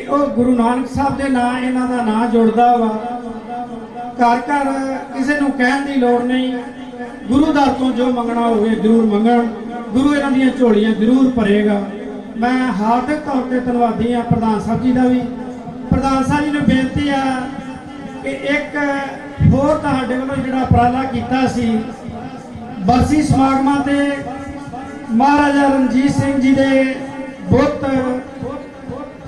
गुरु नानक साहब के नाम इन्हां दा नाम जुड़दा वा। घर घर किसी नूं कहण दी लोड़ नहीं, गुरु दर तो जो मंगना होवे जरूर मंगण, गुरु इन्हां दीयां झोलियां जरूर भरेगा। मैं हार्दिक तौर पर धन्नवादी हाँ प्रधान साहब जी का भी। प्रधान साहब जी ने बेनती है कि एक होर तुहाडे वल्लों जिहड़ा उपराला कीता सी बरसी समागमां ते महाराजा रणजीत सिंह जी के बुत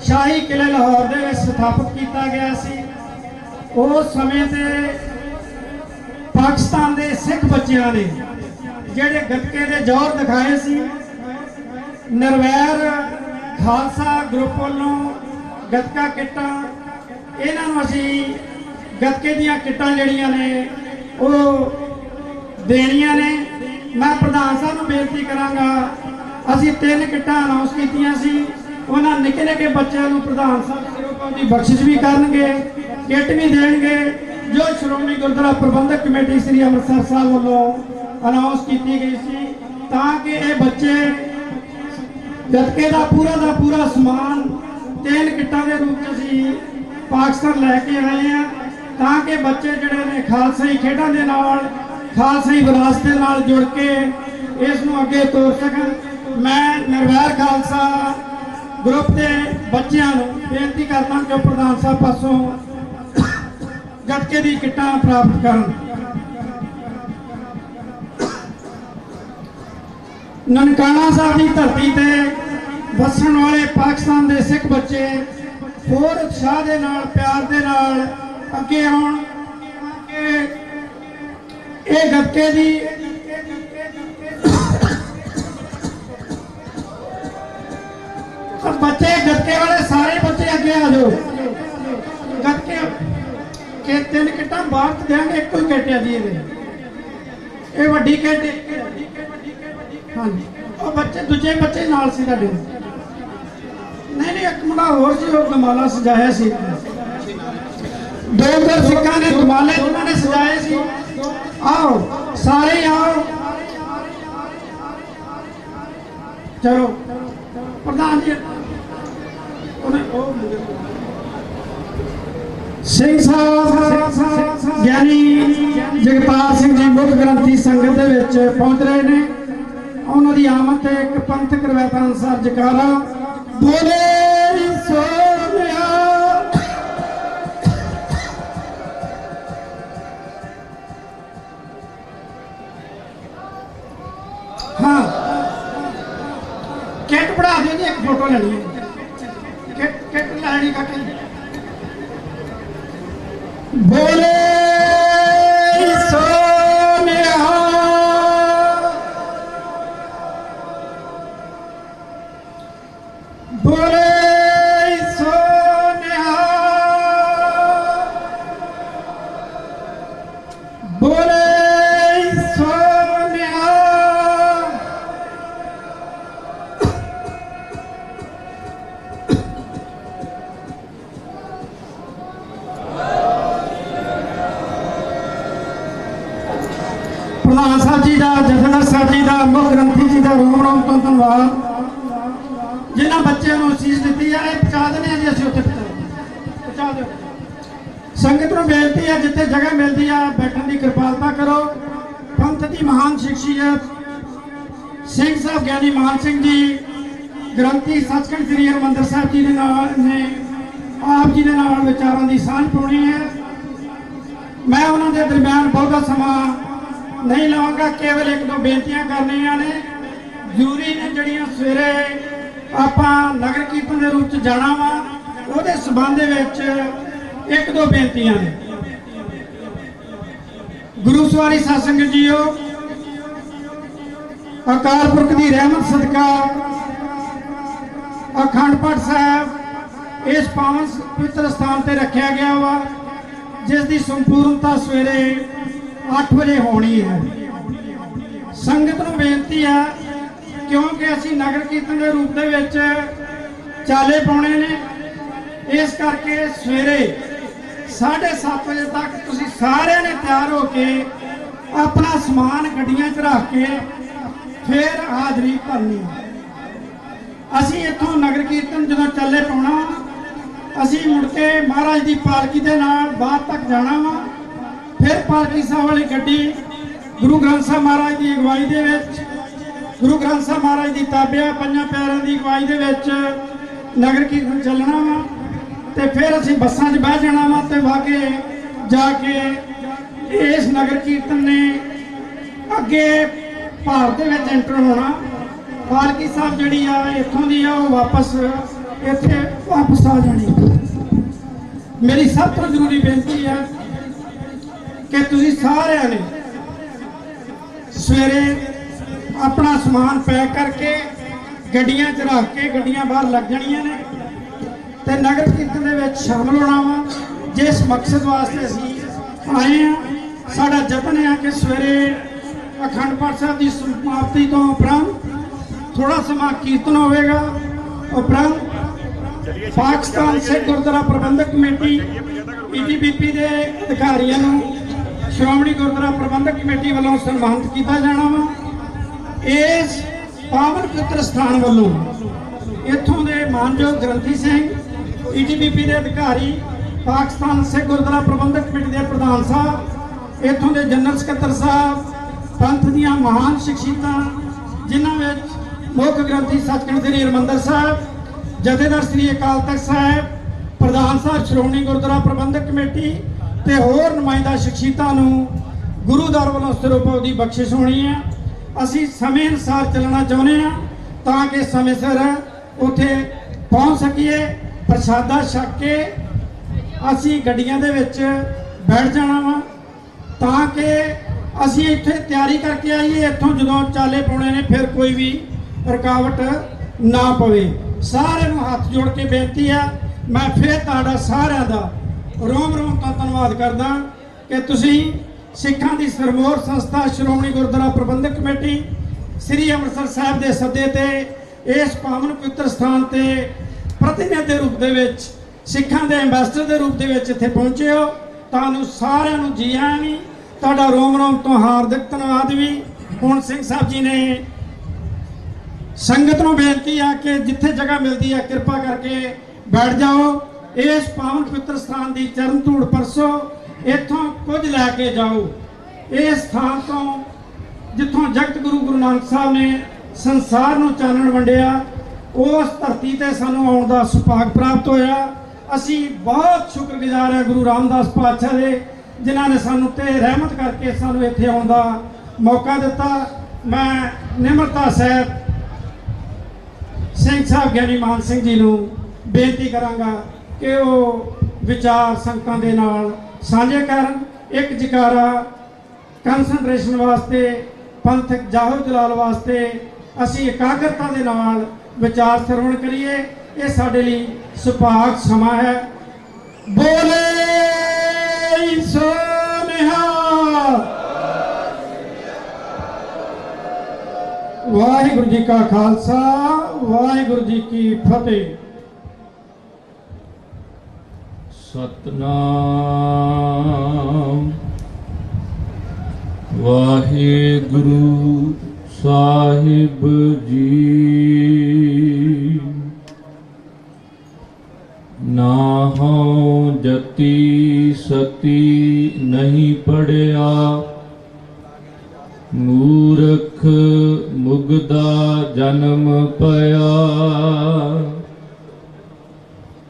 शाही किले लाहौर दे विच स्थापित किया गया सी। उस समय ते पाकिस्तान के सिख बच्चों ने जिहड़े गतके के जोर दिखाए सी, निर्वैर खालसा ग्रुप वालों गतका किटां इन्हां नूं असीं गतके दीयां किटां जिहड़ियां ने वो देणियां ने। मैं प्रधान साहब नूं बेनती करांगा, असीं 3 किटां अनाउंस कीतियां सी, उन्हां निक्के निक्के बच्चों को प्रधान साहब सिरों की बख्शिश भी करनगे, किट भी देंगे जो श्रोमणी गुरुद्वारा प्रबंधक कमेटी श्री अमृतसर साहब वालों अनाउंस की गई सी, ताकि ये बच्चे गतके का पूरा समान 3 किटां के रूप में असीं पाकिस्तान लैके आए हैं, ताकि बच्चे जिहड़े ने खालसाई खेडां दे नाल खालसाई विरासत दे नाल जुड़ के इस नूं अगे तोड़ सकन। मैं निर्वैर खालसा ग्रुप के बच्चों बेनती करता कि प्रधान साहब पासों गतके की किटां प्राप्त करन। ननकाना साहब की धरती पर वसन वाले पाकिस्तान के सिख बच्चे होर उत्साह के नाल प्यार के नाल अगे आउण कि ये गतके की बच्चे गतके वाले सारे बच्चे अगे आ जाओ। गतके के 3 किटां बाहर देंगे, एक ही किट है जी ये वड्डी किट। हाँ जी और बच्चे दूजे बच्चे नाल सी तुहाडे नहीं एक मुंडा होर सी, वो दमाला सजाया सी। 2 सिक्खां ने दमाले उन्होंने सजाए सी। आओ सारे आओ, चलो प्रधान जी सिंह साहब ज्ञानी जगतार सिंह जी मुख ग्रंथी संगत दे विच पहुंच रहे ने। उन्हां दी आमद ते एक पंथक रवायत अनुसार जकारा बोले सोनिया। हाँ किट बढ़ा दियो जी, एक फोटो लेनी है, किट लैनी काके बोले सोनिया। बोले सोनिया, बोले सोनिया। प्रधान साहब जी का, जथेदार साहब जी का, मुख ग्रंथी जी का रोम रोम तो धन्यवाद। जिन्होंने बच्चों को असीस दी है पहुँचा देने जी, असीं उत्थे पहुँचा दो। संगत को बेनती है जिथे जगह मिलती है बैठने की कृपालता करो। पंथ की महान शख्सियत सिंह साहब ज्ञानी मान सिंह जी ग्रंथी सचखंड श्री हरमंदिर साहब जी ने आप जी के नाल विचारों की सांझ पाउणी है। मैं उन्होंने दरम्यान बहुत समा नहीं लवांगा, केवल 1-2 बेनतियां करनियां ने जरूरी ने जड़ियां सवेरे आपां नगर कीर्तन के रूप में जाना वा, उहदे संबंध विच 1-2 बेनतियां ने। गुरु सवारी सत्संग जीओ, अकाल पुरख की रहमत सदका अखंड पाठ साहब इस पावन पवित्र स्थान पर रखा गया वा, जिसकी संपूर्णता सवेरे 8 बजे होनी है। संगत को बेनती है क्योंकि असी नगर कीर्तन के रूप में चाले पाने ने, इस करके सवेरे 7:30 बजे तक तुसी सारे ने तैयार होके अपना समान गड्डियां च रख के फिर हाजरी भरनी। असी इतों नगर कीर्तन जो चले पाना ਅਸੀਂ ਮੁੜ ਕੇ ਮਹਾਰਾਜ ਦੀ ਪਾਲਕੀ ਦੇ ਨਾਲ ਬਾਹਰ ਤੱਕ ਜਾਣਾ ਵਾ। ਫਿਰ ਪਾਲਕੀ ਸਾਹਿਬ ਵਾਲੀ ਗੱਡੀ ਗੁਰੂ ਗ੍ਰੰਥ ਸਾਹਿਬ ਮਹਾਰਾਜ ਦੀ ਅਗਵਾਈ ਦੇ ਵਿੱਚ, ਗੁਰੂ ਗ੍ਰੰਥ ਸਾਹਿਬ ਮਹਾਰਾਜ ਦੀ ਤਾਬਿਆ ਪੰਜਾਂ ਪਿਆਰਿਆਂ ਦੀ ਅਗਵਾਈ ਦੇ ਵਿੱਚ ਨਗਰ ਕੀਰਤਨ ਚੱਲਣਾ ਵਾ। ਤੇ ਫਿਰ ਅਸੀਂ ਬੱਸਾਂ 'ਚ ਬਹਿ ਜਾਣਾ ਵਾ ਤੇ ਵਾਗੇ ਜਾ ਕੇ ਇਸ ਨਗਰ ਕੀਰਤਨ ਨੇ ਅੱਗੇ ਭਾਰਤ ਦੇ ਵਿੱਚ ਐਂਟਰ ਹੋਣਾ। ਪਾਲਕੀ ਸਾਹਿਬ ਜਿਹੜੀ ਆ ਇੱਥੋਂ ਦੀ ਆ ਉਹ ਵਾਪਸ ਇੱਥੇ ਵਾਪਸ ਆ ਜਾਣੀ। ਮੇਰੀ ਸਭ ਤੋਂ ਜ਼ਰੂਰੀ ਬੇਨਤੀ ਹੈ ਕਿ ਤੁਸੀਂ ਸਾਰਿਆਂ ਨੇ ਸਵੇਰੇ ਆਪਣਾ ਸਮਾਨ ਪੈਕ ਕਰਕੇ ਗੱਡੀਆਂ 'ਚ ਰੱਖ ਕੇ ਗੱਡੀਆਂ ਬਾਹਰ ਲੱਗ ਜਾਣੀਆਂ ਨੇ ਤੇ ਨਗਰ ਕੀਰਤਨ ਦੇ ਵਿੱਚ ਸ਼ਾਮਲ ਹੋਣਾ ਵਾ। ਜਿਸ ਮਕਸਦ ਵਾਸਤੇ ਅਸੀਂ ਆਏ ਆ, ਸਾਡਾ ਯਤਨ ਹੈ ਕਿ ਸਵੇਰੇ ਅਖੰਡ ਪਾਠ ਸਾਹਿਬ ਦੀ ਸਮਾਪਤੀ ਤੋਂ ਉਪਰੰਤ ਥੋੜਾ ਸਮਾਂ ਕੀਰਤਨ ਹੋਵੇਗਾ। ਉਪਰੰਤ ਪਾਕਿਸਤਾਨ ਸਿੱਖ ਗੁਰਦੁਆਰਾ ਪ੍ਰਬੰਧਕ ਕਮੇਟੀ ਪੀਟੀਬੀਪੀ ਦੇ ਅਧਿਕਾਰੀਆਂ ਨੂੰ ਸ਼੍ਰੋਮਣੀ ਗੁਰਦੁਆਰਾ ਪ੍ਰਬੰਧਕ ਕਮੇਟੀ ਵੱਲੋਂ ਸਨਮਾਨਿਤ ਕੀਤਾ ਜਾਣਾ ਵਾ। ਇਸ ਪਾਵਨ ਪਵਿੱਤਰ ਸਥਾਨ ਵੱਲੋਂ ਇੱਥੋਂ ਦੇ ਮਾਨਯੋਗ ਗ੍ਰੰਥੀ ਸਿੰਘ, ਪੀਟੀਬੀਪੀ ਦੇ ਅਧਿਕਾਰੀ, ਪਾਕਿਸਤਾਨ ਸਿੱਖ ਗੁਰਦੁਆਰਾ ਪ੍ਰਬੰਧਕ ਕਮੇਟੀ ਦੇ ਪ੍ਰਧਾਨ ਸਾਹਿਬ, ਇੱਥੋਂ ਦੇ ਜਨਰਲ ਸਕੱਤਰ ਸਾਹਿਬ, ਪੰਥ ਦੀਆਂ ਮਹਾਨ ਸ਼ਖਸੀਅਤਾਂ ਜਿਨ੍ਹਾਂ ਵਿੱਚ ਮੁੱਖ ਗ੍ਰੰਥੀ ਸੱਚਖੰਡ ਸ੍ਰੀ ਹਰਿਮੰਦਰ ਸਾਹਿਬ, ਜਥੇਦਾਰ ਸ੍ਰੀ ਅਕਾਲ ਤਖਤ ਸਾਹਿਬ, ਪ੍ਰਧਾਨ ਸਾਹਿਬ ਸ਼੍ਰੋਮਣੀ ਗੁਰਦੁਆਰਾ ਪ੍ਰਬੰਧਕ ਕਮੇਟੀ ਤੇ ਹੋਰ ਨੁਮਾਇੰਦਾ ਸ਼ਖਸੀਅਤਾਂ ਨੂੰ ਗੁਰੂ ਦਰ ਵੱਲੋਂ ਸਰੂਪਾਂ ਦੀ ਬਖਸ਼ਿਸ਼ ਹੋਣੀ ਹੈ। ਅਸੀਂ ਸਮੇਂ ਅਨੁਸਾਰ ਚੱਲਣਾ ਚਾਹੁੰਦੇ ਹਾਂ ਤਾਂ ਕਿ ਸਮੇਂ ਸਿਰ ਉੱਥੇ ਪਹੁੰਚ ਸਕੀਏ। ਪ੍ਰਸ਼ਾਦਾ ਛਕ ਕੇ ਅਸੀਂ ਗੱਡੀਆਂ ਦੇ ਵਿੱਚ ਬੈਠ ਜਾਣਾ ਵਾ ਤਾਂ ਕਿ ਅਸੀਂ ਇੱਥੇ ਤਿਆਰੀ ਕਰਕੇ ਆਈਏ। ਇੱਥੋਂ ਜਦੋਂ ਚਾਲੇ ਪਾਉਣੇ ਨੇ ਫਿਰ ਕੋਈ ਵੀ ਰੁਕਾਵਟ ਨਾ ਪਵੇ। ਸਾਰਿਆਂ ਨੂੰ ਹੱਥ ਜੋੜ ਕੇ ਬੇਨਤੀ ਹੈ, ਮੈਂ ਫਿਰ ਤੁਹਾਡਾ ਸਾਰਿਆਂ ਦਾ ਰੋਮ ਰੋਮ ਤੋਂ ਧੰਨਵਾਦ ਕਰਦਾ ਕਿ ਤੁਸੀਂ ਸਿੱਖਾਂ ਦੀ ਸਰਮੌਰ ਸੰਸਥਾ ਸ਼੍ਰੋਮਣੀ ਗੁਰਦੁਆਰਾ ਪ੍ਰਬੰਧਕ ਕਮੇਟੀ ਸ੍ਰੀ ਅੰਮ੍ਰਿਤਸਰ ਸਾਹਿਬ ਦੇ ਸੱਦੇ ਤੇ ਇਸ ਪਾਵਨ ਪਵਿੱਤਰ ਸਥਾਨ ਤੇ ਪ੍ਰਤੀਨਿਧ ਦੇ ਰੂਪ ਦੇ ਵਿੱਚ, ਸਿੱਖਾਂ ਦੇ ਐਂਬੈਸਡਰ ਦੇ ਰੂਪ ਦੇ ਵਿੱਚ ਇੱਥੇ ਪਹੁੰਚੇ ਹੋ। ਤੁਹਾਨੂੰ ਸਾਰਿਆਂ ਨੂੰ ਜੀ ਆਇਆਂ ਵੀ, ਤੁਹਾਡਾ ਰੋਮ ਰੋਮ ਤੋਂ ਹਾਰਦਿਕ ਧੰਨਵਾਦ ਵੀ। ਹੁਣ ਸਿੰਘ ਸਾਹਿਬ ਜੀ ਨੇ ਸੰਗਤ ਨੂੰ ਬੇਨਤੀ ਆ ਕਿ ਜਿੱਥੇ ਜਗ੍ਹਾ ਮਿਲਦੀ ਹੈ ਕਿਰਪਾ ਕਰਕੇ ਬੈਠ ਜਾਓ। ਇਸ ਪਾਵਨ ਪਵਿੱਤਰ ਸਥਾਨ ਦੀ ਚਰਨ ਧੂੜ ਪਰਸੋ, ਇੱਥੋਂ ਕੁਝ ਲੈ ਕੇ ਜਾਓ। ਇਸ ਸਥਾਨ ਤੋਂ ਜਿੱਥੋਂ ਜਗਤ ਗੁਰੂ ਗੁਰੂ ਨਾਨਕ ਸਾਹਿਬ ਨੇ ਸੰਸਾਰ ਨੂੰ ਚਾਨਣ ਵੰਡਿਆ, ਉਸ ਧਰਤੀ ਤੇ ਸਾਨੂੰ ਆਉਣ ਦਾ ਸੁਭਾਗ ਪ੍ਰਾਪਤ ਹੋਇਆ। ਅਸੀਂ ਬਹੁਤ ਸ਼ੁਕਰਗੁਜ਼ਾਰ ਹਾਂ ਗੁਰੂ ਰਾਮਦਾਸ ਪਾਤਸ਼ਾਹ ਦੇ, ਜਿਨ੍ਹਾਂ ਨੇ ਸਾਨੂੰ ਤੇ ਰਹਿਮਤ ਕਰਕੇ ਸਾਨੂੰ ਇੱਥੇ ਆਉਣ ਦਾ ਮੌਕਾ ਦਿੱਤਾ। ਮੈਂ ਨਿਮਰਤਾ ਸਹਿਤ ਸਿੰਘ ਸਾਹਿਬ ਗਿਆਨੀ ਮਾਨ ਸਿੰਘ ਜੀ ਨੂੰ ਬੇਨਤੀ ਕਰਾਂਗਾ ਕਿ ਉਹ ਵਿਚਾਰ ਸੰਗਤਾਂ ਦੇ ਨਾਲ ਸਾਂਝੇ ਕਰਨ। ਇੱਕ ਜਕਾਰਾ ਕਨਸੈਂਟਰੇਸ਼ਨ ਵਾਸਤੇ, ਪੰਥਕ ਜਾਹੋ ਜਲਾਲ ਵਾਸਤੇ ਅਸੀਂ ਇਕਾਗਰਤਾ ਦੇ ਨਾਲ ਵਿਚਾਰ ਸਰਵਣ ਕਰੀਏ। ਇਹ ਸਾਡੇ ਲਈ ਸੁਭਾਗ ਸਮਾਂ ਹੈ। ਬੋਲੇ ਸੋ ਨਿਹਾਲ। ਵਾਹਿਗੁਰੂ ਜੀ ਕਾ ਖਾਲਸਾ, ਵਾਹਿਗੁਰੂ ਜੀ ਕੀ ਫਤਿਹ। ਸਤਨਾਮ ਵਾਹਿਗੁਰੂ ਸਾਹਿਬ ਜੀ। ਨਾਹਉ ਜਤੀ ਸਤੀ ਨਹੀਂ ਪੜਿਆ, ਮੂਰਖ ਮੁਗਦਾ ਜਨਮ ਪਿਆ।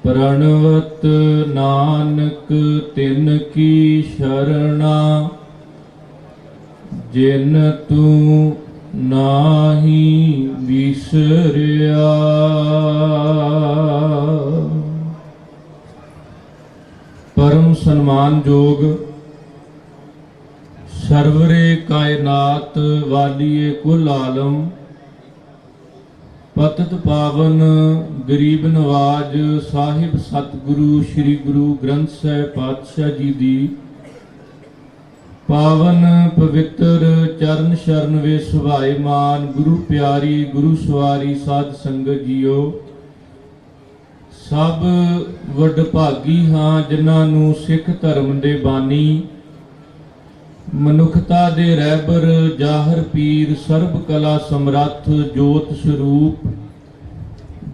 ਪ੍ਰਣਵਤ ਨਾਨਕ ਤਿਨ ਕੀ ਸ਼ਰਣਾ, ਜਿਨ ਤੂੰ ਨਾਹੀ ਵਿਸਰਿਆ। ਪਰਮ ਸਨਮਾਨਯੋਗ ਸਰਵਰੇ ਕਾਇਨਾਤ ਵਾਲੀਏ ਕੁਲ ਆਲਮ, ਪਤਿਤ ਪਾਵਨ ਗਰੀਬ ਨਵਾਜ ਸਾਹਿਬ ਸਤਿਗੁਰੂ ਸ੍ਰੀ ਗੁਰੂ ਗ੍ਰੰਥ ਸਾਹਿਬ ਪਾਤਸ਼ਾਹ ਜੀ ਦੀ ਪਾਵਨ ਪਵਿੱਤਰ ਚਰਨ ਸ਼ਰਨ ਵੇ ਸੁਭਾਏਮਾਨ ਗੁਰੂ ਪਿਆਰੀ ਗੁਰੂ ਸਵਾਰੀ ਸਾਧ ਸੰਗਤ ਜੀਓ। ਸਭ ਵਡਭਾਗੀ ਹਾਂ ਜਿਨ੍ਹਾਂ ਨੂੰ ਸਿੱਖ ਧਰਮ ਦੇ ਬਾਨੀ, ਮਨੁੱਖਤਾ ਦੇ ਰਹਿਬਰ ਜਾਹਰ ਪੀਰ, ਸਰਬ ਕਲਾ ਸਮਰੱਥ ਜੋਤ ਸਰੂਪ,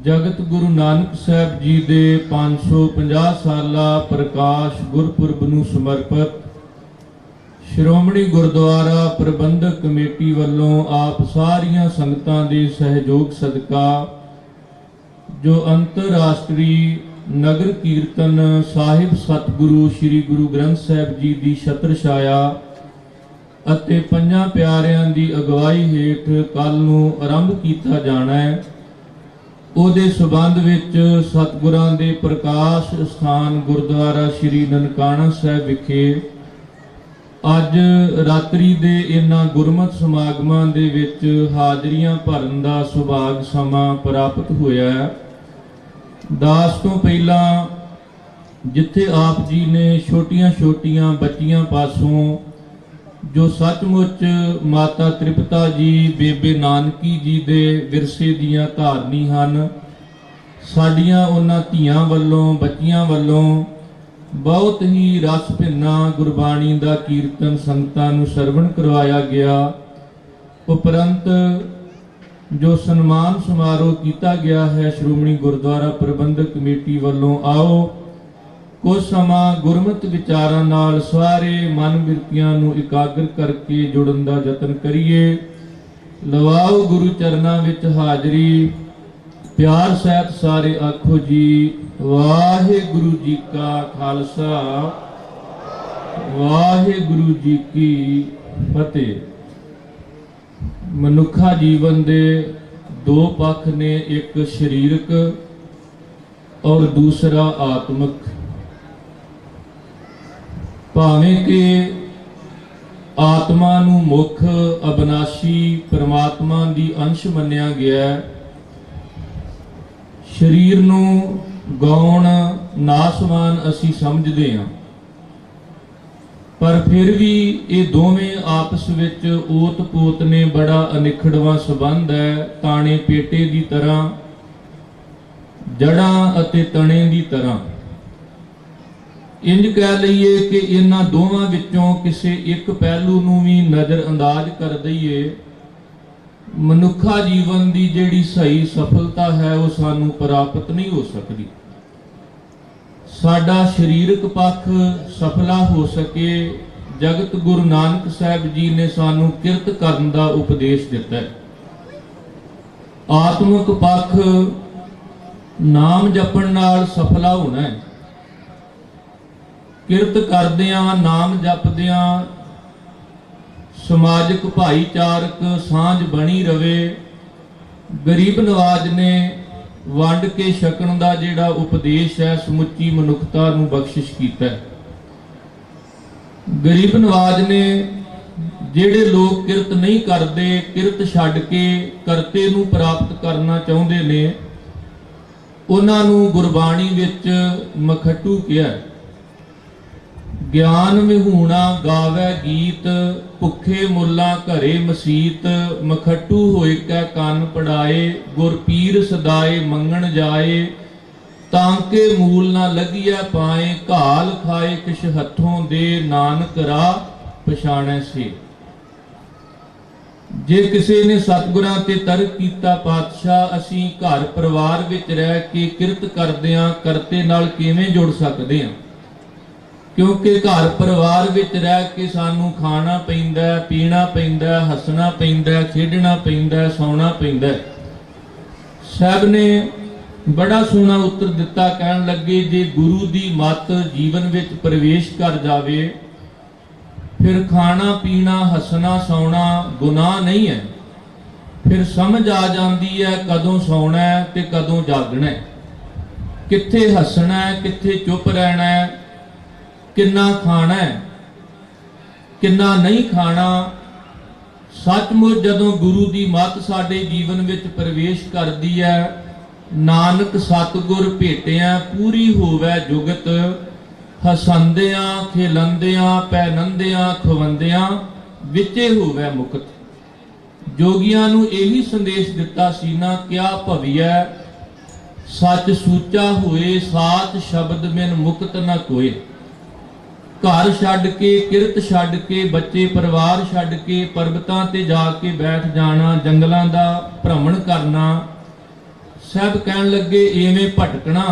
ਜਗਤ ਗੁਰੂ ਨਾਨਕ ਸਾਹਿਬ ਜੀ ਦੇ 550 ਸਾਲਾ ਪ੍ਰਕਾਸ਼ ਗੁਰਪੁਰਬ ਨੂੰ ਸਮਰਪਿਤ ਸ਼੍ਰੋਮਣੀ ਗੁਰਦੁਆਰਾ ਪ੍ਰਬੰਧਕ ਕਮੇਟੀ ਵੱਲੋਂ ਆਪ ਸਾਰੀਆਂ ਸੰਗਤਾਂ ਦੇ ਸਹਿਯੋਗ ਸਦਕਾ ਜੋ ਅੰਤਰਰਾਸ਼ਟਰੀ ਨਗਰ ਕੀਰਤਨ ਸਾਹਿਬ ਸਤਿਗੁਰੂ ਸ੍ਰੀ ਗੁਰੂ ਗ੍ਰੰਥ ਸਾਹਿਬ ਜੀ ਦੀ ਛਤਰ ਛਾਇਆ ਅਤੇ ਪੰਜਾਂ ਪਿਆਰਿਆਂ ਦੀ ਅਗਵਾਈ ਹੇਠ ਕੱਲ ਨੂੰ ਆਰੰਭ ਕੀਤਾ ਜਾਣਾ ਹੈ, ਉਹਦੇ ਸਬੰਧ ਵਿੱਚ ਸਤਿਗੁਰਾਂ ਦੇ ਪ੍ਰਕਾਸ਼ ਸਥਾਨ ਗੁਰਦੁਆਰਾ ਸ੍ਰੀ ਨਨਕਾਣਾ ਸਾਹਿਬ ਵਿਖੇ ਅੱਜ ਰਾਤਰੀ ਦੇ ਇਹਨਾਂ ਗੁਰਮਤਿ ਸਮਾਗਮਾਂ ਦੇ ਵਿੱਚ ਹਾਜ਼ਰੀਆਂ ਭਰਨ ਦਾ ਸੁਭਾਗ ਸਮਾਂ ਪ੍ਰਾਪਤ ਹੋਇਆ ਹੈ। ਦਾਸ ਤੋਂ ਪਹਿਲਾਂ ਜਿੱਥੇ ਆਪ ਜੀ ਨੇ ਛੋਟੀਆਂ ਬੱਚੀਆਂ ਪਾਸੋਂ ਜੋ ਸੱਚਮੁੱਚ ਮਾਤਾ ਤ੍ਰਿਪਤਾ ਜੀ, ਬੇਬੇ ਨਾਨਕੀ ਜੀ ਦੇ ਵਿਰਸੇ ਦੀਆਂ ਧਾਰਨੀ ਹਨ, ਸਾਡੀਆਂ ਉਹਨਾਂ ਧੀਆਂ ਵੱਲੋਂ, ਬੱਚੀਆਂ ਵੱਲੋਂ ਬਹੁਤ ਹੀ ਰਸ ਭਿੰਨਾ ਗੁਰਬਾਣੀ ਦਾ ਕੀਰਤਨ ਸੰਗਤਾਂ ਨੂੰ ਸਰਵਣ ਕਰਵਾਇਆ ਗਿਆ। ਉਪਰੰਤ ਜੋ ਸਨਮਾਨ ਸਮਾਰੋਹ ਕੀਤਾ ਗਿਆ ਹੈ ਸ਼੍ਰੋਮਣੀ ਗੁਰਦੁਆਰਾ ਪ੍ਰਬੰਧਕ ਕਮੇਟੀ ਵੱਲੋਂ, ਆਓ ਕੁਝ ਸਮਾਂ ਗੁਰਮਤਿ ਵਿਚਾਰਾਂ ਨਾਲ ਸਾਰੇ ਮਨ ਬਿਰਤੀਆਂ ਨੂੰ ਇਕਾਗਰ ਕਰਕੇ ਜੁੜਨ ਦਾ ਯਤਨ ਕਰੀਏ। ਲਵਾਓ ਗੁਰੂ ਚਰਨਾਂ ਵਿੱਚ ਹਾਜ਼ਰੀ, ਪਿਆਰ ਸਹਿਤ ਸਾਰੇ ਆਖੋ ਜੀ ਵਾਹਿਗੁਰੂ ਜੀ ਕਾ ਖਾਲਸਾ, ਵਾਹਿਗੁਰੂ ਜੀ ਕੀ ਫਤਿਹ। ਮਨੁੱਖਾ ਜੀਵਨ ਦੇ ਦੋ ਪੱਖ ਨੇ, ਇੱਕ ਸਰੀਰਕ ਔਰ ਦੂਸਰਾ ਆਤਮਿਕ। ਭਾਵੇਂ ਕਿ ਆਤਮਾ ਨੂੰ ਮੁੱਖ ਅਬਨਾਸ਼ੀ ਪਰਮਾਤਮਾ ਦੀ ਅੰਸ਼ ਮੰਨਿਆ ਗਿਆ, ਸਰੀਰ ਨੂੰ ਗੌਣ ਨਾਸਵਾਨ ਅਸੀਂ ਸਮਝਦੇ ਹਾਂ, ਪਰ ਫਿਰ ਵੀ ਇਹ ਦੋਵੇਂ ਆਪਸ ਵਿੱਚ ਓਤ-ਪੋਤ ਨੇ ਬੜਾ ਅਨਿਖੜਵਾਂ ਸੰਬੰਧ ਹੈ। ਤਾਣੇ ਪੇਟੇ ਦੀ ਤਰ੍ਹਾਂ, ਜੜਾਂ ਅਤੇ ਤਣੇ ਦੀ ਤਰ੍ਹਾਂ। ਇੰਜ ਕਹਿ ਲਈਏ ਕਿ ਇਹਨਾਂ ਦੋਵਾਂ ਵਿੱਚੋਂ ਕਿਸੇ ਇੱਕ ਪਹਿਲੂ ਨੂੰ ਵੀ ਨਜ਼ਰ ਅੰਦਾਜ਼ ਕਰ ਦਈਏ, ਮਨੁੱਖਾ ਜੀਵਨ ਦੀ ਜਿਹੜੀ ਸਹੀ ਸਫਲਤਾ ਹੈ ਉਹ ਸਾਨੂੰ ਪ੍ਰਾਪਤ ਨਹੀਂ ਹੋ ਸਕਦੀ। ਸਾਡਾ ਸਰੀਰਕ ਪੱਖ ਸਫਲਾ ਹੋ ਸਕੇ, ਜਗਤ ਗੁਰੂ ਨਾਨਕ ਸਾਹਿਬ ਜੀ ਨੇ ਸਾਨੂੰ ਕਿਰਤ ਕਰਨ ਦਾ ਉਪਦੇਸ਼ ਦਿੱਤਾ ਹੈ। ਆਤਮਿਕ ਪੱਖ ਨਾਮ ਜਪਣ ਨਾਲ ਸਫਲਾ ਹੋਣਾ ਹੈ। ਕਿਰਤ ਕਰਦਿਆਂ, ਨਾਮ ਜਪਦਿਆਂ ਸਮਾਜਿਕ ਭਾਈਚਾਰਕ ਸਾਂਝ ਬਣੀ ਰਵੇ। ਗਰੀਬ ਨਵਾਜ ਨੇ ਵੰਡ ਕੇ ਛਕਣ ਦਾ ਜਿਹੜਾ ਉਪਦੇਸ਼ ਹੈ ਸਮੁੱਚੀ ਮਨੁੱਖਤਾ ਨੂੰ ਬਖਸ਼ਿਸ਼ ਕੀਤਾ ਹੈ। ਗਰੀਬ ਨਵਾਜ ਨੇ ਜਿਹੜੇ ਲੋਕ ਕਿਰਤ ਨਹੀਂ ਕਰਦੇ, ਕਿਰਤ ਛੱਡ ਕੇ ਕਰਤੇ ਨੂੰ ਪ੍ਰਾਪਤ ਕਰਨਾ ਚਾਹੁੰਦੇ ਨੇ, ਉਹਨਾਂ ਨੂੰ ਗੁਰਬਾਣੀ ਵਿੱਚ ਮਖਟੂ ਕਿਹਾ। ਗਿਆਨ ਵਿਹੂਣਾ ਗਾਵੇ ਗੀਤ, ਭੁੱਖੇ ਮੁੱਲਾ ਘਰੇ ਮਸੀਤ, ਮਖਟੂ ਹੋਏ ਕੈ ਕੰਨ ਪੜਾਏ, ਗੁਰ ਪੀਰ ਸਦਾਏ ਮੰਗਣ ਜਾਏ, ਤਾਂ ਕੇ ਮੂਲ ਨਾ ਲੱਗੀਐ ਪਾਏ, ਘਾਲ ਖਾਏ ਕਿਛ ਹੱਥੋਂ ਦੇ, ਨਾਨਕ ਰਾਹ ਪਛਾਣੈ ਸੇ। ਜੇ ਕਿਸੇ ਨੇ ਸਤਿਗੁਰਾਂ ਤੇ ਤਰਕ ਕੀਤਾ, ਪਾਤਸ਼ਾਹ ਅਸੀਂ ਘਰ ਪਰਿਵਾਰ ਵਿੱਚ ਰਹਿ ਕੇ ਕਿਰਤ ਕਰਦਿਆਂ ਕਰਤੇ ਨਾਲ ਕਿਵੇਂ ਜੁੜ ਸਕਦੇ ਹਾਂ? ਕਿਉਂਕਿ ਘਰ ਪਰਿਵਾਰ ਵਿੱਚ ਰਹਿ ਕੇ ਸਾਨੂੰ ਖਾਣਾ ਪੈਂਦਾ, ਪੀਣਾ ਪੈਂਦਾ, ਹੱਸਣਾ ਪੈਂਦਾ, ਖੇਡਣਾ ਪੈਂਦਾ, ਸੌਣਾ ਪੈਂਦਾ। ਸਾਹਿਬ ਨੇ ਬੜਾ ਸੋਹਣਾ ਉੱਤਰ ਦਿੱਤਾ, ਕਹਿਣ ਲੱਗੇ ਜੇ ਗੁਰੂ ਦੀ ਮੱਤ ਜੀਵਨ ਵਿੱਚ ਪ੍ਰਵੇਸ਼ ਕਰ ਜਾਵੇ, ਫਿਰ ਖਾਣਾ ਪੀਣਾ, ਹੱਸਣਾ, ਸੌਣਾ ਗੁਨਾਹ ਨਹੀਂ ਹੈ। ਫਿਰ ਸਮਝ ਆ ਜਾਂਦੀ ਹੈ ਕਦੋਂ ਸੌਣਾ ਹੈ ਤੇ ਕਦੋਂ ਜਾਗਣਾ ਹੈ, ਕਿੱਥੇ ਹੱਸਣਾ ਹੈ, ਕਿੱਥੇ ਚੁੱਪ ਰਹਿਣਾ ਹੈ, ਕਿੰਨਾ ਖਾਣਾ ਹੈ, ਕਿੰਨਾ ਨਹੀਂ ਖਾਣਾ। ਸੱਚਮੁੱਚ ਜਦੋਂ ਗੁਰੂ ਦੀ ਮੱਤ ਸਾਡੇ ਜੀਵਨ ਵਿੱਚ ਪ੍ਰਵੇਸ਼ ਕਰਦੀ ਹੈ, ਨਾਨਕ ਸਤਿਗੁਰ ਭੇਟਿਆ ਪੂਰੀ ਹੋਵੇ ਜੁਗਤ, ਹਸੰਦਿਆਂ ਖਿਲੰਦਿਆਂ ਪੈਨੰਦਿਆਂ ਖਵੰਦਿਆਂ ਵਿਚੇ ਹੋਵੇ ਮੁਕਤ। ਜੋਗੀਆਂ ਨੂੰ ਇਹੀ ਸੰਦੇਸ਼ ਦਿੱਤਾ ਸੀ ਨਾ, ਕਿਆ ਭਵਿਐ ਸੱਚ ਸੂਚਾ ਹੋਏ, ਸਾਚ ਸ਼ਬਦ ਬਿਨ ਮੁਕਤ ਨਾ ਕੋਏ। ਘਰ ਛੱਡ ਕੇ, ਕਿਰਤ ਛੱਡ ਕੇ, ਬੱਚੇ ਪਰਿਵਾਰ ਛੱਡ ਕੇ ਪਰਬਤਾਂ ਤੇ ਜਾ ਕੇ ਬੈਠ ਜਾਣਾ, ਜੰਗਲਾਂ ਦਾ ਭ੍ਰਮਣ ਕਰਨਾ, ਸਾਹਿਬ ਕਹਿਣ ਲੱਗੇ ਐਵੇਂ ਭਟਕਣਾ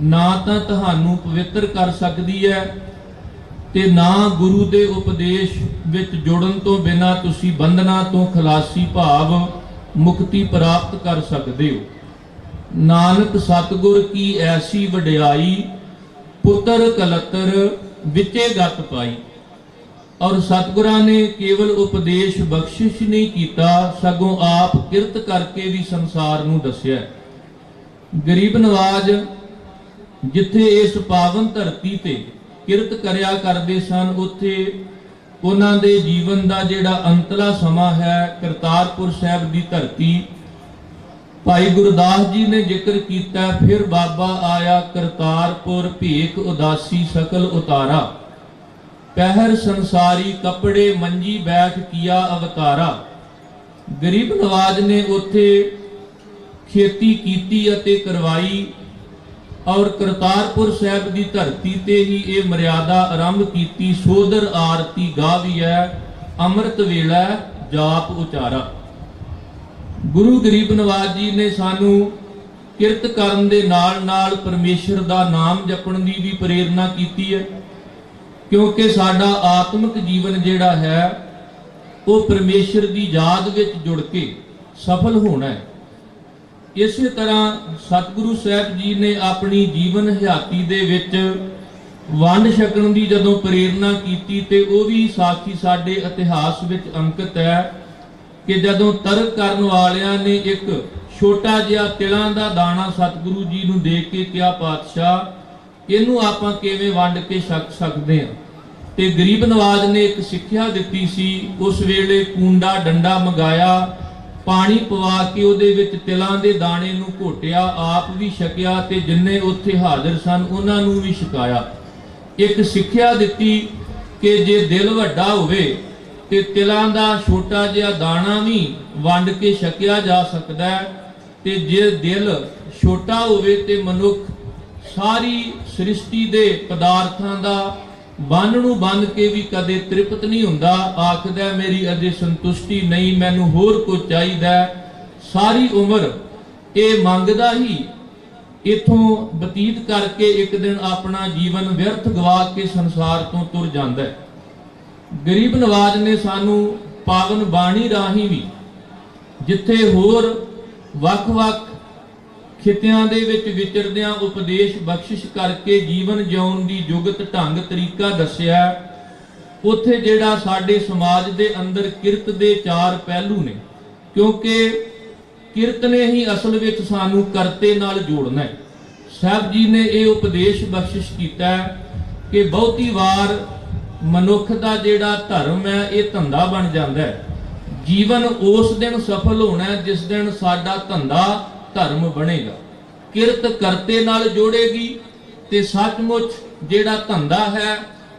ਨਾ ਤਾਂ ਤੁਹਾਨੂੰ ਪਵਿੱਤਰ ਕਰ ਸਕਦੀ ਹੈ ਤੇ ਨਾ ਗੁਰੂ ਦੇ ਉਪਦੇਸ਼ ਵਿੱਚ ਜੁੜਨ ਤੋਂ ਬਿਨਾਂ ਤੁਸੀਂ ਬੰਧਨਾਂ ਤੋਂ ਖਲਾਸੀ ਭਾਵ ਮੁਕਤੀ ਪ੍ਰਾਪਤ ਕਰ ਸਕਦੇ ਹੋ। ਨਾਨਕ ਸਤਿਗੁਰ ਕੀ ਐਸੀ ਵਡਿਆਈ, ਪੁੱਤਰ ਕਲਤਰ ਵਿਚੇ ਗਤ ਪਾਈ। ਔਰ ਸਤਿਗੁਰਾਂ ਨੇ ਕੇਵਲ ਉਪਦੇਸ਼ ਬਖਸ਼ਿਸ਼ ਨਹੀਂ ਕੀਤਾ, ਸਗੋਂ ਆਪ ਕਿਰਤ ਕਰਕੇ ਵੀ ਸੰਸਾਰ ਨੂੰ ਦੱਸਿਆ। ਗਰੀਬ ਨਵਾਜ ਜਿੱਥੇ ਇਸ ਪਾਵਨ ਧਰਤੀ ਤੇ ਕਿਰਤ ਕਰਿਆ ਕਰਦੇ ਸਨ, ਉੱਥੇ ਉਹਨਾਂ ਦੇ ਜੀਵਨ ਦਾ ਜਿਹੜਾ ਅੰਤਲਾ ਸਮਾਂ ਹੈ ਕਰਤਾਰਪੁਰ ਸਾਹਿਬ ਦੀ ਧਰਤੀ। ਭਾਈ ਗੁਰਦਾਸ ਜੀ ਨੇ ਜ਼ਿਕਰ ਕੀਤਾ, ਫਿਰ ਬਾਬਾ ਆਇਆ ਕਰਤਾਰਪੁਰ, ਭੇਖ ਉਦਾਸੀ ਸਕਲ ਉਤਾਰਾ। ਪਹਿਰ ਸੰਸਾਰੀ ਕੱਪੜੇ ਮੰਜੀ ਬੈਠ ਕੀਆ ਅਵਤਾਰਾ। ਗਰੀਬ ਨਵਾਜ ਨੇ ਉੱਥੇ ਖੇਤੀ ਕੀਤੀ ਅਤੇ ਕਰਵਾਈ, ਔਰ ਕਰਤਾਰਪੁਰ ਸਾਹਿਬ ਦੀ ਧਰਤੀ ਤੇ ਹੀ ਇਹ ਮਰਿਆਦਾ ਆਰੰਭ ਕੀਤੀ। ਸੋਦਰ ਆਰਤੀ ਗਾਵੀਐ, ਅੰਮ੍ਰਿਤ ਵੇਲਾ ਜਾਪ ਉਚਾਰਾ। ਗੁਰੂ ਗਰੀਬ ਨਵਾਜ ਜੀ ਨੇ ਸਾਨੂੰ ਕਿਰਤ ਕਰਨ ਦੇ ਨਾਲ ਨਾਲ ਪਰਮੇਸ਼ਰ ਦਾ ਨਾਮ ਜਪਣ ਦੀ ਵੀ ਪ੍ਰੇਰਨਾ ਕੀਤੀ ਹੈ, ਕਿਉਂਕਿ ਸਾਡਾ ਆਤਮਿਕ ਜੀਵਨ ਜਿਹੜਾ ਹੈ ਉਹ ਪਰਮੇਸ਼ਰ ਦੀ ਯਾਦ ਵਿੱਚ ਜੁੜ ਕੇ ਸਫਲ ਹੋਣਾ ਹੈ। ਇਸੇ ਤਰ੍ਹਾਂ ਸਤਿਗੁਰੂ ਸਾਹਿਬ ਜੀ ਨੇ ਆਪਣੀ ਜੀਵਨ ਹਯਾਤੀ ਦੇ ਵਿੱਚ ਵੰਡ ਛਕਣ ਦੀ ਜਦੋਂ ਪ੍ਰੇਰਨਾ ਕੀਤੀ ਤੇ ਉਹ ਵੀ ਸਾਖੀ ਸਾਡੇ ਇਤਿਹਾਸ ਵਿੱਚ ਅੰਕਿਤ ਹੈ ਕਿ ਜਦੋਂ ਤਰਕ ਕਰਨ ਵਾਲਿਆਂ ਨੇ ਇੱਕ ਛੋਟਾ ਜਿਹਾ ਤਿਲਾਂ ਦਾ ਦਾਣਾ ਸਤਿਗੁਰੂ ਜੀ ਨੂੰ ਦੇ ਕੇ ਕਿਹਾ, ਪਾਤਸ਼ਾਹ ਇਹਨੂੰ ਆਪਾਂ ਕਿਵੇਂ ਵੰਡ ਕੇ ਛਕ ਸਕਦੇ ਹਾਂ। ਤੇ ਗਰੀਬ ਨਵਾਜ ਨੇ ਇੱਕ ਸਿੱਖਿਆ ਦਿੱਤੀ ਸੀ। ਉਸ ਵੇਲੇ ਕੂੰਡਾ ਡੰਡਾ ਮੰਗਾਇਆ, ਪਾਣੀ ਪਵਾ ਕੇ ਉਹਦੇ ਵਿੱਚ ਤਿਲਾਂ ਦੇ ਦਾਣੇ ਨੂੰ ਘੋਟਿਆ, ਆਪ ਵੀ ਛਕਿਆ ਤੇ ਜਿੰਨੇ ਉੱਥੇ ਹਾਜ਼ਰ ਸਨ ਉਹਨਾਂ ਨੂੰ ਵੀ ਛਕਾਇਆ। ਇੱਕ ਸਿੱਖਿਆ ਦਿੱਤੀ ਕਿ ਜੇ ਦਿਲ ਵੱਡਾ ਹੋਵੇ ਤੇ ਤਿਲਾਂ ਦਾ ਛੋਟਾ ਜਿਹਾ ਦਾਣਾ ਵੀ ਵੰਡ ਕੇ ਛਕਿਆ ਜਾ ਸਕਦਾ ਹੈ, ਤੇ ਜੇ ਦਿਲ ਛੋਟਾ ਹੋਵੇ ਤੇ ਮਨੁੱਖ ਸਾਰੀ ਸ੍ਰਿਸ਼ਟੀ ਦੇ ਪਦਾਰਥਾਂ ਦਾ ਬੰਨ ਨੂੰ ਬੰਨ ਕੇ ਵੀ ਕਦੇ ਤ੍ਰਿਪਤ ਨਹੀਂ ਹੁੰਦਾ। ਆਖਦਾ ਮੇਰੀ ਅਜੇ ਸੰਤੁਸ਼ਟੀ ਨਹੀਂ, ਮੈਨੂੰ ਹੋਰ ਕੁਝ ਚਾਹੀਦਾ। ਸਾਰੀ ਉਮਰ ਇਹ ਮੰਗਦਾ ਹੀ ਇਥੋਂ ਬਤੀਤ ਕਰਕੇ ਇੱਕ ਦਿਨ ਆਪਣਾ ਜੀਵਨ ਵਿਅਰਥ ਗਵਾ ਕੇ ਸੰਸਾਰ ਤੋਂ ਤੁਰ ਜਾਂਦਾ ਹੈ। ਗਰੀਬ ਨਵਾਜ ਨੇ ਸਾਨੂੰ ਪਾਵਨ ਬਾਣੀ ਰਾਹੀਂ ਵੀ ਜਿੱਥੇ ਹੋਰ ਵੱਖ-ਵੱਖ ਖਿੱਤਿਆਂ ਦੇ ਵਿੱਚ ਵਿਚਰਦਿਆਂ ਉਪਦੇਸ਼ ਬਖਸ਼ਿਸ਼ ਕਰਕੇ ਜੀਵਨ ਜਿਉਣ ਦੀ ਜੁਗਤ ਢੰਗ ਤਰੀਕਾ ਦੱਸਿਆ, ਉੱਥੇ ਜਿਹੜਾ ਸਾਡੇ ਸਮਾਜ ਦੇ ਅੰਦਰ ਕਿਰਤ ਦੇ ਚਾਰ ਪਹਿਲੂ ਨੇ, ਕਿਉਂਕਿ ਕਿਰਤ ਨੇ ਹੀ ਅਸਲ ਵਿੱਚ ਸਾਨੂੰ ਕਰਤੇ ਨਾਲ ਜੋੜਨਾ ਹੈ। ਸਾਹਿਬ ਜੀ ਨੇ ਇਹ ਉਪਦੇਸ਼ ਬਖਸ਼ਿਸ਼ ਕੀਤਾ ਕਿ ਬਹੁਤੀ ਵਾਰ ਮਨੁੱਖ ਦਾ ਜਿਹੜਾ ਧਰਮ ਹੈ ਇਹ ਧੰਦਾ ਬਣ ਜਾਂਦਾ ਹੈ। ਜੀਵਨ ਉਸ ਦਿਨ ਸਫਲ ਹੋਣਾ ਹੈ ਜਿਸ ਦਿਨ ਸਾਡਾ ਧੰਦਾ ਧਰਮ ਬਣੇਗਾ। ਕਿਰਤ ਕਰਤੇ ਨਾਲ ਜੋੜੇਗੀ ਤੇ ਸੱਚਮੁੱਚ ਜਿਹੜਾ ਧੰਦਾ ਹੈ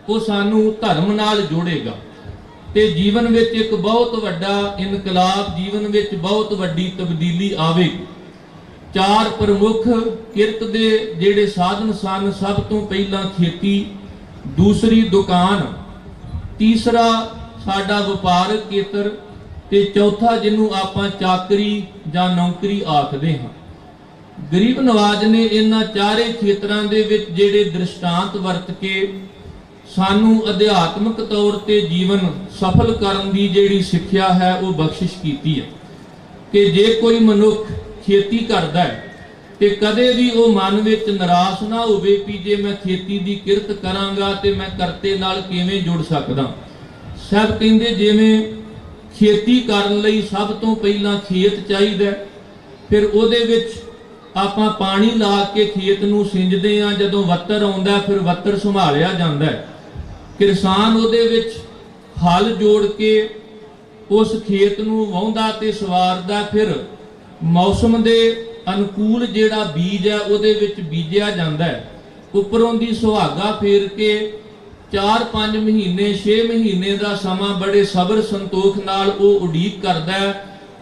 ਉਹ ਸਾਨੂੰ ਧਰਮ ਨਾਲ ਜੋੜੇਗਾ ਤੇ ਜੀਵਨ ਵਿੱਚ ਇੱਕ ਬਹੁਤ ਵੱਡਾ ਇਨਕਲਾਬ, ਜੀਵਨ ਵਿੱਚ ਬਹੁਤ ਵੱਡੀ ਤਬਦੀਲੀ ਆਵੇਗੀ। ਚਾਰ ਪ੍ਰਮੁੱਖ ਕਿਰਤ ਦੇ ਜਿਹੜੇ ਸਾਧਨ ਸਨ, ਸਭ ਤੋਂ ਪਹਿਲਾਂ ਖੇਤੀ, ਦੂਸਰੀ ਦੁਕਾਨ, ਤੀਸਰਾ ਸਾਡਾ ਵਪਾਰਕ ਖੇਤਰ ਤੇ ਚੌਥਾ ਜਿਹਨੂੰ ਆਪਾਂ ਚਾਕਰੀ ਜਾਂ ਨੌਕਰੀ ਆਖਦੇ ਹਾਂ। ਗਰੀਬ ਨਵਾਜ ਨੇ ਇਹਨਾਂ ਚਾਰੇ ਖੇਤਰਾਂ ਦੇ ਵਿੱਚ ਜਿਹੜੇ ਦ੍ਰਿਸ਼ਟਾਂਤ ਵਰਤ ਕੇ ਸਾਨੂੰ ਅਧਿਆਤਮਿਕ ਤੌਰ ਤੇ ਜੀਵਨ ਸਫਲ ਕਰਨ ਦੀ ਜਿਹੜੀ ਸਿੱਖਿਆ ਹੈ ਉਹ ਬਖਸ਼ਿਸ਼ ਕੀਤੀ ਹੈ ਕਿ ਜੇ ਕੋਈ ਮਨੁੱਖ ਖੇਤੀ ਕਰਦਾ ਹੈ ਤੇ ਕਦੇ ਵੀ ਉਹ ਮਨ ਵਿੱਚ ਨਿਰਾਸ਼ ਨਾ ਹੋਵੇ ਕਿ ਜੇ ਮੈਂ ਖੇਤੀ ਦੀ ਕਿਰਤ ਕਰਾਂਗਾ ਤੇ ਮੈਂ ਕਰਤੇ ਨਾਲ ਕਿਵੇਂ ਜੁੜ ਸਕਦਾ। ਸਭ ਕਹਿੰਦੇ ਜਿਵੇਂ ਖੇਤੀ ਕਰਨ ਲਈ ਸਭ ਤੋਂ ਪਹਿਲਾਂ ਖੇਤ ਚਾਹੀਦਾ, ਫਿਰ ਉਹਦੇ ਵਿੱਚ ਆਪਾਂ ਪਾਣੀ ਲਾ ਕੇ ਖੇਤ ਨੂੰ ਸਿੰਜਦੇ ਆ, ਜਦੋਂ ਵੱਤਰ ਆਉਂਦਾ ਫਿਰ ਵੱਤਰ ਸੰਭਾਲਿਆ ਜਾਂਦਾ ਹੈ। ਕਿਸਾਨ ਉਹਦੇ ਵਿੱਚ ਹਲ ਜੋੜ ਕੇ ਉਸ ਖੇਤ ਨੂੰ ਵਾਹੁੰਦਾ ਤੇ ਸਵਾਰਦਾ, ਫਿਰ ਮੌਸਮ ਦੇ ਅਨੁਕੂਲ ਜਿਹੜਾ ਬੀਜ ਹੈ ਉਹਦੇ ਵਿੱਚ ਬੀਜਿਆ ਜਾਂਦਾ ਹੈ। ਉੱਪਰੋਂ ਦੀ ਸੁਹਾਗਾ ਫੇਰ ਕੇ 4-5 ਮਹੀਨੇ 6 ਮਹੀਨੇ ਦਾ ਸਮਾਂ ਬੜੇ ਸਬਰ ਸੰਤੋਖ ਨਾਲ ਉਹ ਉਡੀਕ ਕਰਦਾ ਹੈ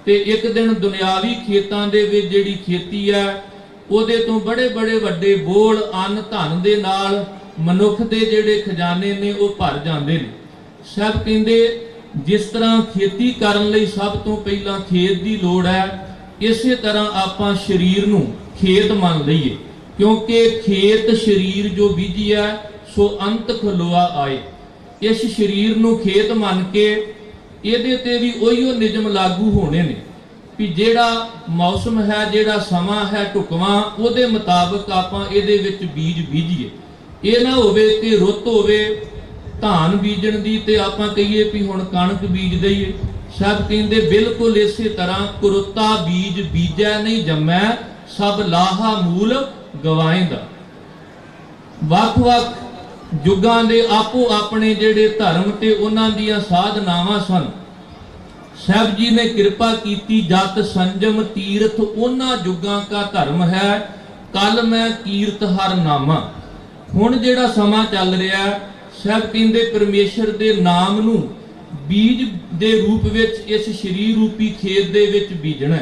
ਤੇ ਇੱਕ ਦਿਨ ਦੁਨਿਆਵੀ ਖੇਤਾਂ ਦੇ ਵਿੱਚ ਜਿਹੜੀ ਖੇਤੀ ਹੈ ਉਹਦੇ ਤੋਂ ਬੜੇ ਬੜੇ ਵੱਡੇ ਬੋਲ ਅੰਨ ਧਨ ਦੇ ਨਾਲ ਮਨੁੱਖ ਦੇ ਜਿਹੜੇ ਖਜ਼ਾਨੇ ਨੇ ਉਹ ਭਰ ਜਾਂਦੇ ਨੇ। ਸਭ ਕਹਿੰਦੇ ਜਿਸ ਤਰ੍ਹਾਂ ਖੇਤੀ ਕਰਨ ਲਈ ਸਭ ਤੋਂ ਪਹਿਲਾਂ ਖੇਤ ਦੀ ਲੋੜ ਹੈ, ਇਸੇ ਤਰ੍ਹਾਂ ਆਪਾਂ ਸਰੀਰ ਨੂੰ ਖੇਤ ਮੰਨ ਲਈਏ, ਕਿਉਂਕਿ ਖੇਤ ਸਰੀਰ ਜੋ ਬੀਜੀਆ ਸੋ ਅੰਤ ਖਲੋਆ ਆਏ। ਇਸ ਸਰੀਰ ਨੂੰ ਖੇਤ ਮੰਨ ਕੇ ਇਹਦੇ ਤੇ ਵੀ ਉਹੀਓ ਨਿਯਮ ਲਾਗੂ ਹੋਣੇ ਨੇ ਵੀ ਜਿਹੜਾ ਮੌਸਮ ਹੈ, ਜਿਹੜਾ ਸਮਾਂ ਹੈ ਢੁਕਵਾਂ, ਉਹਦੇ ਮੁਤਾਬਕ ਆਪਾਂ ਇਹਦੇ ਵਿੱਚ ਬੀਜ ਬੀਜੀਏ। ਇਹ ਨਾ ਹੋਵੇ ਕਿ ਰੁੱਤ ਹੋਵੇ ਧਾਨ ਬੀਜਣ ਦੀ ਤੇ ਆਪਾਂ ਕਹੀਏ ਵੀ ਹੁਣ ਕਣਕ ਬੀਜ ਦਈਏ। ਸਭ ਕਹਿੰਦੇ ਬਿਲਕੁਲ ਇਸੇ ਤਰ੍ਹਾਂ, ਕੁਰਤਾ ਬੀਜ ਬੀਜੈ ਨਹੀਂ ਜੰਮੈ, ਸਭ ਲਾਹਾ ਮੂਲ ਗਵਾਏਂਦਾ। ਵੱਖ-ਵੱਖ ਯੁੱਗਾਂ ਦੇ ਆਪੋ ਆਪਣੇ ਜਿਹੜੇ ਧਰਮ ਤੇ ਉਹਨਾਂ ਦੀਆਂ ਸਾਧਨਾਵਾਂ ਸਨ। ਸਾਹਿਬ ਜੀ ਨੇ ਕਿਰਪਾ ਕੀਤੀ, ਜਤ ਸੰਜਮ ਤੀਰਥ ਉਹਨਾਂ ਯੁੱਗਾਂ ਦਾ ਧਰਮ ਹੈ, ਕੱਲ ਮੈਂ ਕੀਰਤ ਹਰ ਨਾਮਾ। ਹੁਣ ਜਿਹੜਾ ਸਮਾਂ ਚੱਲ ਰਿਹਾ, ਸਾਹਿਬ ਕਹਿੰਦੇ ਪਰਮੇਸ਼ਰ ਦੇ ਨਾਮ ਨੂੰ ਬੀਜ ਦੇ ਰੂਪ ਵਿੱਚ ਇਸ ਸਰੀਰ ਰੂਪੀ ਖੇਤ ਦੇ ਵਿੱਚ ਬੀਜਣਾ।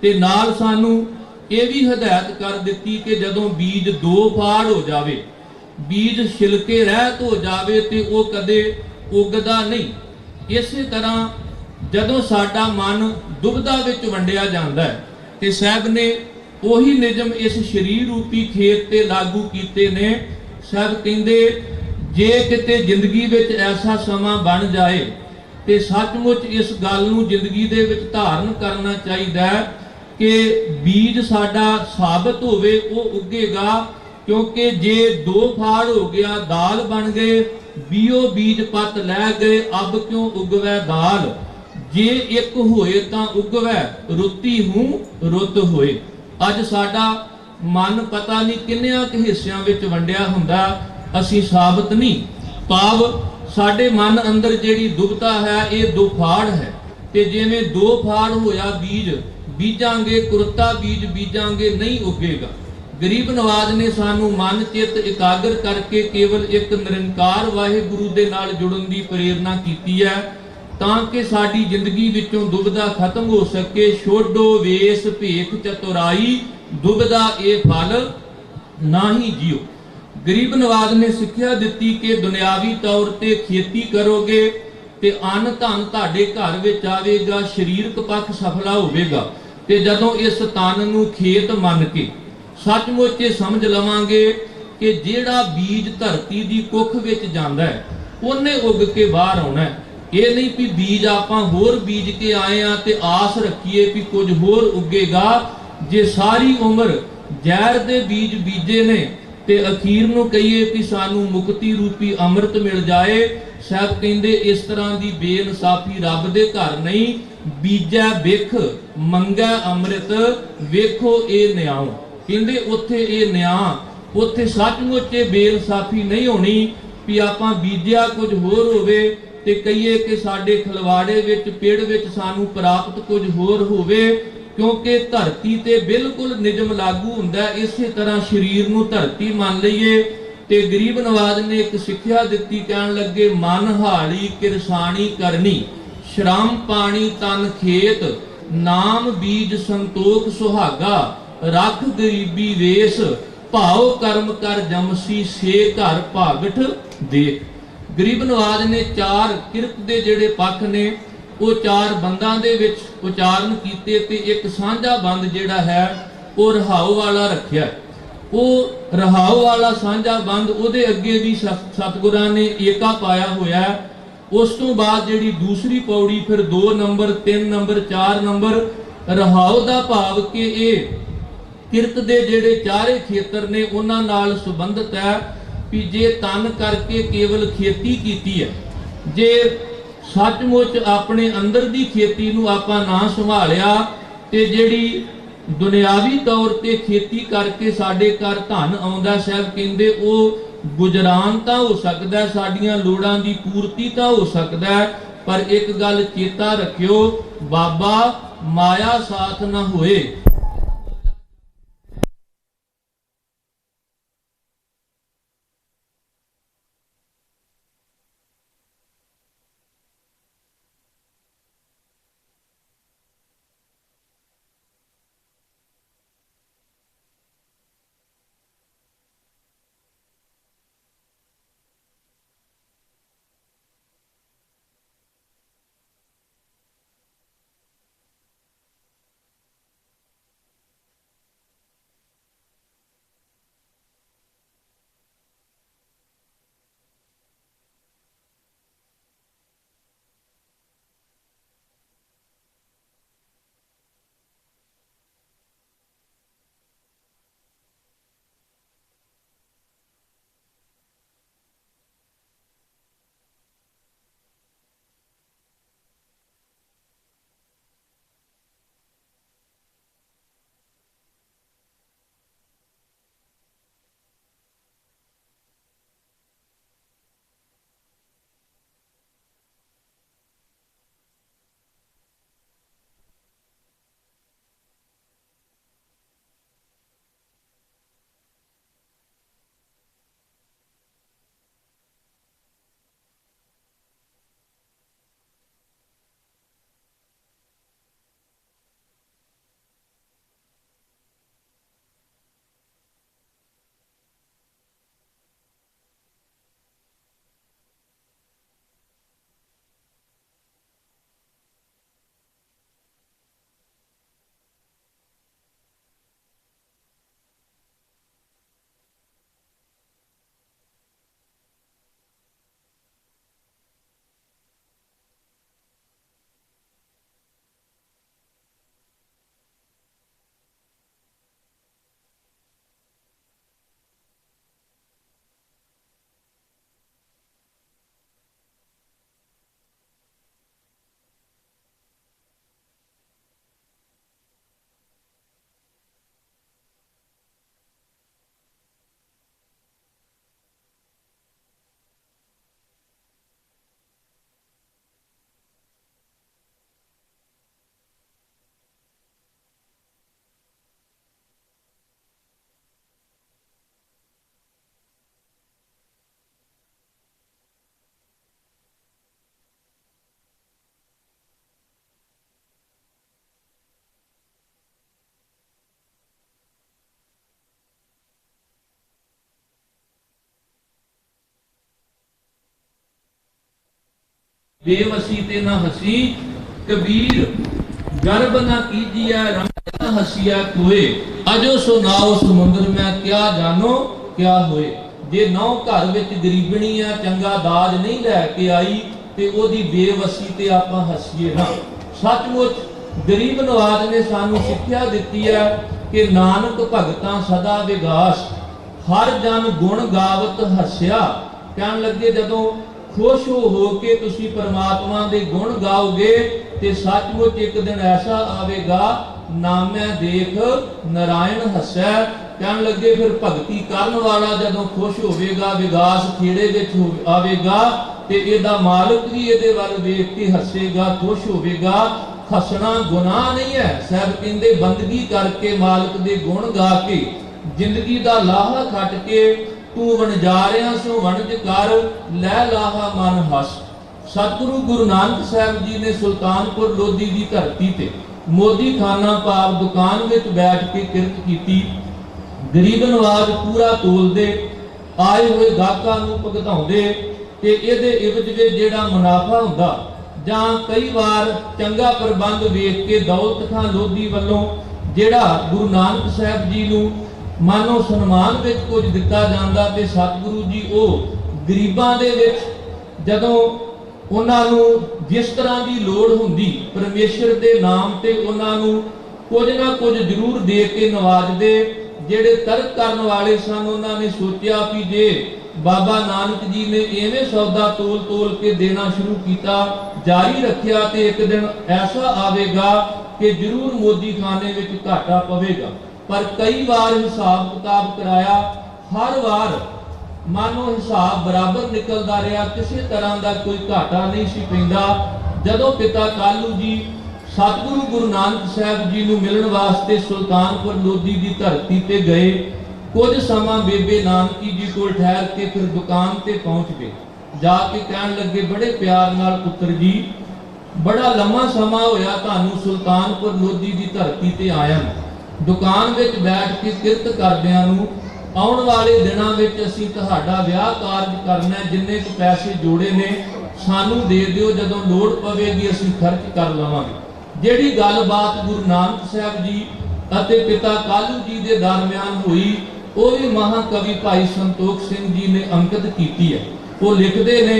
ਤੇ ਨਾਲ ਸਾਨੂੰ ਇਹ ਵੀ ਹਦਾਇਤ ਕਰ ਦਿੱਤੀ ਕਿ ਜਦੋਂ ਬੀਜ ਦੋ ਫਾੜ ਹੋ ਜਾਵੇ, ਬੀਜ ਛਿਲਕੇ ਰਹਿਤ ਹੋ ਜਾਵੇ ਤੇ ਉਹ ਕਦੇ ਉਗਦਾ ਨਹੀਂ। ਇਸੇ ਤਰ੍ਹਾਂ ਜਦੋਂ ਸਾਡਾ ਮਨ ਦੁਬਦਾ ਵਿੱਚ ਵੰਡਿਆ ਜਾਂਦਾ ਹੈ ਤੇ ਸਾਹਿਬ ਨੇ ਉਹੀ ਨਿਯਮ ਇਸ ਸਰੀਰ ਰੂਪੀ ਖੇਤ ਤੇ ਲਾਗੂ ਕੀਤੇ ਨੇ। ਸਾਹਿਬ ਕਹਿੰਦੇ ਜੇ ਕਿਤੇ ਜ਼ਿੰਦਗੀ ਵਿੱਚ ਐਸਾ ਸਮਾਂ ਬਣ ਜਾਏ ਤੇ ਸੱਚਮੁੱਚ ਇਸ ਗੱਲ ਨੂੰ ਜ਼ਿੰਦਗੀ ਦੇ ਵਿੱਚ ਧਾਰਨ ਕਰਨਾ ਚਾਹੀਦਾ ਕਿ ਬੀਜ ਸਾਡਾ ਸਾਬਤ ਹੋਵੇ, ਉਹ ਉੱਗੇਗਾ। ਕਿਉਂਕਿ ਜੇ ਦੋ ਫਾੜ ਹੋ ਗਿਆ, ਦਾਲ ਬਣ ਗਏ, ਬੀਓ ਬੀਜ ਪਤ ਲੈ ਗਏ, ਅਬ ਕਿਉਂ ਉਗਵੈ ਦਾਲ। ਜੇ ਇੱਕ ਹੋਏ ਤਾਂ ਉਗਵੈ, ਰੁੱਤੀ ਹੂੰ ਰੁੱਤ ਹੋਏ। ਅੱਜ ਸਾਡਾ ਮਨ ਪਤਾ ਨਹੀਂ ਕਿੰਨਿਆਂ ਕੁ ਹਿੱਸਿਆਂ ਵਿੱਚ ਵੰਡਿਆ ਹੁੰਦਾ, ਅਸੀਂ ਸਾਬਤ ਨਹੀਂ। ਭਾਵ ਸਾਡੇ ਮਨ ਅੰਦਰ ਜਿਹੜੀ ਦੁਬਤਾ ਹੈ ਇਹ ਦੋ ਫਾੜ ਹੈ। ਤੇ ਜਿਵੇਂ ਦੋ ਫਾੜ ਹੋਇਆ ਬੀਜ ਬੀਜਾਂਗੇ, ਕੁਰਤਾ ਬੀਜ ਬੀਜਾਂਗੇ, ਨਹੀਂ ਉੱਗੇਗਾ। ਗਰੀਬ ਨਵਾਜ਼ ਨੇ ਸਾਨੂੰ ਮਨ ਚਿੱਤ ਇਕਾਗਰ ਕਰਕੇ ਕੇਵਲ ਇੱਕ ਨਿਰੰਕਾਰ ਵਾਹਿਗੁਰੂ ਦੇ ਨਾਲ ਜੁੜਨ ਦੀ ਪ੍ਰੇਰਨਾ ਕੀਤੀ ਹੈ, ਤਾਂ ਕਿ ਸਾਡੀ ਜ਼ਿੰਦਗੀ ਵਿੱਚੋਂ ਦੁਬਦਾ ਖਤਮ ਹੋ ਸਕੇ। ਛੋਡੋ ਵੇਸ ਭੇਖ ਚਤੁਰਾਈ, ਦੁਬਦਾ ਇਹ ਫਲ ਨਾਹੀ ਜਿਉ। ਗਰੀਬ ਨਵਾਜ਼ ਨੇ ਸਿੱਖਿਆ ਦਿੱਤੀ ਕਿ ਦੁਨਿਆਵੀ ਤੌਰ ਤੇ ਖੇਤੀ ਕਰੋਗੇ ਤੇ ਅੰਨ ਧਨ ਤੁਹਾਡੇ ਘਰ ਵਿੱਚ ਆਵੇਗਾ, ਸਰੀਰਕ ਪੱਖ ਸਫਲਾ ਹੋਵੇਗਾ। ਤੇ ਜਦੋਂ ਇਸ ਤਨ ਨੂੰ ਖੇਤ ਮੰਨ ਕੇ ਸੱਚਮੁੱਚ ਇਹ ਸਮਝ ਲਵਾਂਗੇ ਕਿ ਜਿਹੜਾ ਬੀਜ ਧਰਤੀ ਦੀ ਕੁੱਖ ਵਿੱਚ ਜਾਂਦਾ ਹੈ ਉਹਨੇ ਉੱਗ ਕੇ ਬਾਹਰ ਆਉਣਾ। ਇਹ ਨਹੀਂ ਵੀ ਬੀਜ ਆਪਾਂ ਹੋਰ ਬੀਜ ਕੇ ਆਏ ਆ ਤੇ ਆਸ ਰੱਖੀਏ ਵੀ ਕੁਝ ਹੋਰ ਉੱਗੇਗਾ। ਜੇ ਸਾਰੀ ਉਮਰ ਜ਼ਹਿਰ ਦੇ ਬੀਜ ਬੀਜੇ ਨੇ ਤੇ ਅਖੀਰ ਨੂੰ ਕਹੀਏ ਕਿ ਸਾਨੂੰ ਮੁਕਤੀ ਰੂਪੀ ਅੰਮ੍ਰਿਤ ਮਿਲ ਜਾਏ, ਸਾਹਿਬ ਕਹਿੰਦੇ ਇਸ ਤਰ੍ਹਾਂ ਦੀ ਬੇਇਨਸਾਫੀ ਰੱਬ ਦੇ ਘਰ ਨਹੀਂ। ਬੀਜੈ ਬਿਖ ਮੰਗੈ ਅੰਮ੍ਰਿਤ, ਵੇਖੋ ਇਹ ਨਿਆਉ। ਕਹਿੰਦੇ ਉੱਥੇ ਇਹ ਨਿਆਂ, ਉੱਥੇ ਸੱਚਮੁੱਚ ਇਹ ਬੇਇਨਸਾਫੀ ਨਹੀਂ ਹੋਣੀ ਵੀ ਆਪਾਂ ਬੀਜਿਆ ਕੁਝ ਹੋਰ ਹੋਵੇ ਤੇ ਕਹੀਏ ਕਿ ਸਾਡੇ ਖਲਵਾੜੇ ਵਿੱਚ ਪਿੜ ਵਿੱਚ ਸਾਨੂੰ ਪ੍ਰਾਪਤ ਕੁਝ ਹੋਰ ਹੋਵੇ। ਕਿਉਂਕਿ ਧਰਤੀ ਤੇ ਬਿਲਕੁਲ ਨਿਯਮ ਲਾਗੂ ਹੁੰਦਾ। ਇਸੇ ਤਰ੍ਹਾਂ ਸਰੀਰ ਨੂੰ ਧਰਤੀ ਮੰਨ ਲਈਏ। ਤੇ ਗਰੀਬ ਨਵਾਜ਼ ਨੇ ਇੱਕ ਸਿੱਖਿਆ ਦਿੱਤੀ, ਕਹਿਣ ਲੱਗੇ ਮਨ ਹਾਲੀ ਕਿਰਸਾਣੀ ਕਰਨੀ, ਸ਼ਰਮ ਪਾਣੀ ਤਨ ਖੇਤ, ਨਾਮ ਬੀਜ ਸੰਤੋਖ ਸੁਹਾਗਾ, ਰੱਖ ਗਰੀਬੀ ਵੇਸ, ਭਾਉ ਕਰਮ ਕਰ ਜਮਸੀ, ਸੇ ਘਰ ਭਾਗਠ ਦੇਖ। ਗਰੀਬ ਨਵਾਜ਼ ਨੇ ਚਾਰ ਕਿਰਤ ਦੇ ਜਿਹੜੇ ਪੱਖ ਨੇ ਉਹ ਚਾਰ ਬੰਦਾਂ ਦੇ ਵਿੱਚ ਉਚਾਰਨ ਕੀਤੇ ਤੇ ਇੱਕ ਸਾਂਝਾ ਬੰਦ ਜਿਹੜਾ ਹੈ ਉਹ ਰਹਾਉ ਵਾਲਾ ਰੱਖਿਆ। ਉਹ ਰਹਾਉ ਵਾਲਾ ਸਾਂਝਾ ਬੰਦ, ਉਹਦੇ ਅੱਗੇ ਵੀ ਸਤਿਗੁਰਾਂ ਨੇ ਏਕਾ ਪਾਇਆ ਹੋਇਆ। ਉਸ ਤੋਂ ਬਾਅਦ ਜਿਹੜੀ ਦੂਸਰੀ ਪੌੜੀ ਫਿਰ 2 ਨੰਬਰ 3 ਨੰਬਰ 4 ਨੰਬਰ ਰਹਾਉ ਦਾ ਭਾਵ ਕਿ ਇਹ ਕਿਰਤ ਦੇ ਜਿਹੜੇ ਚਾਰੇ ਖੇਤਰ ਨੇ ਉਹਨਾਂ ਨਾਲ ਸੰਬੰਧਿਤ ਹੈ। ਵੀ ਜੇ ਤਨ ਕਰਕੇ ਕੇਵਲ ਖੇਤੀ ਕੀਤੀ ਹੈ, ਜੇ ਸੱਚਮੁੱਚ ਆਪਣੇ ਅੰਦਰ ਦੀ ਖੇਤੀ ਨੂੰ ਆਪਾਂ ਨਾ ਸੰਭਾਲਿਆ ਤੇ ਜਿਹੜੀ ਦੁਨਿਆਵੀ ਤੌਰ ਤੇ ਖੇਤੀ ਕਰਕੇ ਸਾਡੇ ਘਰ ਧਨ ਆਉਂਦਾ, ਸਾਹਿਬ ਕਹਿੰਦੇ ਉਹ ਗੁਜਰਾਨ ਤਾਂ ਹੋ ਸਕਦਾ, ਸਾਡੀਆਂ ਲੋੜਾਂ ਦੀ ਪੂਰਤੀ ਤਾਂ ਹੋ ਸਕਦਾ, ਪਰ ਇੱਕ ਗੱਲ ਚੇਤਾ ਰੱਖਿਓ, ਬਾਬਾ ਮਾਇਆ ਸਾਥ ਨਾ ਹੋਏ। बेवसी ते न हसी कबीर गर्भ न कीजिए रंग न हसिया कोय अजो सुनाओ समुंदर में क्या जानो क्या होए। जे नौ घर विच गरीबणी आ चंगा दाज नहीं लैके आई ते ओदी बेवसी ते आपां हसीए ना। सचमुच गरीब नवाज ने सानू सिक्ख्या दित्ती है कि नानक भगतां सदा विगास हर जन गुण गावत हस्या। कहन लगे जदों खुश हो के तुसी परमात्मा दे गुण गाओगे ते सचमुच एक दिन ऐसा आवेगा नामै देख नारायण हसै। कहन लगे फिर भगती करन वाला जदों खुश होवेगा विगास खेड़े विच आवेगा ते इहदा मालिक भी इहदे वल वेख के हसेगा खुश होवेगा। हसना गुनाह नहीं है। साहब कहंदे बंदगी करके मालिक दे गुण गा के जिंदगी दा लाहा खट के तू वणजारियां सो वणज कर लै लाहा मन हस। सतगुरु गुरु नानक साहब जी ने सुल्तानपुर लोधी की धरती ते मोदी खाना भाव दुकान विच बैठ के किरत कीती। गरीब नवाज पूरा तोलदे आए हुए गाहकां नूं भुगताउंदे ते इहदे इवज विच जिहड़ा मुनाफा हुंदा जां कई बार चंगा प्रबंध वेख के दौलत खां लोधी वल्लों जिहड़ा गुरु नानक साहब जी नूं मानो सन्मान विच कुछ दिता जांदा ते सतगुरु जी ओ गरीबां दे विच जदों उन्हां नूं जिस तरह की लोड़ हुंदी परमेश्वर दे नाम ते उन्हां नूं कुछ ना कुछ जरूर दे के नवाजदे। जिहड़े तर्क करन वाले सन उन्हां ने सोचिया कि जे बाबा नानक जी ने इवें सौदा तोल तोल के देना शुरू किया जारी रखिया ते एक दिन ऐसा आवेगा कि जरूर मोदी खाने विच घाटा पवेगा। पर कई बार हिसाब किताब कराया हर बार मानो हिसाब बराबर निकलता रहा किसी तरह का कोई घाटा नहीं सी पैंदा। जदों पिता कालू जी सतगुरु गुरु नानक साहब जी नूं मिलण वास्ते सुल्तानपुर लोधी की धरती ते गए कुछ समा बेबे नानकी जी कोल ठहर के फिर दुकान ते पहुंच गए। जाके कहन लगे बड़े प्यार नाल पुत्र जी बड़ा लम्मा समा होया तुहानूं सुल्तानपुर लोधी की धरती ते आया दुकान विच बैठ के किरत करदिआं नूं आउण वाले दिनां विच असीं तुहाडा विआह कारज करना जिन्ने क पैसे जोड़े ने सानूं दे दिओ जदों लोड़ पवेगी असीं खर्च कर लवांगे। जिहड़ी गलबात गुरु नानक साहब जी अते पिता कालू जी दे दरमियान हुई वो भी महाकवि भाई संतोख सिंह जी ने अंकित की है। वो लिखते ने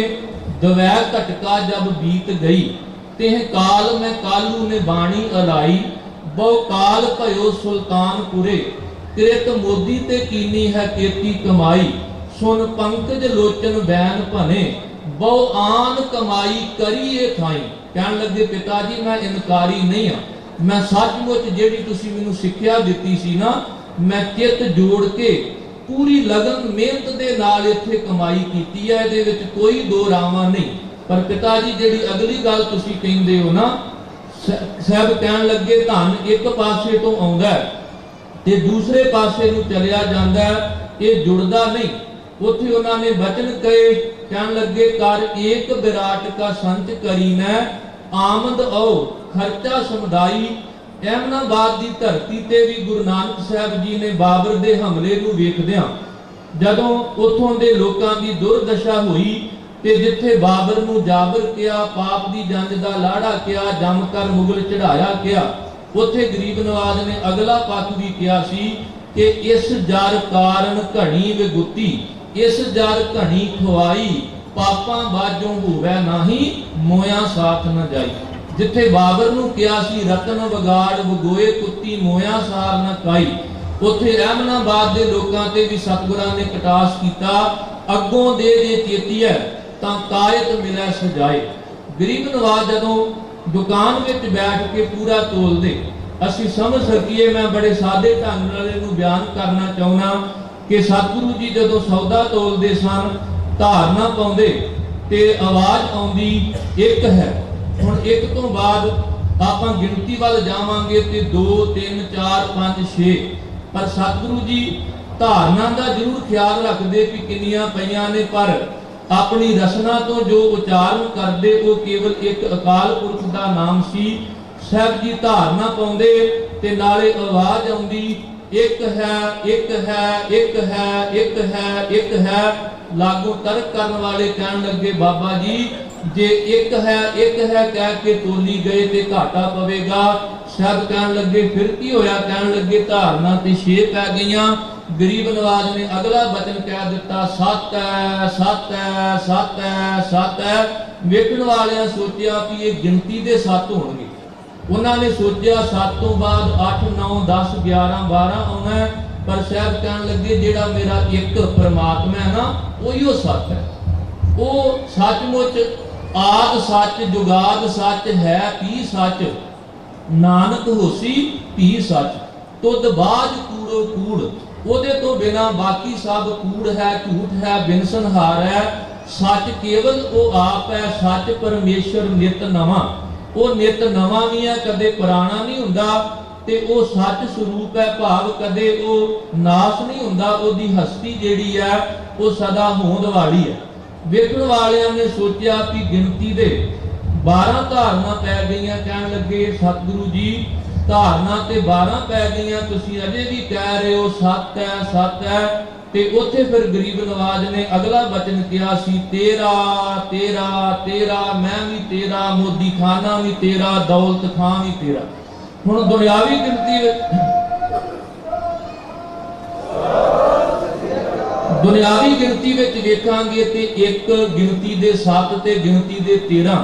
दवै घटका जब बीत गई तेह काल में कालू ने बाणी अलाई बहु काल भयो सुल्तानपुरे कृत मोदी ते कीनी है केती कमाई सुन पंकज लोचन बैन भने बहु आन कमाई करिए थाई। कहन लगे पिताजी मैं इनकारी नहीं हाँ, मैं सचमुच जिहड़ी तुसीं मैनूं सिक्ख्या दित्ती सी ना मैं चित जोड़ के पूरी लगन मेहनत दे नाल इत्थे कमाई कीती है, इहदे विच कोई दो रावां नहीं। पर पिताजी जिहड़ी अगली गल तुसीं कहिंदे हो ना साहब कहन लगे धन एक पासे तो आउंदा है ते दूसरे पासे नूं चलिया जांदा है, ये जुड़दा नहीं। उत्थे उन्हां ने वचन कहे कहन लगे कर एक विराट का संच करीना आमद आओ खर्चा समुदाई। अहमदाबाद की धरती ते भी गुरु नानक साहब जी ने बाबर दे हमले नूं वेखदिआं जदों उत्थों दे लोकां दी दुर्दशा हुई ते जिथे बाबर नूं जाबर किया पाप दी जंज दा लाड़ा किया जमकर मुगल चढ़ाया किया उत्थे गरीब नवाज ने अगला पक्ष भी किया सी कि इस जर कारण घणी विगुती इस जर घणी खवाई पापां बाजों होवे नाही मोया साथ न जाई। जिथे बाबर नूं किया सी रतन वगाड़ वगोए कुत्ती मोया सार न काई उत्थे अहमदाबाद दे लोकां ते भी सतगुरां ने कटाश कीता अगों दे जे चेतीए तां कायत मिलै सजाए। गरीब नवाज जदों दुकान विच बैठ के पूरा तोलदे असीं समझ सकीए मैं बड़े सादे ढंग नाल इहनूं बयान करना चाहुंदा कि सतगुरु जी जदों सौदा तोलदे सन धारना पाउंदे ते आवाज़ आउंदी एक है। हुण एक तो बाद आपां गिनती वाल जावांगे ते 2 3 4 5 6 पर सतगुरु जी धारना का जरूर ख्याल रखते कि किन्नियां पईयां ने पर अपनी रसना तो जो उचारण करते वो केवल एक अकाल पुरख का नाम सी। साहब जी धारना पाउंदे ते नाले आवाज़ आउंदी एक है एक है एक है एक है एक है। लागू तर्क करने वाले कहन लगे बाबा जी जे एक है कह के तोली गए ते घाटा पवेगा। सब कहन लगे फिर की होया, कहन लगे धारना ते 6 पै गईयां। गरीब नवाज ने अगला वचन कह दिता 7 है 7 है 7 है 7 है। वेखण वालियां सोचिया कि ये गिनती दे 7 होणगे। उन्होंने सोचा 7 तो बाद 8 9 10 11 12 आना है, पर साहब कहन लगे जेड़ा मेरा एक परमात्मा है ना उही 7 है। वो सचमुच आद सच जुगाद सच है पी सच, नानक होसी पी सच। तुद बाज कूड़ो कूड़, ओदे तो बिना बाकी सब कूड़ है, झूठ है, बिनसनहार है। सच केवल वो आप है, सच परमेश्वर नित नवा। वो नित नवा भी है, कदे पुराना नहीं हुंदा। ते वो सच स्वरूप है, भाव कदे वो नाश नहीं हुंदा। ओदी हस्ती जिहड़ी है वो सदा होंद वाली है। वेखण वालियां ने सोचा कि गिनती दे 12 धारना पै गई। कहन लगे सतगुरु जी धारना ते 12 पै गई, तुसीं अजे भी कह रहे हो 7 है 7 है। ते उत्थे फिर गरीब नवाज ने अगला वचन किया सी 13 13 13, मैं भी तेरा, मोदी खाना भी तेरा, दौलत खां भी तेरा। हुण दुनियावी गिनती दुनियावी गिनती विच वेखांगे ते एक गिनती दे 7 ते गिनती दे 13,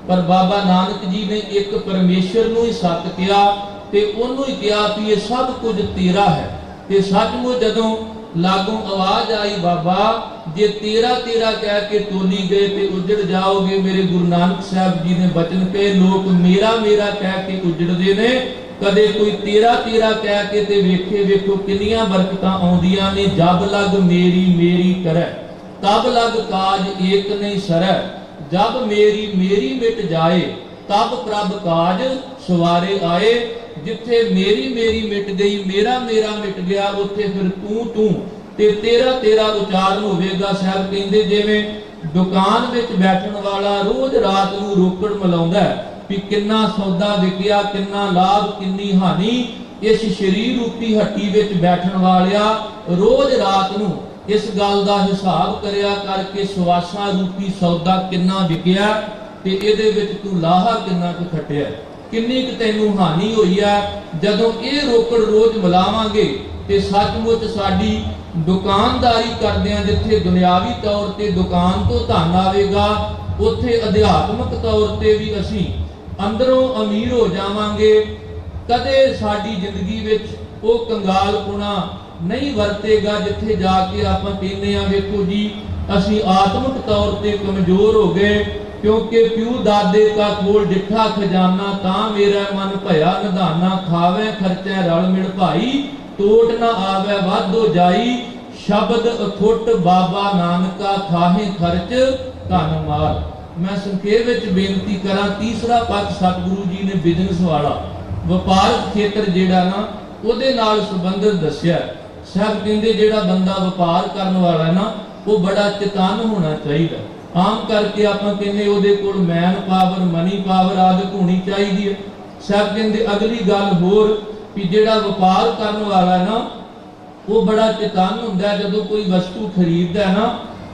पर बाबा नानक जी ने एक परमेश्वर नूं ही 7 किया ते ओनूं ही किया कि ये सब कुछ तेरा है। ते सचमुच जदों लागों आवाज आई बाबा जे 13 13 कह के तोली गए ते उजड़ जाओगे। मेरे गुरु नानक साहब जी ने बचन कहे लोग मेरा मेरा कह के उजड़दे ने, कदे कोई 13 13 कह के ते वेखे वेखो किन्नियां बरकतां आउंदियां ने। जब लग मेरी मेरी करे तब लग काज एक नहीं सरै, जब मेरी मेरी मिट जाए तब प्रभ काज सवारे आए। जिथे मेरी मेरी मिट गई, मेरा मेरा मिट गया, उत्थे फिर तू तू ते 13 13 उचारण होवेगा। साहब कहंदे जिवें दुकान विच बैठण वाला रोज रात नूं रोकड़ मिलाउंदा है भी किन्ना सौदा विकिया, किन्ना लाभ, किन्नी हानि। इस शरीर रूपी हट्टी विच बैठण वालिया रोज रात नूं इस गल दा हिसाब करिया करके सवासा रूपी सौदा किन्ना विकिया ते इहदे विच तू लाहा किन्ना क खटिया, किन्नी क तैनूं हानि होई है। जदों ये रोकड़ रोज मिलावांगे ते सचमुच साडी दुकानदारी करदिआं जिथे दुनियावी तौर ते दुकान तो धन आवेगा, उत्थे अध्यात्मक तौर ते भी असीं अंदरों अमीर हो जावांगे। कदे साडी जिंदगी विच वो कंगालपुणा नहीं वरतेगा जिथे जाके आपां कहने आ वेखो जी असीं आत्मक तौर ते कमजोर हो गए, क्योंकि प्यू दादे का कोल डिठा खजाना तां मेरा मन भया निधाना। खावे खर्चै रल मिल भाई टोट ना आवे वाधो जाई, शब्द अखुट बाबा नानका खाहे खर्च धन माल। मैं संखेप विच बेनती करा तीसरा पक्ष सतगुरु जी ने बिजनेस वाला वपारक खेत्र जेड़ा ना उहदे नाल संबंधित दस्सिया। साहब कहंदे जेड़ा बंदा वपार करन वाला ना वो बड़ा चेतन होना चाहिए। आम करके आपां कहंदे उहदे कोल मैन पावर मनी पावर आदि होनी चाहिए। साहब कहंदे अगली गल होर कि जेड़ा वपार करन वाला ना वो बड़ा चेतन हुंदा है। जदों कोई वस्तु खरीददा है ना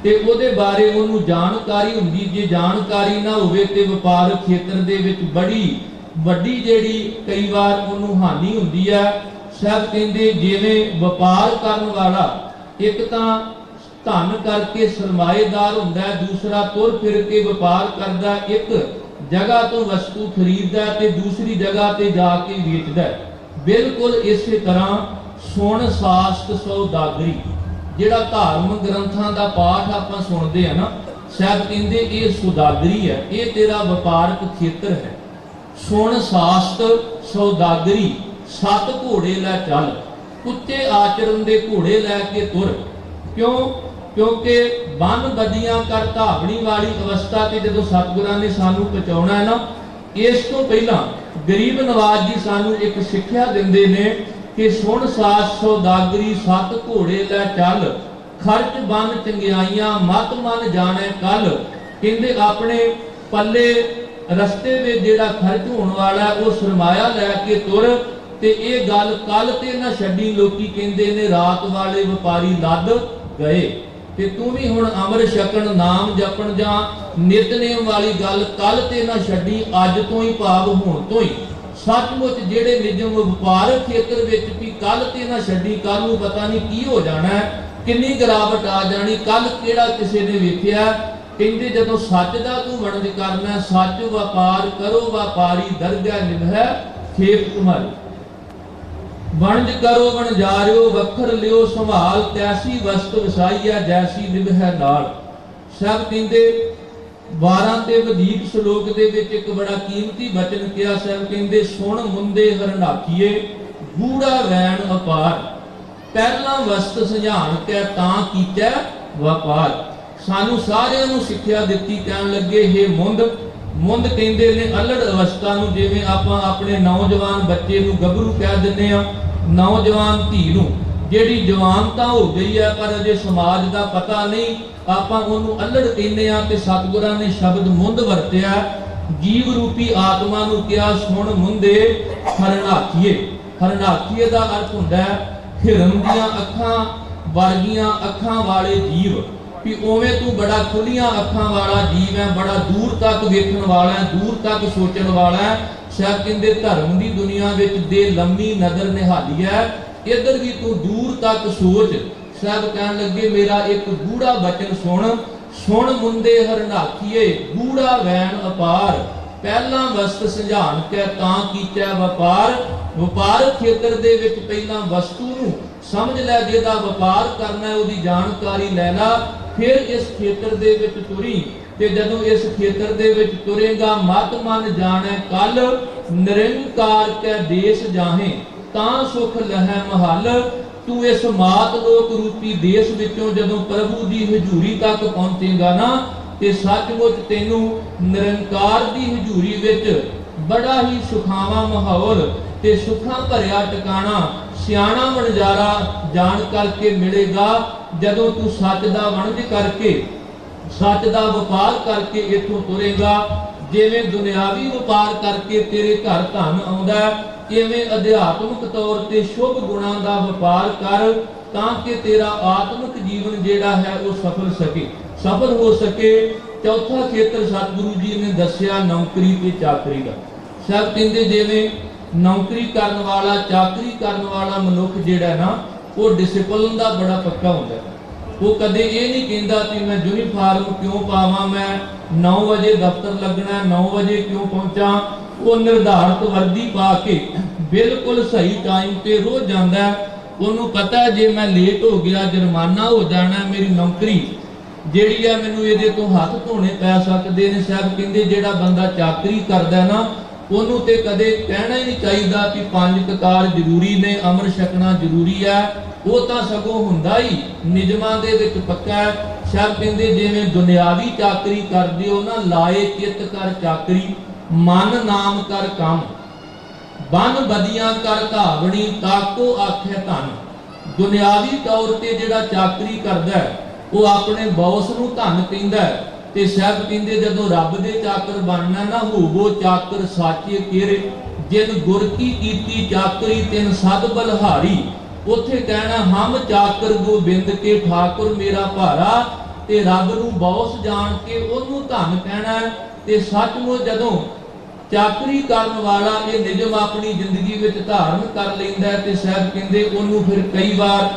ते ओदे बारे ओनू जानकारी हुंदी, जे जानकारी ना होवे ते वपारक खेत्र दे विच बड़ी वड्डी जेड़ी कई बार ओनू हानि हुंदी है। साहब कहंदे जिवें वपार करन वाला एक तां धन करके सरमाएदार हुंदा है, दूसरा तुर फिर के वपार करदा, एक जगह तो वस्तु खरीददा ते दूसरी जगह ते जाके वेचदा। बिल्कुल इसे तरह सुण शास्त्र सौदागरी जेड़ा धार्मिक ग्रंथां दा पाठ आपां सुणदे आ ना, साहब कहंदे ये सौदागरी है, ये तेरा वपारक खेत्र है। सुण शास्त्र सौदागरी 7 घोड़े लै चल, उच्चे आचरण दे घोड़े लैके तुर। क्यों? क्योंकि बन बदियां कर धावणी वाली अवस्था ते जदों सतगुरां ने सानू पहुंचाउणा है ना, इस तो पहला गरीब नवाज जी सानू एक सिक्ख्या दिंदे ने कि सुण सास सौदागरी 7 घोड़े लै चल, खर्च बन चंगियाइयां मत मन जाने कल। कहंदे अपने पल्ले रस्ते में जेड़ा खर्च होने वाला है वो सरमाया लैके तुर। ते ये गल कल ते ना छड्डी, लोकी कहंदे ने रात वाले व्यापारी लद गए। ਤੇ ਤੂੰ ਵੀ ਹੁਣ ਅੰਮ੍ਰਿਤ ਛਕਣ, ਨਾਮ ਜਪਣ ਜਾਂ ਨਿਤਨੇਮ ਵਾਲੀ ਗੱਲ ਕੱਲ ਤੇ ਨਾ ਛੱਡੀ, ਅੱਜ ਤੋਂ ਹੀ, ਭਾਵ ਹੁਣ ਤੋਂ ਹੀ। ਸੱਚਮੁੱਚ ਜਿਹੜੇ ਨਿਯਮ ਵਪਾਰਕ ਖੇਤਰ ਵਿੱਚ ਵੀ ਕੱਲ ਤੇ ਨਾ ਛੱਡੀ, ਕੱਲ ਨੂੰ ਪਤਾ ਨਹੀਂ ਕੀ ਹੋ ਜਾਣਾ ਹੈ, ਕਿੰਨੀ ਗਿਰਾਵਟ ਆ ਜਾਣੀ, ਕੱਲ ਕਿਹੜਾ ਕਿਸੇ ਨੇ ਵੇਖਿਆ। ਕਹਿੰਦੇ ਜਦੋਂ ਸੱਚ ਦਾ ਤੂੰ ਵਣਜ ਕਰਨਾ, ਸੱਚ ਵਪਾਰ ਕਰੋ, ਵਪਾਰੀ ਦਰਗਾਹ ਨਿਭੈ ਖੇਪ ਤੁਮਾਰੀ। ਵਣਜ ਕਰੋ ਵਣਜਾਰਿਓ, ਵੱਖਰ ਲਿਓ ਸੰਭਾਲ, ਤੈਸੀ ਵਸਤ ਵਸਾਈਆ ਜੈਸੀ ਨਿਭੈ ਨਾਲ। ਸਭ ਕਹਿੰਦੇ 12 ਤੇ ਵਧੇਕ ਸ਼ਲੋਕ ਦੇ ਵਿੱਚ ਇੱਕ ਬੜਾ ਕੀਮਤੀ ਬਚਨ ਕਿਹਾ। ਸਾਹਿਬ ਕਹਿੰਦੇ ਸੁਣ ਮੁੰਦੇ ਹਰਨਾਖੀਏ, ਗੂੜਾ ਵੈਣ ਅਪਾਰ, ਪਹਿਲਾਂ ਵਸਤ ਸੁਝਾਣ ਕੇ ਤਾਂ ਕੀਤਾ ਵਪਾਰ। ਸਾਨੂੰ ਸਾਰਿਆਂ ਨੂੰ ਸਿੱਖਿਆ ਦਿੱਤੀ, ਕਹਿਣ ਲੱਗੇ ਹੇ ਮੁੰਦ ਕਹਿੰਦੇ ਨੇ ਅਲੜ ਅਵਸਥਾ ਨੂੰ, ਜਿਵੇਂ ਆਪਾਂ ਆਪਣੇ ਨੌਜਵਾਨ ਬੱਚੇ ਨੂੰ ਗੱਭਰੂ ਕਹਿ ਦਿੰਦੇ ਆ, ਨੌਜਵਾਨ ਧੀ ਨੂੰ ਜਿਹੜੀ ਜਵਾਨ ਤਾਂ ਹੋ ਗਈ ਹੈ ਪਰ ਅਜੇ ਸਮਾਜ ਦਾ ਪਤਾ ਨਹੀਂ, ਆਪਾਂ ਉਹਨੂੰ ਅਲੜ ਕਹਿੰਦੇ ਆ। ਤੇ ਸਤਿਗੁਰਾਂ ਨੇ ਸ਼ਬਦ ਮੁੰਦ ਵਰਤਿਆ, ਜੀਵ ਰੂਪੀ ਆਤਮਾ ਨੂੰ ਕਿਹਾ ਸੁਣ ਮੁੰਦੇ ਹਰਨਾਖੀਏ। ਹਰਨਾਖੀਏ ਦਾ ਅਰਥ ਹੁੰਦਾ ਹਿਰਨ ਦੀਆਂ ਅੱਖਾਂ ਵਰਗੀਆਂ ਅੱਖਾਂ ਵਾਲੇ ਜੀਵ, ਵੀ ਉਵੇਂ ਤੂੰ ਬੜਾ ਖੁੱਲੀਆਂ ਅੱਖਾਂ ਵਾਲਾ ਜੀਵ ਹੈ, ਬੜਾ ਦੂਰ ਤੱਕ ਵੇਖਣ ਵਾਲਾ ਹੈ, ਦੂਰ ਤੱਕ ਸੋਚਣ ਵਾਲਾ ਹੈ। ਸਾਹਿਬ ਕਹਿੰਦੇ ਧਰਮ ਦੀ ਦੁਨੀਆ ਵਿੱਚ ਦੇ ਲੰਮੀ ਨਜ਼ਰ ਨਿਹਾਲੀ ਹੈ, ਇੱਧਰ ਵੀ ਤੂੰ ਦੂਰ ਤੱਕ ਸੋਚ। ਸਾਹਿਬ ਕਹਿਣ ਲੱਗੇ ਮੇਰਾ ਇੱਕ ਗੂੜਾ ਬਚਨ ਸੁਣ ਮੁੰਦੇ ਹਰਨਾਖੀਏ, ਗੂੜਾ ਵੈਣ ਅਪਾਰ, ਪਹਿਲਾਂ ਵਸਤ ਸੁਝਾਣ ਕੇ ਤਾਂ ਕੀਤਾ ਵਪਾਰ। ਵਪਾਰਕ ਖੇਤਰ ਦੇ ਵਿੱਚ ਪਹਿਲਾਂ ਵਸਤੂ ਨੂੰ ਸਮਝ ਲੈ, ਜਿਹਦਾ ਵਪਾਰ ਕਰਨਾ ਉਹਦੀ ਜਾਣਕਾਰੀ ਲੈ ਲਾ, ਫਿਰ ਇਸ ਖੇਤਰ ਦੇ ਵਿੱਚ ਤੁਰੀ। ਤੇ ਜਦੋਂ ਇਸ ਖੇਤਰ ਦੇ ਵਿੱਚ ਤੁਰੇਗਾ, ਮਤ ਮਨ ਜਾਣੈ ਕੱਲ, ਨਿਰੰਕਾਰ ਕੈ ਦੇਸ਼ ਜਾਹੇ ਤਾਂ ਸੁਖ ਲਹੈ ਮਹਲ। ਤੂੰ ਇਸ ਮਾਤ ਲੋਕ ਰੂਪੀ ਦੇਸ਼ ਵਿੱਚੋਂ ਜਦੋਂ ਪ੍ਰਭੂ ਦੀ ਹਜ਼ੂਰੀ ਤੱਕ ਪਹੁੰਚੇਗਾ ਨਾ, ਤੇ ਸੱਚਮੁੱਚ ਤੈਨੂੰ ਨਿਰੰਕਾਰ ਦੀ ਹਜ਼ੂਰੀ ਵਿੱਚ ਬੜਾ ਹੀ ਸੁਖਾਵਾਂ ਮਾਹੌਲ ਤੇ ਸੁੱਖਾਂ ਭਰਿਆ ਟਿਕਾਣਾ, ਸਿਆਣਾ ਵਣਜਾਰਾ ਜਾਣ ਕਰਕੇ ਮਿਲੇਗਾ। ਜਦੋਂ ਤੂੰ ਸੱਚ ਦਾ ਵਣਜ ਕਰਕੇ, ਸੱਚ ਦਾ ਵਪਾਰ ਕਰਕੇ ਇੱਥੋਂ ਤੁਰੇਗਾ। ਜਿਵੇਂ ਦੁਨਿਆਵੀ ਵਪਾਰ ਕਰਕੇ ਤੇਰੇ ਘਰ ਧਨ ਆਉਂਦਾ, ਇਵੇਂ ਅਧਿਆਤਮਿਕ ਤੌਰ ਤੇ ਸ਼ੁਭ ਗੁਣਾਂ ਦਾ ਵਪਾਰ ਕਰ, ਤਾਂ ਕਿ ਤੇਰਾ ਆਤਮਿਕ ਜੀਵਨ ਜਿਹੜਾ ਹੈ ਉਹ ਸਫਲ ਹੋ ਸਕੇ। ਚੌਥਾ ਖੇਤਰ ਸਤਿਗੁਰੂ ਜੀ ਨੇ ਦੱਸਿਆ ਨੌਕਰੀ ਤੇ ਚਾਕਰੀ ਦਾ। ਸਭ ਕਹਿੰਦੇ ਜਿਵੇਂ ਨੌਕਰੀ ਕਰਨ ਵਾਲਾ, ਚਾਕਰੀ ਕਰਨ ਵਾਲਾ ਮਨੁੱਖ ਜਿਹੜਾ ਨਾ, ਉਹ ਡਿਸਪਲਿਨ ਦਾ ਬੜਾ ਪੱਕਾ ਹੁੰਦਾ ਹੈ। ਉਹ ਕਦੇ ਇਹ ਨਹੀਂ ਕਹਿੰਦਾ ਕਿ ਮੈਂ ਯੂਨੀਫਾਰਮ ਕਿਉਂ ਪਾਵਾਂ, ਮੈਂ 9 ਵਜੇ ਦਫ਼ਤਰ ਲੱਗਣਾ, 9 ਵਜੇ ਕਿਉਂ ਪਹੁੰਚਾਂ। ਉਹ ਨਿਰਧਾਰਤ ਵਰਦੀ ਪਾ ਕੇ ਬਿਲਕੁਲ ਸਹੀ ਟਾਈਮ ਤੇ ਰੋਜ਼ ਜਾਂਦਾ। ਉਹਨੂੰ ਪਤਾ ਜੇ ਮੈਂ ਲੇਟ ਹੋ ਗਿਆ ਜੁਰਮਾਨਾ ਹੋ ਜਾਣਾ, ਮੇਰੀ ਨੌਕਰੀ ਜਿਹੜੀ ਆ ਮੈਨੂੰ ਇਹਦੇ ਤੋਂ ਹੱਥ ਧੋਣੇ ਪੈ ਸਕਦੇ ਨੇ। ਸਾਹਿਬ ਕਹਿੰਦੇ ਜਿਹੜਾ ਬੰਦਾ ਚਾਕਰੀ ਕਰਦਾ ਨਾ, ਉਹਨੂੰ ਤੇ ਕਦੇ ਕਹਿਣਾ ਹੀ ਨਹੀਂ ਚਾਹੀਦਾ ਕਿ 5 ਕਕਾਰ ਜ਼ਰੂਰੀ ਨੇ, ਅੰਮ੍ਰਿਤ ਛਕਣਾ ਜ਼ਰੂਰੀ ਹੈ। ਉਹ ਤਾਂ ਸਗੋਂ ਹੁੰਦਾ ਹੀ ਨਿਯਮਾਂ ਦੇ ਵਿੱਚ ਪੱਕਾ ਹੈ। ਸਾਹਿਬ ਕਹਿੰਦੇ ਜਿਵੇਂ ਦੁਨਿਆਵੀ ਚਾਕਰੀ ਕਰਦੇ ਹੋ ਨਾ, ਲਾਏ ਚਿੱਤ ਕਰ ਚਾਕਰੀ, ਮਨ ਨਾਮ ਕਰ ਕੰਮ, ਬਨ ਬਦੀਆਂ ਕਰ ਧਾਵਣੀ, ਤਾਕੋ ਆਖੇ ਧਨ। ਦੁਨਿਆਵੀ ਤੌਰ ਤੇ ਜਿਹੜਾ ਚਾਕਰੀ ਕਰਦਾ ਉਹ ਆਪਣੇ ਬੌਸ ਨੂੰ ਧਨ ਕਹਿੰਦਾ, ਤੇ ਸਾਹਿਬ ਕਹਿੰਦੇ ਜਦੋਂ ਰੱਬ ਦੇ ਚਾਕਰ ਬਣਨਾ ਨਾ, ਹੋਵੋ ਚਾਕਰ ਸਾਚੇ ਕੇਰੇ, ਜਿਨ ਗੁਰ ਕੀ ਕੀਤੀ ਚਾਕਰੀ ਤਿਨ ਸਦ ਬਲਹਾਰੀ। ਉੱਥੇ ਕਹਿਣਾ ਹਮ ਚਾਕਰ ਗੋਬਿੰਦ ਕੇ ਠਾਕੁਰ ਮੇਰਾ ਭਾਰਾ, ਤੇ ਰੱਬ ਨੂੰ ਬੌਸ ਜਾਣ ਕੇ ਉਹਨੂੰ ਧਨ ਕਹਿਣਾ। ਤੇ ਸੱਚਮੁੱਚ ਜਦੋਂ ਚਾਕਰੀ ਕਰਨ ਵਾਲਾ ਇਹ ਨਿਯਮ ਆਪਣੀ ਜ਼ਿੰਦਗੀ ਵਿੱਚ ਧਾਰਨ ਕਰ ਲੈਂਦਾ, ਤੇ ਸਾਹਿਬ ਕਹਿੰਦੇ ਉਹਨੂੰ ਫਿਰ ਕਈ ਵਾਰ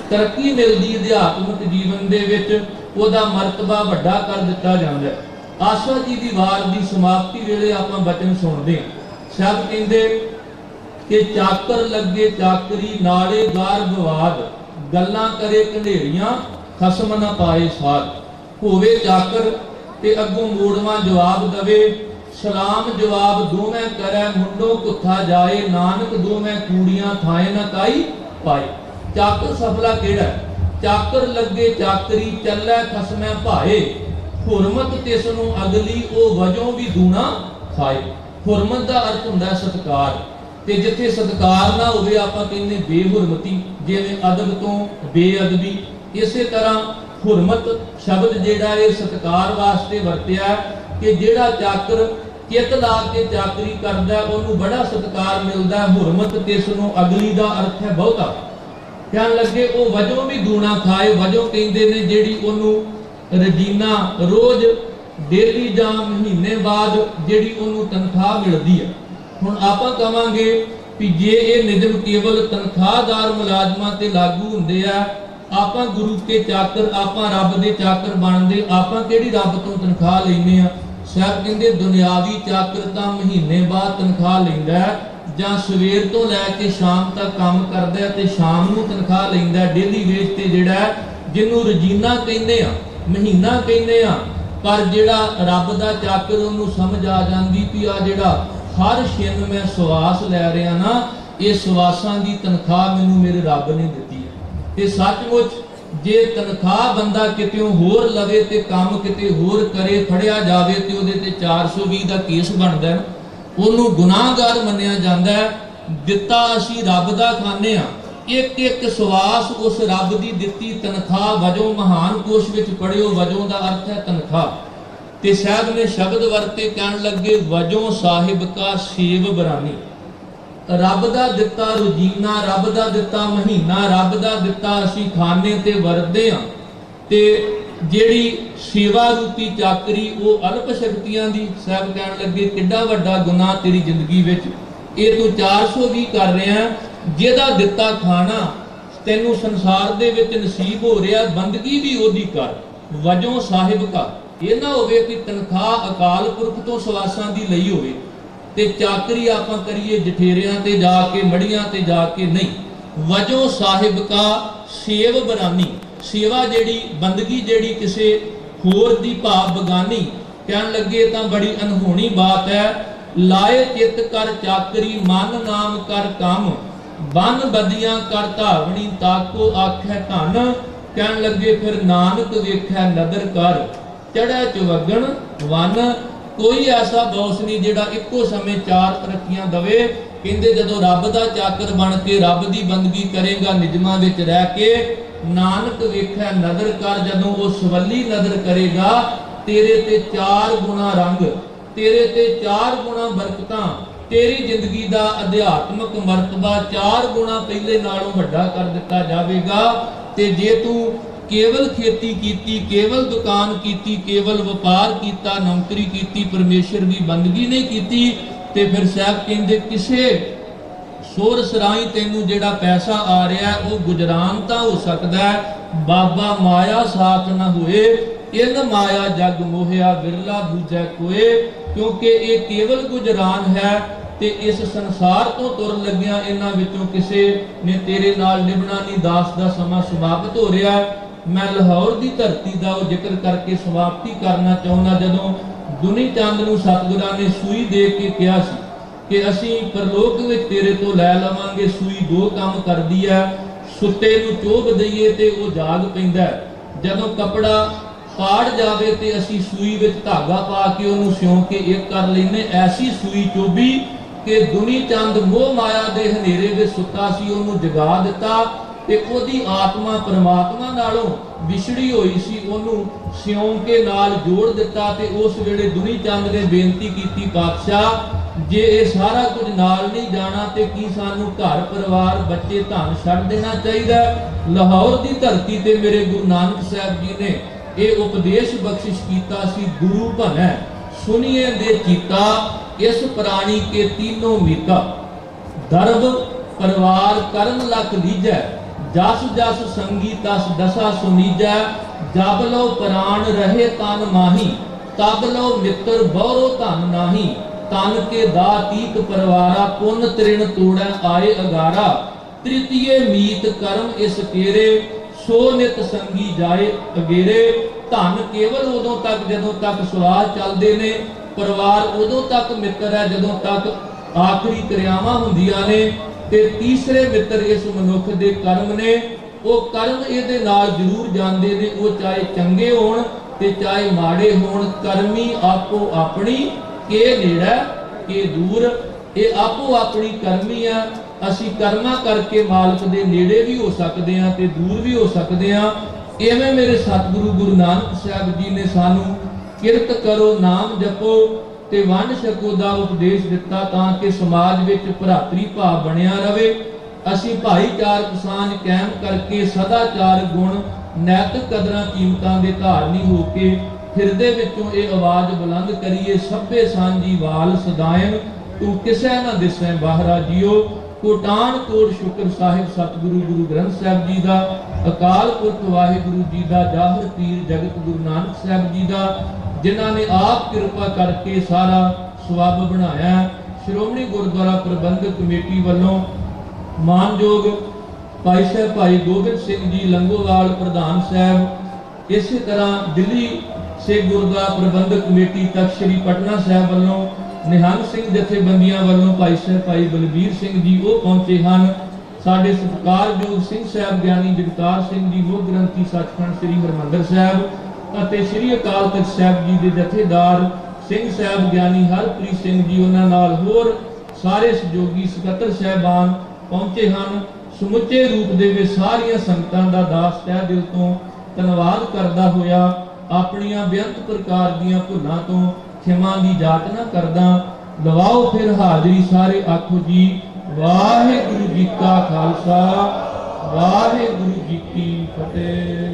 ਤਰੱਕੀ ਮਿਲਦੀ ਅਧਿਆਤਮਿਕ ਜੀਵਨ ਦੇ ਵਿੱਚ, ਉਹਦਾ ਮਰਤਬਾ ਵੱਡਾ ਕਰ ਦਿੱਤਾ ਜਾਂਦਾ। ਆਸਾ ਜੀ ਦੀ ਵਾਰ ਦੀ ਸਮਾਪਤੀ ਵੇਲੇ ਆਪਾਂ ਬਚਨ ਸੁਣਦੇ ਹਾਂ। ਸਾਹਿਬ ਕਹਿੰਦੇ ਕਿ ਚਾਕਰ ਲੱਗੇ ਚਾਕਰੀ, ਨਾਲੇ ਗਾਰ ਵਿਵਾਦ, ਗੱਲਾਂ ਕਰੇ ਘਨੇਰੀਆਂ, ਖਸਮ ਨਾ ਪਾਏ ਸਾਧ। ਹੋਵੇ ਚਾਕਰ ਤੇ ਅੱਗੋਂ ਮੋੜਵਾ ਜਵਾਬ ਦਵੇ, ਸਲਾਮ ਜਵਾਬ ਦੋਵੇਂ ਕਰੈ, ਮੁੰਡੋ ਕੁੱਥਾ ਜਾਏ, ਨਾਨਕ ਦੋਵੇਂ ਕੂੜੀਆਂ ਥਾਏ ਨਾ ਕਾਈ ਪਾਏ। ਚਾਕਰ ਸਫਲਾ ਕਿਹੜਾ? ਚਾਕਰ ਲੱਗੇ ਚਾਕਰੀ, ਚੱਲੈ ਖਸਮੈ ਭਾਏ, ਹੁਰਮਤ ਤਿਸ ਨੂੰ ਅਗਲੀ, ਉਹ ਵਜੋਂ ਵੀ ਦੂਣਾ ਖਾਏ। ਹੁਰਮਤ ਦਾ ਅਰਥ ਹੁੰਦਾ ਸਤਿਕਾਰ, ਤੇ ਜਿੱਥੇ ਸਤਿਕਾਰ ਨਾ ਹੋਵੇ ਆਪਾਂ ਕਹਿੰਦੇ ਬੇਹੁਰਮਤੀ, ਜਿਵੇਂ ਅਦਬ ਤੋਂ ਬੇਅਦਬੀ। ਇਸੇ ਤਰ੍ਹਾਂ ਹੁਰਮਤ ਸ਼ਬਦ ਜਿਹੜਾ ਇਹ ਸਤਿਕਾਰ ਵਾਸਤੇ ਵਰਤਿਆ, ਕਿ ਜਿਹੜਾ ਚਾਕਰ ਚਿੱਤ ਲਾ ਕੇ ਚਾਕਰੀ ਕਰਦਾ ਉਹਨੂੰ ਬੜਾ ਸਤਿਕਾਰ ਮਿਲਦਾ। ਹੁਰਮਤ ਤਿਸ ਨੂੰ ਅਗਲੀ ਦਾ ਅਰਥ ਹੈ ਬਹੁਤਾ। ਕਹਿਣ ਲੱਗੇ ਉਹ ਵਜੋਂ ਵੀ ਦੂਣਾ ਖਾਏ। ਵਜੋਂ ਕਹਿੰਦੇ ਨੇ ਜਿਹੜੀ ਉਹਨੂੰ ਰਜੀਨਾ ਰੋਜ਼ ਡੇਲੀ ਜਾਂ ਮਹੀਨੇ ਬਾਅਦ ਜਿਹੜੀ ਉਹਨੂੰ ਤਨਖਾਹ ਮਿਲਦੀ ਹੈ। ਹੁਣ ਆਪਾਂ ਕਵਾਂਗੇ ਵੀ ਜੇ ਇਹ ਨਿਯਮ ਕੇਵਲ ਤਨਖਾਹਦਾਰ ਮੁਲਾਜ਼ਮਾਂ ਤੇ ਲਾਗੂ ਹੁੰਦੇ ਆ, ਆਪਾਂ ਗੁਰੂ ਕੇ ਚਾਕਰ, ਆਪਾਂ ਰੱਬ ਦੇ ਚਾਕਰ ਬਣਦੇ, ਆਪਾਂ ਕਿਹੜੀ ਰੱਬ ਤੋਂ ਤਨਖਾਹ ਲੈਂਦੇ ਆ? ਸਾਹਿਬ ਕਹਿੰਦੇ ਦੁਨਿਆਵੀ ਚਾਕਰ ਤਾਂ ਮਹੀਨੇ ਬਾਅਦ ਤਨਖਾਹ ਲੈਂਦਾ, ਜਾਂ ਸਵੇਰ ਤੋਂ ਲੈ ਕੇ ਸ਼ਾਮ ਤੱਕ ਕੰਮ ਕਰਦਾ ਤੇ ਸ਼ਾਮ ਨੂੰ ਤਨਖਾਹ ਲੈਂਦਾ। ਡੇਲੀ ਵੇਜ ਤੇ ਜਿਹੜਾ ਜਿਹਨੂੰ ਰਜੀਨਾ ਕਹਿੰਦੇ ਆ, ਮਹੀਨਾ ਕਹਿੰਦੇ ਆ। ਪਰ ਜਿਹੜਾ ਰੱਬ ਦਾ ਚਾਕਰ ਉਹਨੂੰ ਸਮਝ ਆ ਜਾਂਦੀ ਵੀ ਆ ਜਿਹੜਾ ਹਰ ਛਿਨ ਮੈਂ ਸਵਾਸ ਲੈ ਰਿਹਾ ਨਾ, ਇਹ ਸਵਾਸਾਂ ਦੀ ਤਨਖਾਹ ਮੈਨੂੰ ਮੇਰੇ ਰੱਬ ਨੇ ਦਿੱਤੀ ਹੈ। ਤੇ ਸੱਚਮੁੱਚ ਜੇ ਤਨਖਾਹ ਬੰਦਾ ਕਿਤੇੋਂ ਹੋਰ ਲਵੇ ਤੇ ਕੰਮ ਕਿਤੇ ਹੋਰ ਕਰੇ, ਫੜਿਆ ਜਾਵੇ ਤੇ ਉਹਦੇ ਤੇ 420 ਦਾ ਕੇਸ ਬਣਦਾ, ਉਹਨੂੰ ਗੁਨਾਹਗਾਰ ਮੰਨਿਆ ਜਾਂਦਾ। ਦਿੱਤਾ ਅਸੀਂ ਰੱਬ ਦਾ ਖਾਨੇ ਆ, ਇੱਕ ਇੱਕ ਸਵਾਸ ਉਸ ਰੱਬ ਦੀ ਦਿੱਤੀ ਤਨਖਾਹ ਵਜੋਂ। ਮਹਾਨ ਕੋਸ਼ ਵਿੱਚ ਪੜਿਓ, ਵਜੋਂ ਦਾ ਅਰਥ ਹੈ ਤਨਖਾਹ। ਤੇ ਸਾਹਿਬ ਨੇ ਸ਼ਬਦ ਵਰਤੇ, ਕਹਿਣ ਲੱਗੇ ਵਜੋਂ ਸਾਹਿਬ ਕਾ ਸੇਵ ਬਰਾਨੀ। ਰੱਬ ਦਾ ਦਿੱਤਾ ਰੋਜ਼ੀਨਾ, ਰੱਬ ਦਾ ਦਿੱਤਾ ਮਹੀਨਾ, ਰੱਬ ਦਾ ਦਿੱਤਾ ਅਸੀਂ ਖਾਣੇ ਤੇ ਵਰਤਦੇ ਹਾਂ। ਤੇ ਜਿਹੜੀ ਸੇਵਾ ਰੂਪੀ ਚਾਕਰੀ ਉਹ ਅਲਪ ਸ਼ਕਤੀਆਂ ਦੀ। ਸਾਹਿਬ ਕਹਿਣ ਲੱਗੇ ਕਿੱਡਾ ਵੱਡਾ ਗੁਨਾਹ ਤੇਰੀ ਜ਼ਿੰਦਗੀ ਵਿੱਚ, ਇਹ ਤੂੰ 420 ਕਰ ਰਿਹਾ। ਜਿਹਦਾ ਦਿੱਤਾ ਖਾਣਾ ਤੈਨੂੰ ਸੰਸਾਰ ਦੇ ਵਿੱਚ ਨਸੀਬ ਹੋ ਰਿਹਾ, ਬੰਦਗੀ ਵੀ ਉਹਦੀ ਕਰ। ਵਜੋਂ ਸਾਹਿਬ ਕਾ, ਇਹ ਨਾ ਹੋਵੇ ਕਿ ਤਨਖਾਹ ਅਕਾਲ ਪੁਰਖ ਤੋਂ ਸਵਾਸਾਂ ਦੀ ਲਈ ਹੋਵੇ ਤੇ ਚਾਕਰੀ ਆਪਾਂ ਕਰੀਏ ਜਠੇਰਿਆਂ ਤੇ ਜਾ ਕੇ, ਮੜੀਆਂ ਤੇ ਜਾ ਕੇ, ਨਹੀਂ। ਵਜੋਂ ਸਾਹਿਬ ਕਾ ਸੇਵ ਬਰਾਨੀ, ਸੇਵਾ ਜਿਹੜੀ ਬੰਦਗੀ ਜਿਹੜੀ ਕਿਸੇ ਹੋਰ ਦੀ ਭਾਵ ਬਗਾਨੀ। ਕਹਿਣ ਲੱਗੇ ਤਾਂ ਬੜੀ ਅਨਹੋਣੀ ਬਾਤ ਹੈ। ਲਾਏ ਚਿੱਤ ਕਰ ਚਾਕਰੀ, ਮਨ ਨਾਮ ਕਰ ਕੰਮ, ਬਨ ਬਦੀਆਂ ਕਰ ਧਾਵਣੀ, ਤਾਕੋ ਆਖੈ ਧਨ। ਕਹਿਣ ਲੱਗੇ ਫਿਰ ਨਾਨਕ ਵੇਖੈ ਨਦਰ ਕਰ, ਚੜ੍ਹੈ ਚਵਗਣ ਵਨ। ਕੋਈ ਐਸਾ ਬੌਸ ਨਹੀਂ ਜਿਹੜਾ ਇੱਕੋ ਸਮੇਂ 4 ਤਰੱਕੀਆਂ ਦਵੇ। ਕਹਿੰਦੇ ਜਦੋਂ ਰੱਬ ਦਾ ਚਾਕਰ ਬਣ ਕੇ ਰੱਬ ਦੀ ਬੰਦਗੀ ਕਰੇਗਾ, ਨਿਯਮਾਂ ਵਿੱਚ ਰਹਿ ਕੇ, ਨਾਨਕ ਵੇਖੈ ਨਦਰ ਕਰ, ਜਦੋਂ ਉਹ ਸਵੱਲੀ ਨਜ਼ਰ ਕਰੇਗਾ ਤੇਰੇ ਤੇ 4 ਗੁਣਾ ਰੰਗ, ਤੇਰੇ ਤੇ 4 ਗੁਣਾ ਬਰਕਤਾਂ, ਤੇਰੀ ਜ਼ਿੰਦਗੀ ਦਾ ਅਧਿਆਤਮਕ ਮਰਤਬਾ 4 ਗੁਣਾ ਪਹਿਲੇ ਨਾਲੋਂ ਵੱਡਾ ਕਰ ਦਿੱਤਾ ਜਾਵੇਗਾ। ਤੇ ਜੇ ਤੂੰ ਕੇਵਲ ਖੇਤੀ ਕੀਤੀ, ਕੇਵਲ ਦੁਕਾਨ ਕੀਤੀ, ਕੇਵਲ ਵਪਾਰ ਕੀਤਾ, ਨੌਕਰੀ ਕੀਤੀ, ਪਰਮੇਸ਼ਰ ਦੀ ਬੰਦਗੀ ਨਹੀਂ ਕੀਤੀ, ਤੇ ਫਿਰ ਸਾਹਿਬ ਕਹਿੰਦੇ ਕਿਸੇ ਸੋਰ ਸਰਾਈ ਤੈਨੂੰ ਜਿਹੜਾ ਪੈਸਾ ਆ ਰਿਹਾ ਉਹ ਗੁਜਰਾਨ ਤਾਂ ਹੋ ਸਕਦਾ, ਬਾਬਾ ਮਾਇਆ ਸਾਥ ਨਾ ਹੋਏ। ਇਨ ਮਾਇਆ ਜਗ ਮੋਹਿਆ, ਵਿਰਲਾ ਬੂਝੈ ਕੋਏ। ਕਿਉਂਕਿ ਇਹ ਕੇਵਲ ਗੁਜਰਾਨ ਹੈ ਤੇ ਇਸ ਸੰਸਾਰ ਤੋਂ ਤੁਰਨ ਲੱਗਿਆਂ ਇਹਨਾਂ ਵਿੱਚੋਂ ਕਿਸੇ ਨੇ ਤੇਰੇ ਨਾਲ ਨਿਭਣਾ ਨਹੀਂ। ਦਾਸ ਦਾ ਸਮਾਂ ਸਮਾਪਤ ਹੋ ਰਿਹਾ। ਮੈਂ ਲਾਹੌਰ ਦੀ ਧਰਤੀ ਦਾ ਉਹ ਜ਼ਿਕਰ ਕਰਕੇ ਸਮਾਪਤੀ ਕਰਨਾ ਚਾਹੁੰਦਾ। ਜਦੋਂ ਦੁਨੀ ਚੰਦ ਨੂੰ ਸਤਿਗੁਰਾਂ ਨੇ ਸੂਈ ਦੇ ਕੇ ਕਿਹਾ ਸੀ ਕਿ ਅਸੀਂ ਪਰਲੋਕ ਵਿੱਚ ਤੇਰੇ ਤੋਂ ਲੈ ਲਵਾਂਗੇ, ਸੂਈ 2 ਕੰਮ ਕਰਦੀ ਹੈ। ਸੁੱਤੇ ਨੂੰ ਚੋਭ ਦਈਏ ਤੇ ਉਹ ਜਾਗ ਪੈਂਦਾ, ਜਦੋਂ ਕਪੜਾ ਪਾੜ ਜਾਵੇ ਤੇ ਅਸੀਂ ਸੂਈ ਵਿੱਚ ਧਾਗਾ ਪਾ ਕੇ ਉਹਨੂੰ ਸਿਉਂ ਕੇ ਇੱਕ ਕਰ ਲੈਨੇ। ਐਸੀ ਸੂਈ ਚੋਬੀ ਕਿ ਦੁਨੀ ਚੰਦ ਮੋਹ ਮਾਇਆ ਦੇ ਹਨੇਰੇ ਵਿੱਚ ਸੁੱਤਾ ਸੀ, ਉਹਨੂੰ ਜਗਾ ਦਿੱਤਾ ਤੇ ਉਹਦੀ ਆਤਮਾ ਪਰਮਾਤਮਾ ਨਾਲੋਂ ਵਿਛੜੀ ਹੋਈ ਸੀ, ਉਹਨੂੰ ਸਿਉਂ ਕੇ ਨਾਲ ਜੋੜ ਦਿੱਤਾ। ਤੇ ਉਸ ਵੇਲੇ ਦੁਨੀ ਚੰਦ ਨੇ ਬੇਨਤੀ ਕੀਤੀ, ਪਾਤਸ਼ਾਹ ਜੇ ਇਹ ਸਾਰਾ ਕੁਝ ਨਾਲ ਨਹੀਂ ਜਾਣਾ ਤੇ ਕੀ ਸਾਨੂੰ ਘਰ ਪਰਿਵਾਰ ਬੱਚੇ ਧਨ ਛੱਡ ਦੇਣਾ ਚਾਹੀਦਾ? ਲਾਹੌਰ ਦੀ ਧਰਤੀ ਤੇ ਮੇਰੇ ਗੁਰੂ ਨਾਨਕ ਸਾਹਿਬ ਜੀ ਨੇ ਇਹ ਉਪਦੇਸ਼ ਬਖਸ਼ਿਸ਼ ਕੀਤਾ ਸੀ, ਗੁਰੂ ਭਨੈ ਸੁਨੀਏ ਦੇ ਚੀਤਾ, ਇਸ ਪ੍ਰਾਣੀ ਕੇ ਤੀਨੋਂ ਮੀਤਾ। ਦਰਬ ਪਰਿਵਾਰ ਕਰਨ ਲਖ ਲੀਜੈ, ਜਸ ਜਸ ਸੰਗੀ ਤਸ ਦਸਾ ਸੁਨੀਜੈ। ਜਬ ਲੋ ਪ੍ਰਾਣ ਰਹੇ ਤਨ ਮਾਹੀ, ਤਬ ਲੋ ਮਿੱਤਰ ਬਹੁਰੋ ਧਨ ਨਾਹੀ। ਤਨ ਕੇ ਦਾਤੀਕ ਪਰਿਵਾਰਾ, ਪੁੰਨ ਤ੍ਰਿਣ ਤੋੜੈ ਆਏ ਅਗਾਰਾ। ਤ੍ਰਿਤੀਏ ਮੀਤ ਕਰਮ ਇਸ ਤੇਰੇ, ਸੋ ਨਿਤ ਸੰਗੀ ਜਾਏ ਅਗੇਰੇ। ਧਨ ਕੇਵਲ ਉਦੋਂ ਤੱਕ ਜਦੋਂ ਤੱਕ ਸਵਾਸ ਚੱਲਦੇ ਨੇ, ਪਰਿਵਾਰ ਉਦੋਂ ਤੱਕ ਮਿੱਤਰ ਹੈ ਜਦੋਂ ਤੱਕ ਆਖਰੀ ਕਿਰਿਆਵਾਂ ਹੁੰਦੀਆਂ ਨੇ। ਤੇ ਤੀਸਰੇ ਮਿੱਤਰ ਇਸ ਮਨੁੱਖ ਦੇ ਕਰਮ ਨੇ। ਉਹ ਕਰਮ ਇਹਦੇ ਨਾਲ ਜ਼ਰੂਰ ਜਾਂਦੇ ਨੇ, ਉਹ ਚਾਹੇ ਚੰਗੇ ਹੋਣ ਤੇ ਚਾਹੇ ਮਾੜੇ ਹੋਣ। ਕਰਮੀ ਆਪੋ ਆਪਣੀ ਕੇ ਨੇੜਾ ਕੇ ਦੂਰ। ਇਹ ਆਪੋ ਆਪਣੀ ਕਰਮੀ ਆ। ਅਸੀਂ ਕਰਮਾਂ ਕਰਕੇ ਮਾਲਕ ਦੇ ਨੇੜੇ ਵੀ ਹੋ ਸਕਦੇ ਹਾਂ ਤੇ ਦੂਰ ਵੀ ਹੋ ਸਕਦੇ ਹਾਂ। ਇਵੇਂ ਮੇਰੇ ਸਤਿਗੁਰੂ ਗੁਰੂ ਨਾਨਕ ਸਾਹਿਬ ਜੀ ਨੇ ਸਾਨੂੰ ਕਿਰਤ ਕਰੋ, ਨਾਮ ਜਪੋ ਤੇ ਵੰਡ ਛਕੋ ਦਾ ਉਪਦੇਸ਼ ਦਿੱਤਾ, ਤਾਂ ਕਿ ਸਮਾਜ ਵਿੱਚ ਭਰਾਤਰੀ ਭਾਵ ਬਣਿਆ ਰਵੇ। ਅਸੀਂ ਭਾਈਚਾਰਕ ਸਾਂਝ ਕਾਇਮ ਕਰਕੇ ਸਦਾਚਾਰ ਗੁਣ ਨੈਤਿਕ ਕਦਰਾਂ ਕੀਮਤਾਂ ਦੇ ਧਾਰਨੀ ਹੋ ਕੇ ਹਿਰਦੇ ਵਿੱਚੋਂ ਇਹ ਆਵਾਜ਼ ਬੁਲੰਦ ਕਰੀਏ, ਸਭੇ ਸਾਂਝੀ ਵਾਲ ਸਦਾਇਨ ਤੂੰ ਕਿਸੇ ਨਾ ਦਿਸੈ ਬਾਹਰਾ ਜੀਓ। ਕੋਟਾਨ ਕੋਟ ਸ਼ੁਕਰ ਸਾਹਿਬ ਸਤਿਗੁਰੂ ਗੁਰੂ ਗ੍ਰੰਥ ਸਾਹਿਬ ਜੀ ਦਾ, ਅਕਾਲ ਪੁਰਖ ਵਾਹਿਗੁਰੂ ਜੀ ਦਾ, ਜਾਹਰ ਪੀਰ ਜਗਤ ਗੁਰੂ ਨਾਨਕ ਸਾਹਿਬ ਜੀ ਦਾ, ਜਿਨ੍ਹਾਂ ਨੇ ਆਪ ਕਿਰਪਾ ਕਰਕੇ ਸਾਰਾ ਸਵਾਬ ਬਣਾਇਆ। ਸ਼੍ਰੋਮਣੀ ਗੁਰਦੁਆਰਾ ਪ੍ਰਬੰਧਕ ਕਮੇਟੀ ਵੱਲੋਂ ਮਾਨਯੋਗ ਭਾਈ ਸਾਹਿਬ ਭਾਈ ਗੋਬਿੰਦ ਸਿੰਘ ਜੀ ਲੰਗੋਵਾਲ ਪ੍ਰਧਾਨ ਸਾਹਿਬ, ਇਸੇ ਤਰ੍ਹਾਂ ਦਿੱਲੀ ਸਿੱਖ ਗੁਰਦੁਆਰਾ ਪ੍ਰਬੰਧਕ ਕਮੇਟੀ ਤਖਤ ਸ੍ਰੀ ਪਟਨਾ ਸਾਹਿਬ ਵੱਲੋਂ ਨਿਹੰਗ ਸਿੰਘ ਜਥੇਬੰਦੀਆਂ ਵੱਲੋਂ ਭਾਈ ਸਾਹਿਬ ਭਾਈ ਬਲਬੀਰ ਸਿੰਘ ਜੀ ਉਹ ਪਹੁੰਚੇ ਹਨ। ਸਾਡੇ ਸਤਿਕਾਰਯੋਗ ਸਿੰਘ ਸਾਹਿਬ ਗਿਆਨੀ ਜਗਤਾਰ ਸਿੰਘ ਜੀ ਮੁੱਖ ਗ੍ਰੰਥੀ ਸੱਚਖੰਡ ਸ੍ਰੀ ਹਰਿਮੰਦਰ ਸਾਹਿਬ ਅਤੇ ਸ੍ਰੀ ਅਕਾਲ ਤਖਤ ਸਾਹਿਬ ਜੀ ਦੇ ਜਥੇਦਾਰ ਸਿੰਘ ਸਾਹਿਬ ਗਿਆਨੀ ਹਰਪ੍ਰੀਤ ਸਿੰਘ ਜੀ, ਉਹਨਾਂ ਨਾਲ ਹੋਰ ਸਾਰੇ ਸਹਿਯੋਗੀ ਸਕੱਤਰ ਸਾਹਿਬਾਨ ਪਹੁੰਚੇ ਹਨ। ਸਮੁੱਚੇ ਰੂਪ ਦੇ ਵਿੱਚ ਸਾਰੀਆਂ ਸੰਗਤਾਂ ਦਾ ਦਾਸ ਤਹਿ ਦਿਲ ਤੋਂ ਧੰਨਵਾਦ ਕਰਦਾ ਹੋਇਆ ਆਪਣੀਆਂ ਬੇਅੰਤ ਪ੍ਰਕਾਰ ਦੀਆਂ ਭੁੱਲਾਂ ਤੋਂ ਖਿਮਾ ਦੀ ਜਾਚਨਾ ਕਰਦਾ। ਲਵਾਓ ਫਿਰ ਹਾਜ਼ਰੀ ਸਾਰੇ ਆਖੋ ਜੀ ਵਾਹਿਗੁਰੂ ਜੀ ਕਾ ਖਾਲਸਾ ਵਾਹਿਗੁਰੂ ਜੀ ਕੀ ਫਤਿਹ।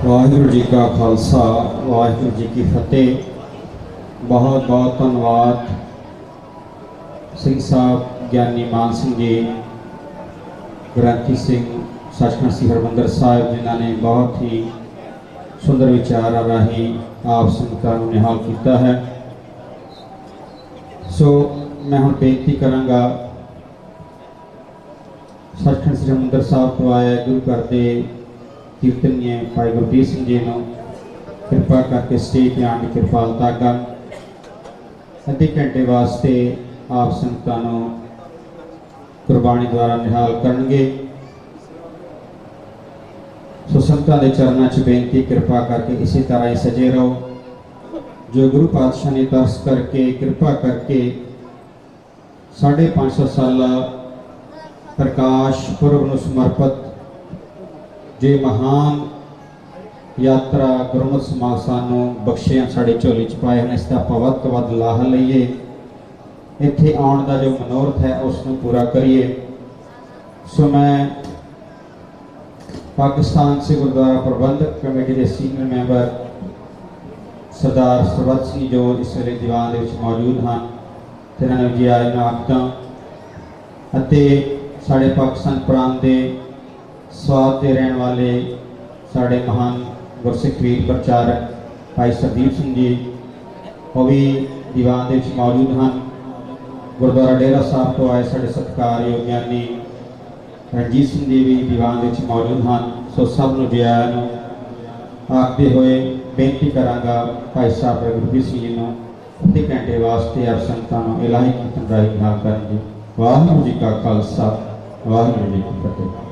वाहिगुरू जी का खालसा वाहिगुरू जी की फतेह। बहुत बहुत धन्यवाद सिंह साहब ज्ञानी मान सिंह जी, ग्रंथी सिंह सचखंड श्री हरमंदर साहिब, जिन्होंने बहुत ही सुंदर विचार राही आप संगतां नूं निहाल किया है। सो मैं हुण बेनती करांगा सचखंड श्री हरमंदर साहिब तो आए गुरु घर के कीर्तनीय भाई गुरबीर सिंह जी ने कृपा करके स्टेज पर आने की कृपालता कर अद्धे घंटे वास्ते आप संगतां नूं गुरबाणी द्वारा निहाल करनगे। सो संगतां दे चरणों च बेनती कृपा करके इसी तरह ही सजे रहो। जो गुरु पातशाह ने तरस करके कृपा करके 550 साल प्रकाश पुरब नूं समर्पित जे महान यात्रा गुरमत समाज सानू बख्शियां साढ़े झोली च पाए हैं, इसका आपां वध तो वध लाह लईए। इत्थे आउण दा जो मनोरथ है उसनूं पूरा करिए। सो मैं पाकिस्तान से गुरुद्वारा प्रबंधक कमेटी के सीनियर मैंबर सरदार सरबत सिंह जो इस वेले दीवान दे विच मौजूद हैं, तिन्हां नूं जी आए ना आखदा अते साढ़े पाकिस्तान प्रांत के स्वाद के रहने वाले साढ़े महान गुरसिख वीर प्रचारक भाई सरदीप सिंह जी वो भी दीवान के मौजूद हैं। गुरुद्वारा डेरा साहब तो आए साढ़े सत्कारयोग ज्ञानी रणजीत सिंह जी भी दीवान के मौजूद हैं। सो सब नूं जियां आखते हुए बेनती करांगा भाई साहब गुरबीर सिंह जी नूं अद्धे घंटे वास्ते आप संगतां नूं इलाही कीर्तन राही निहाल करनगे। वाहिगुरू जी का खालसा वाहिगुरू जी की फतेह।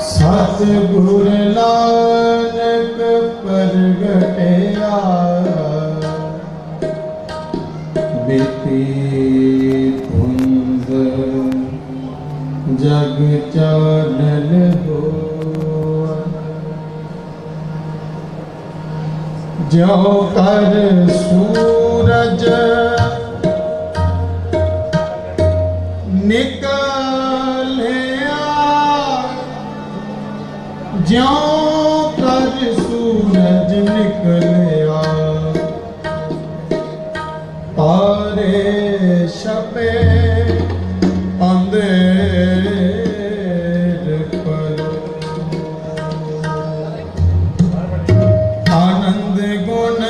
सतगुरु नानक पर प्रगटिया बीती धुंध जग चानन हो ज्यों कर सूरज निकलिया ज्यों कर सूरज निकलिया तारे छपे अंधेर पर आनंद गुण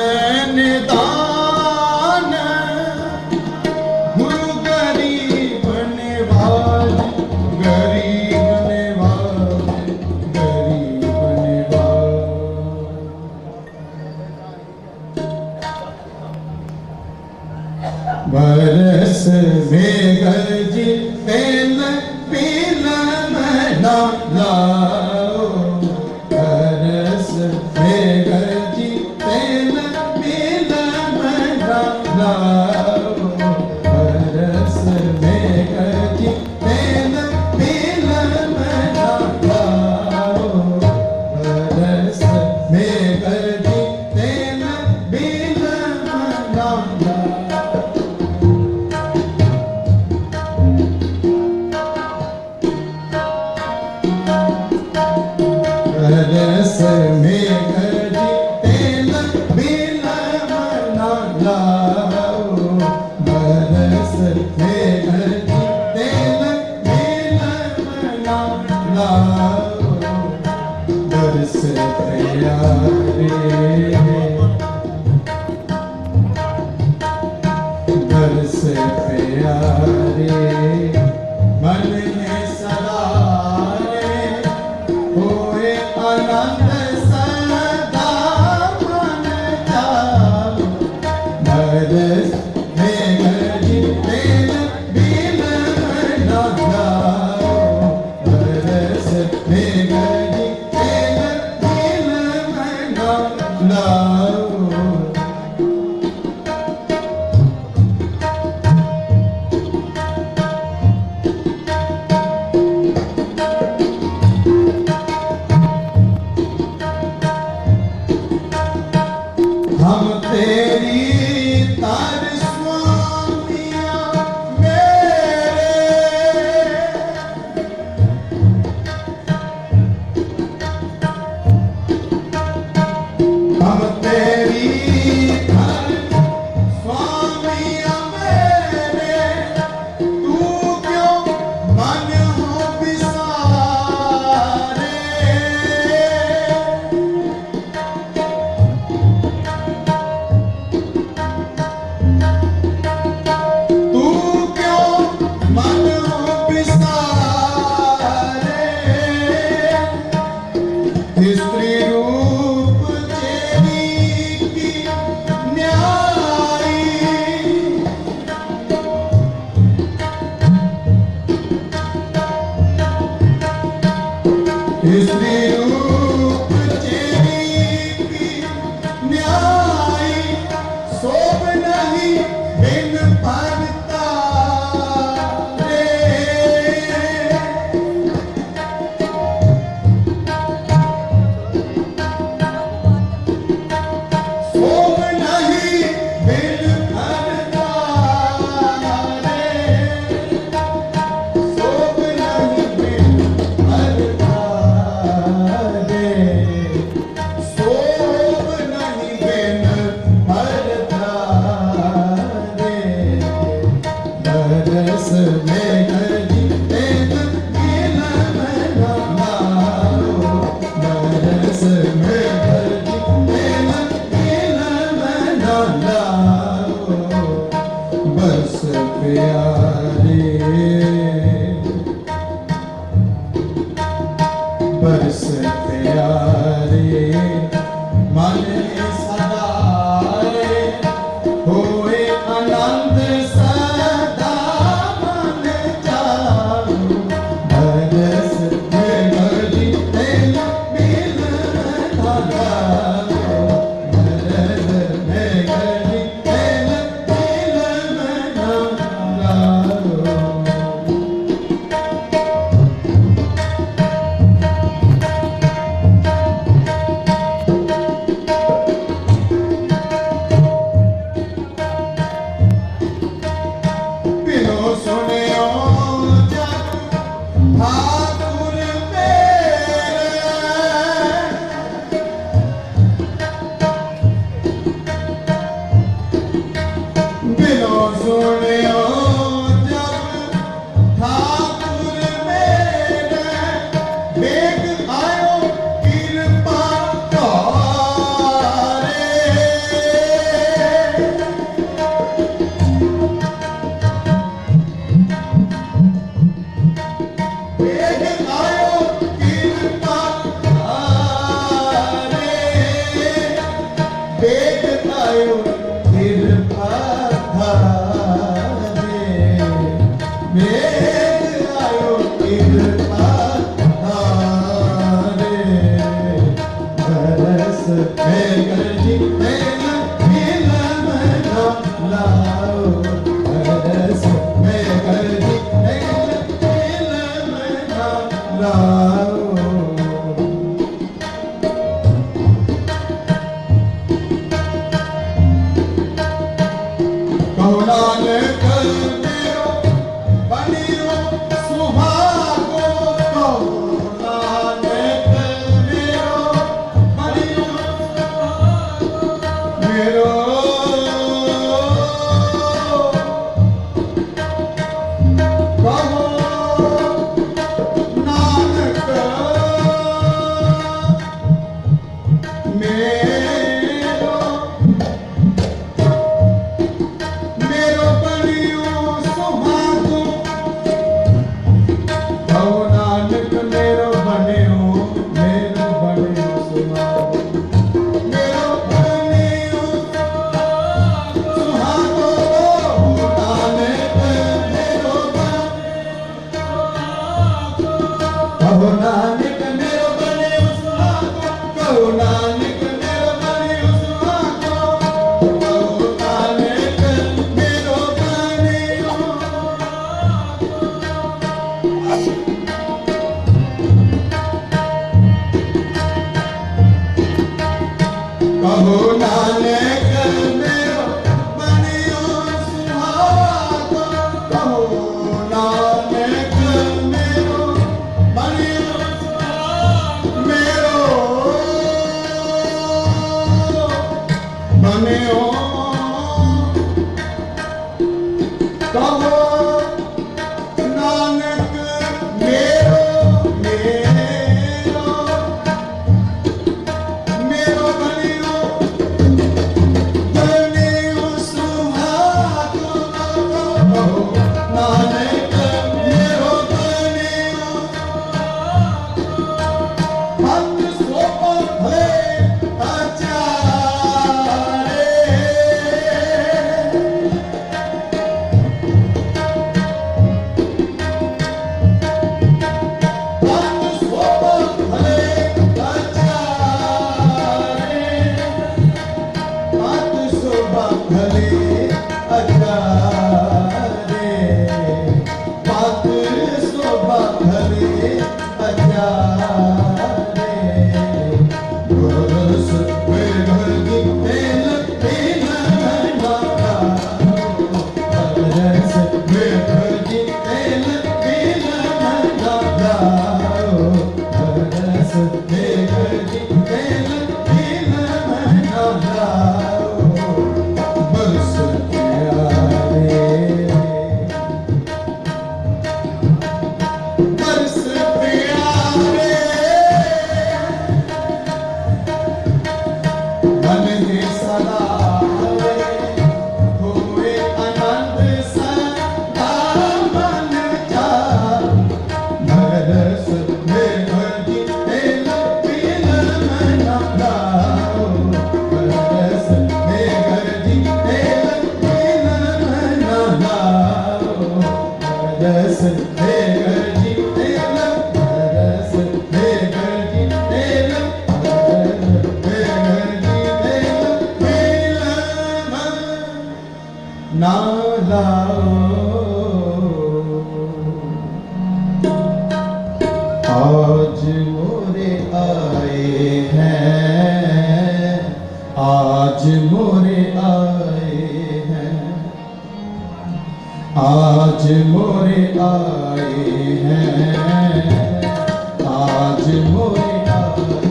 निदान गुरु गरीब निवाज गरीब निवाज गरीब निवाज बरस में गज तेल पील मना लाओ बरस में गज तेल पील मना लाओ बरस में गज तेल पील मना लाओ बरस में गज तेल पील मना लाओ रस में गजी तेल बिल मना लाओ बरस में गजी तेल बिल मना लाओ बरस प्यारे बरस प्यारे मन में सदा होए आनंद सदा मन जाओ बरस में गजी तेल बिल मना लाओ बरस में गजी तेल बिल मना लाओ हम तेरी तार स्वामिया मेरे हम तेरी तार स्वामिया मेरे तू क्यों मन हो बिसारे तू क्यों मन हो बिसारे स्त्री रूप तेरी की न्यायी स्त्री रूप तेरी की न्यायी शोभ नहीं बिन भरता रे शोभ नहीं बिन भरता रे शोभ नहीं बिन भरता रे शोभ नहीं बिन भरता रे बरस में गजी तेल बिल मना लाओ बरस में गजी तेल बिल मना लाओ बरस प्यारे बरस प्यारे मन सदा होए आनंद सदा मन जाओ बरस में गजी तेल बिल मना लाओ मेघ आयो कृपा धारे बरस मेघ जी तेल मिलन लाओ बरस मेघ जी तेल मिलन लाओ कहो नानक मेरो बनियो सुहागो कहो नानक मेरो बनियो मेरो कहो नानक मेरो मेरो बनियो सुहागो कहो नानक मेरो बनियो सुहागो मेरो बनियो सुहागो नानक मेरो कहो नानक मेरो बनियो सुहागो कहो नानक मेरो बनियो सुहागो कहो नानक मेरो बनियो कहो नानक मेरो बनियो सुहागो कहो नानक मेरो बनियो मेरो बनियो कहो नानक मेरो मेरो बनियो सुहागो कहो नानक मेरो बनियो मत सोपो भले आचारे मत सोपो भले आचारे मत सोपो भले आचारे मत सोपो भले आचारे बरस मेघ जी तेल मिलन लाओ बरस मेघ जी तेल मिलन लाओ बरस मेघ जी तेल मिलन लाओ बरस प्यारे बरस प्यारे मन ही सदा होए आनंद सदा मन जा बरस मेघ जी तेल मिलन लाओ बरस मेघ जी तेल मिलन लाओ बरस मेघ जी तेल बरस मेघ जी तेल बरस मेघ जी तेल मिलन ना लाओ आज मोरे आए हैं आज मोरे आए हैं आज मोरे आए हैं आज मोरे आए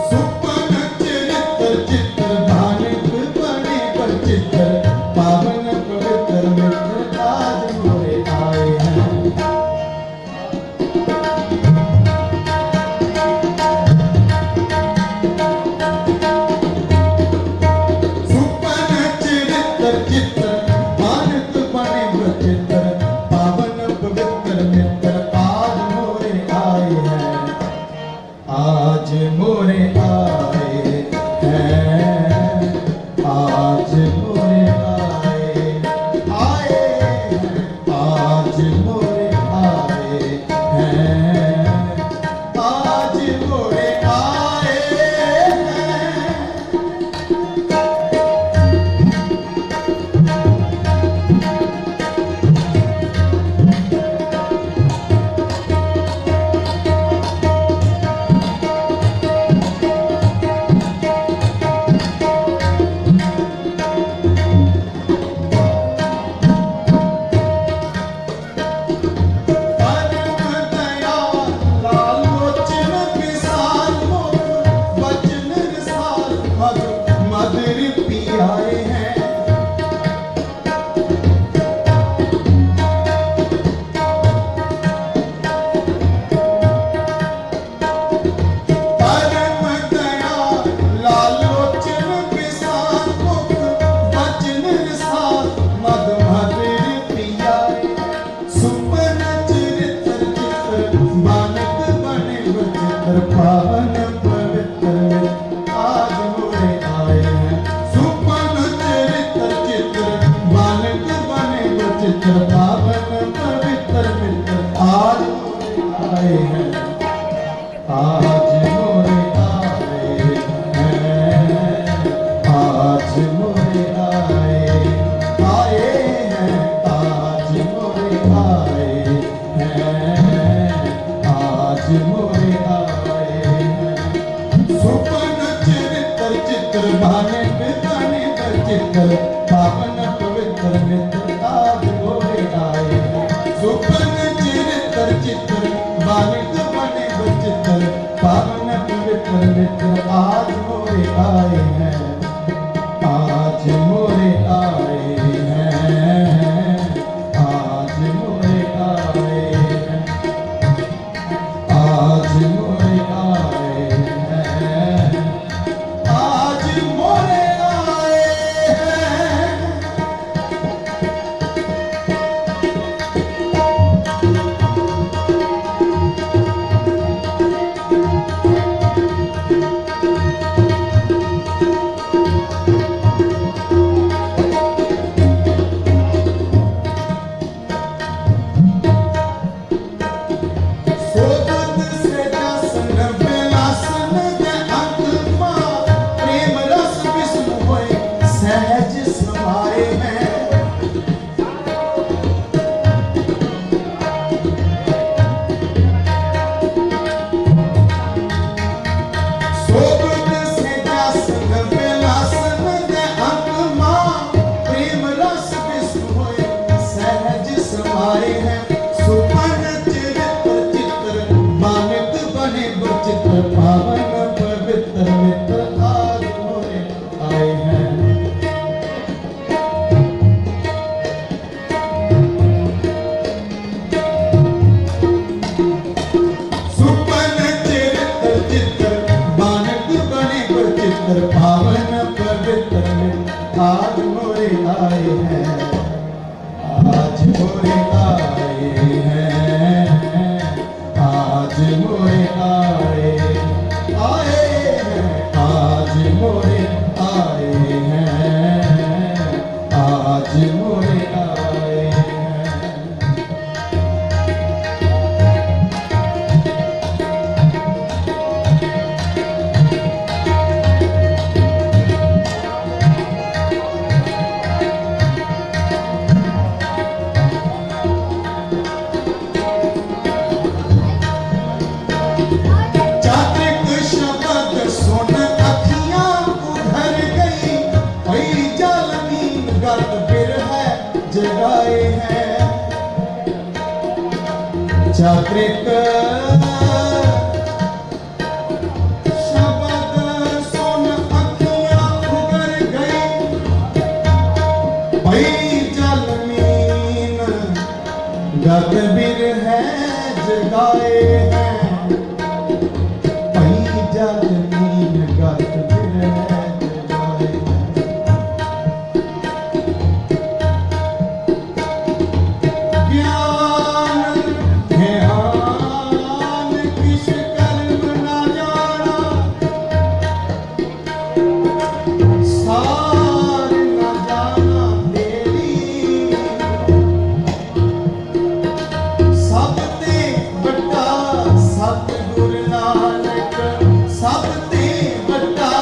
सुपन चरित्र चित्र भानिक बड़ी बचित्र पावन पवित्र मित्र आज मोरे आए हैं सुपन चरित्र चित्र भानिक बड़ी बचित्र पावन पवित्र आए हैं, आज मोरे आए हैं। सुपन चरित्र चित्र भाने पिताने पर चित्र पावन पवित्र मित्र आज मोरे आए हैं। सुपन चरित्र चित्र बालिक बने बचित्र पावन पवित्र मित्र आज मोरे आए हैं, आज मोरे आए हैं, आज मोरे आए हैं, आज मोरे आए हैं, आज मोरे आए हैं। पावन पवित्र मित्र आज मोरे आए हैं। सुपन चरित्र चित्र मानक बने बचित्र पावन पवित्र मित्र आज मोरे आए हैं, आज मोरे आए हैं, आज मोरे आए हैं, आज मोरे आए हैं, आज मोरे आए हैं। चात्रिक शब्द सुन अखियां उधर गई, वही जालमीन गत बिरह जगाए हैं। चात्रिक शब्द सुन अखियां उधर गई, वही जालमीन गत बिरह जगाए हैं। जलमीन गत बिरह जगाए हैं। ज्ञान ध्यान किस कर्म न जाना, सार न जाना तेरी, सब ते बड़ा सतगुर नानक, सब ते बड़ा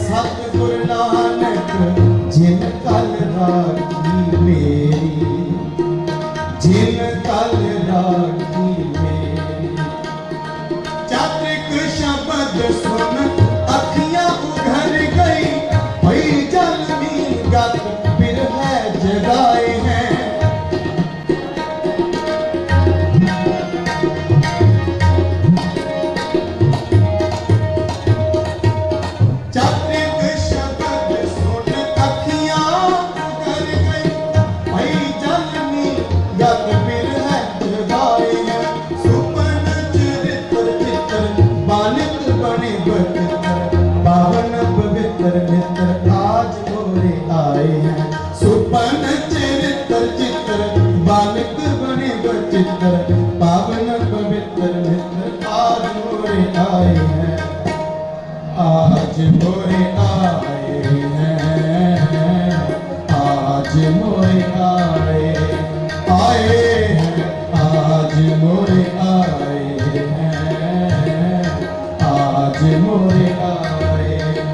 सतगुर नानक, जिन कल राखी मेरी, जिन कल राखी मेरी। चात्रिक शब्द सुन अखियां उघर गई, वही जलमीन गत बिरह जगाए हैं। चात्रिक शब्द सुन अखियां उघर गई, वही जलमीन गत बिरह जगाए हैं। सुपन चरित्र चित्र बालिक बने बचित्र पावन पवित्र मित्र आज मोरे आए हैं। सुपन चरित्र चित्र बालिक बने बचित्र पावन पवित्र मित्र आज मोरे आए हैं, आज मोरे आए हैं, आज मोरे आए हैं, आज मोरे आए हैं, आज मोरे आए हैं।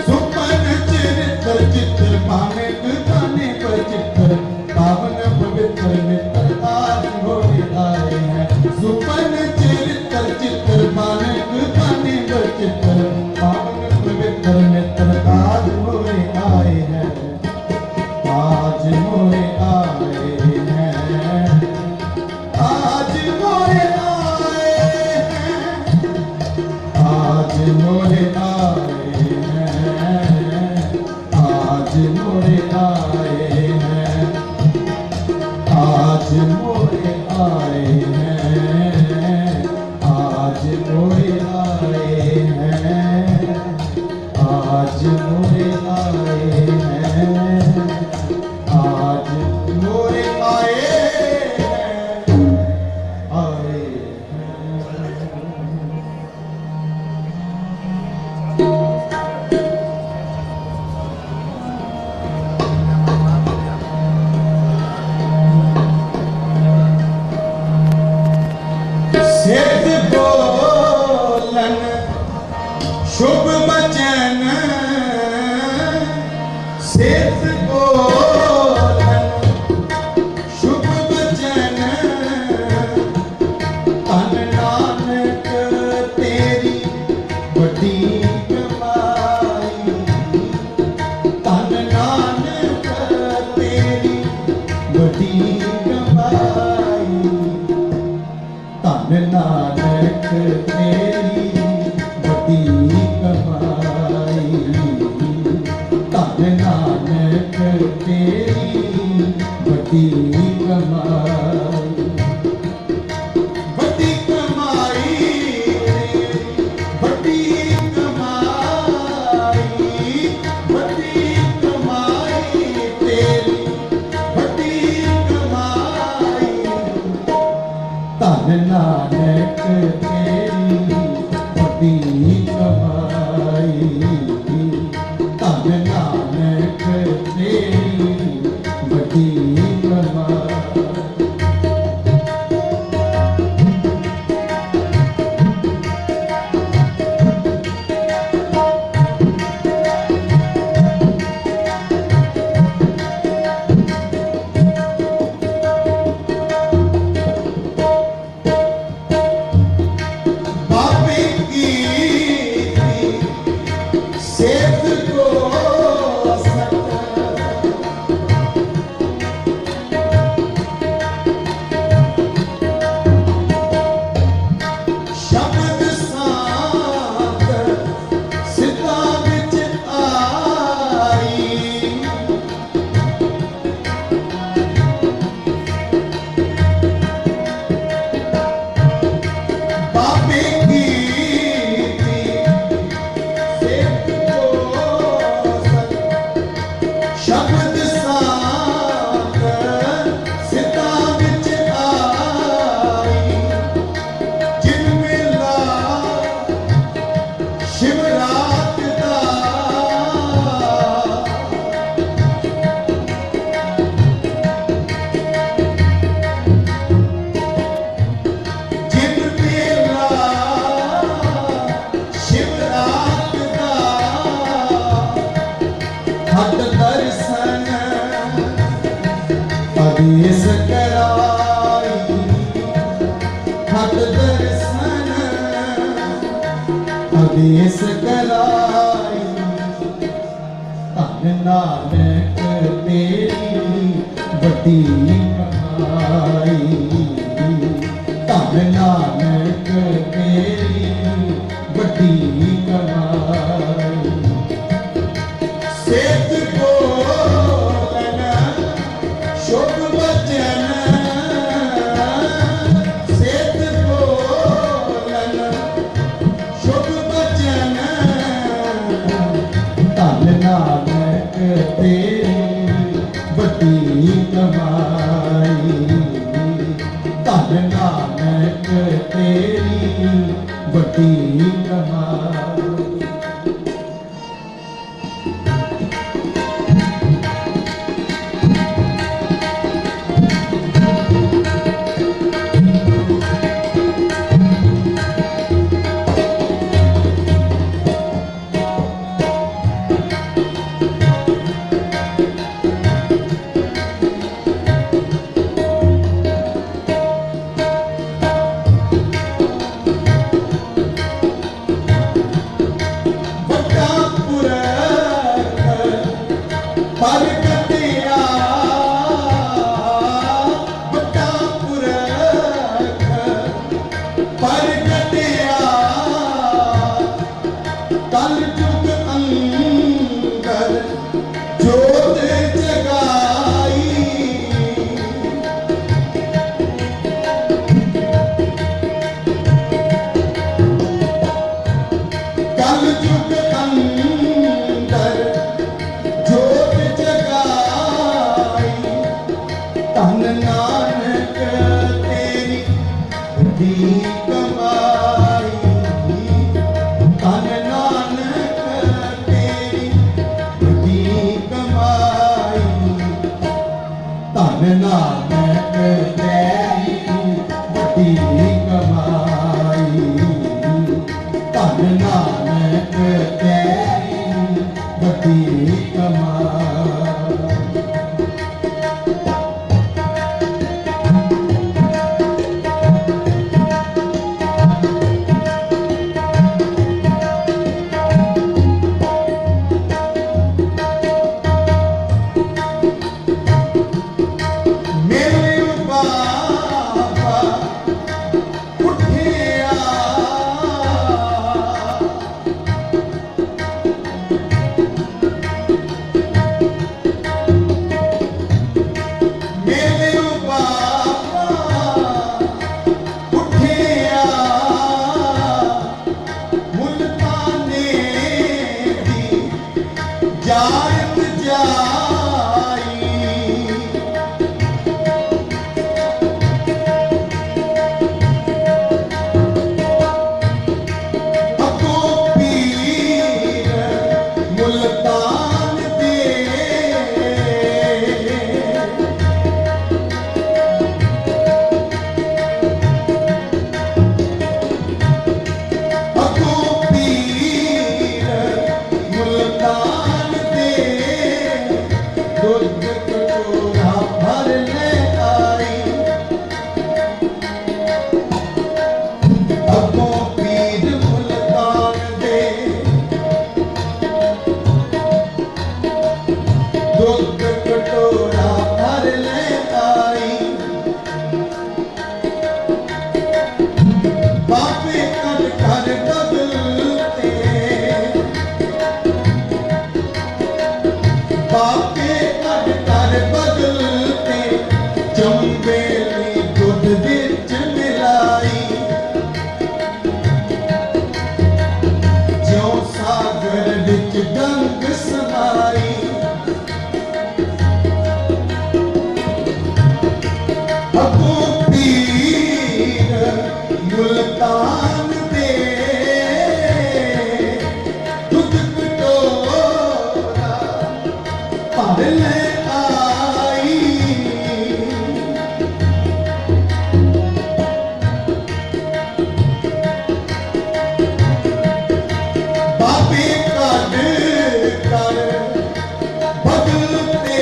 सुपन चरित्र चित्र पावन पवित्र मित्र सुपन चित्र चित्र बानक बने बचित्र पावन पवित्र मित्र आज मोरे आए हैं, आज मोरे आए हैं, आज मोरे आए हैं, आज मोरे आए हैं, आज मोरे आए हैं, आज मोरे आए हैं, आज मोरे आए हैं, आज मोरे आए हैं, आज मोरे आए हैं, आए सिद्ध बोलन शुभ बचन, सिद्ध बोलन शुभ बचन, धन नानक तेरी बड़ी कमाई, धन नानक तेरी बड़ी कमाई, धन नानक तेरी बड़ी कमाई, धन नानक तेरी बड़ी कमाई, बड़ी कमाई, बड़ी कमाई, बड़ी कमाई तेरी बड़ी कमाई, धन नानक तेरी बड़ी कमाई, धन नानक तेरी बड़ी कमाई। बाबे की सेठ को शब्द साथ सिता विच आई, बाबे की सेठ को शब्द साथ सिता विच आई, जिन मेला शिवरात दा जिन मेला शिवरात दा हट दर्शन आदेश कराई, हट दर्शन आदेश कराई, धन नानक तेरी बड़ी कमाई, धन नानक तेरी बड़ी कमाई, सेठ बोलन शुभ बचन, सेठ बोलन शुभ बचन, धन नानक तेरी बड़ी कमाई, धन नानक तेरी बड़ी कमाई। मुल्तान दे दुध कटोरा भर ले आई। बाबे कद कर बदलते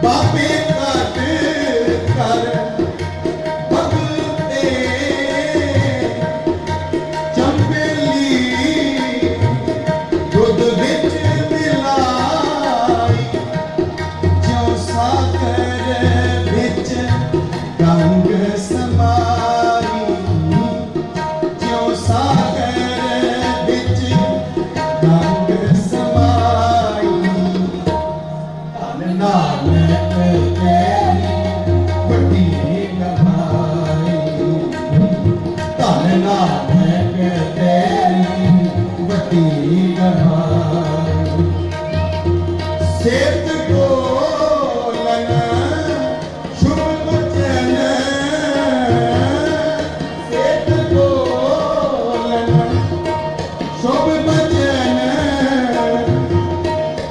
बाबे कद कर बदलते चंबेली दुध विच मिलाई ज्यों सागर विच गंग समाई। ज्यों सागर विच गंग समाई। धन नानक तेरी वड्डी कमाई। धन नानक तेरी वड्डी कमाई। सेत बोलन शुभ वचन। सेत बोलन शुभ वचन।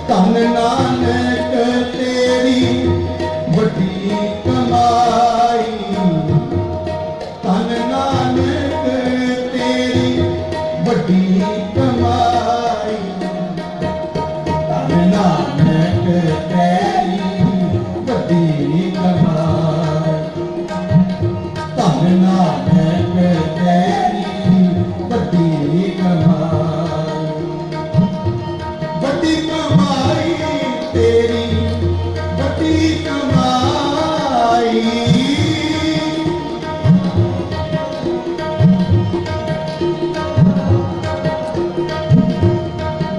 धन नानक तेरी वड्डी कमाई। धन नानक तेरी वड्डी कमाई। धन नानक तेरी वड्डी कमाई। धन नानक तेरी वड्डी कमाई। वड्डी कमाई तेरी वड्डी कमाई।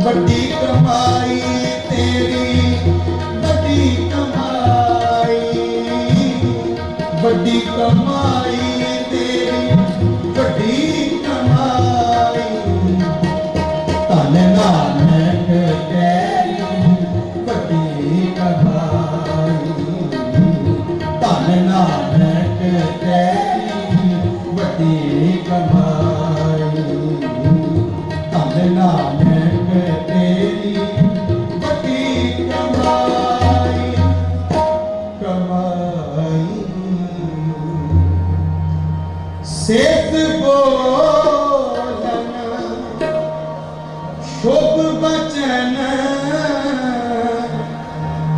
वड्डी कमाई तेरी वड्डी कमाई। वड्डी कमाई तेरी वड्डी कमाई। धन नानक तेरी वड्डी कमाई। धन नानक तेरी वड्डी कमाई। धन नानक तेरी वड्डी कमाई। कमाई सेत बोलन शुभ वचन।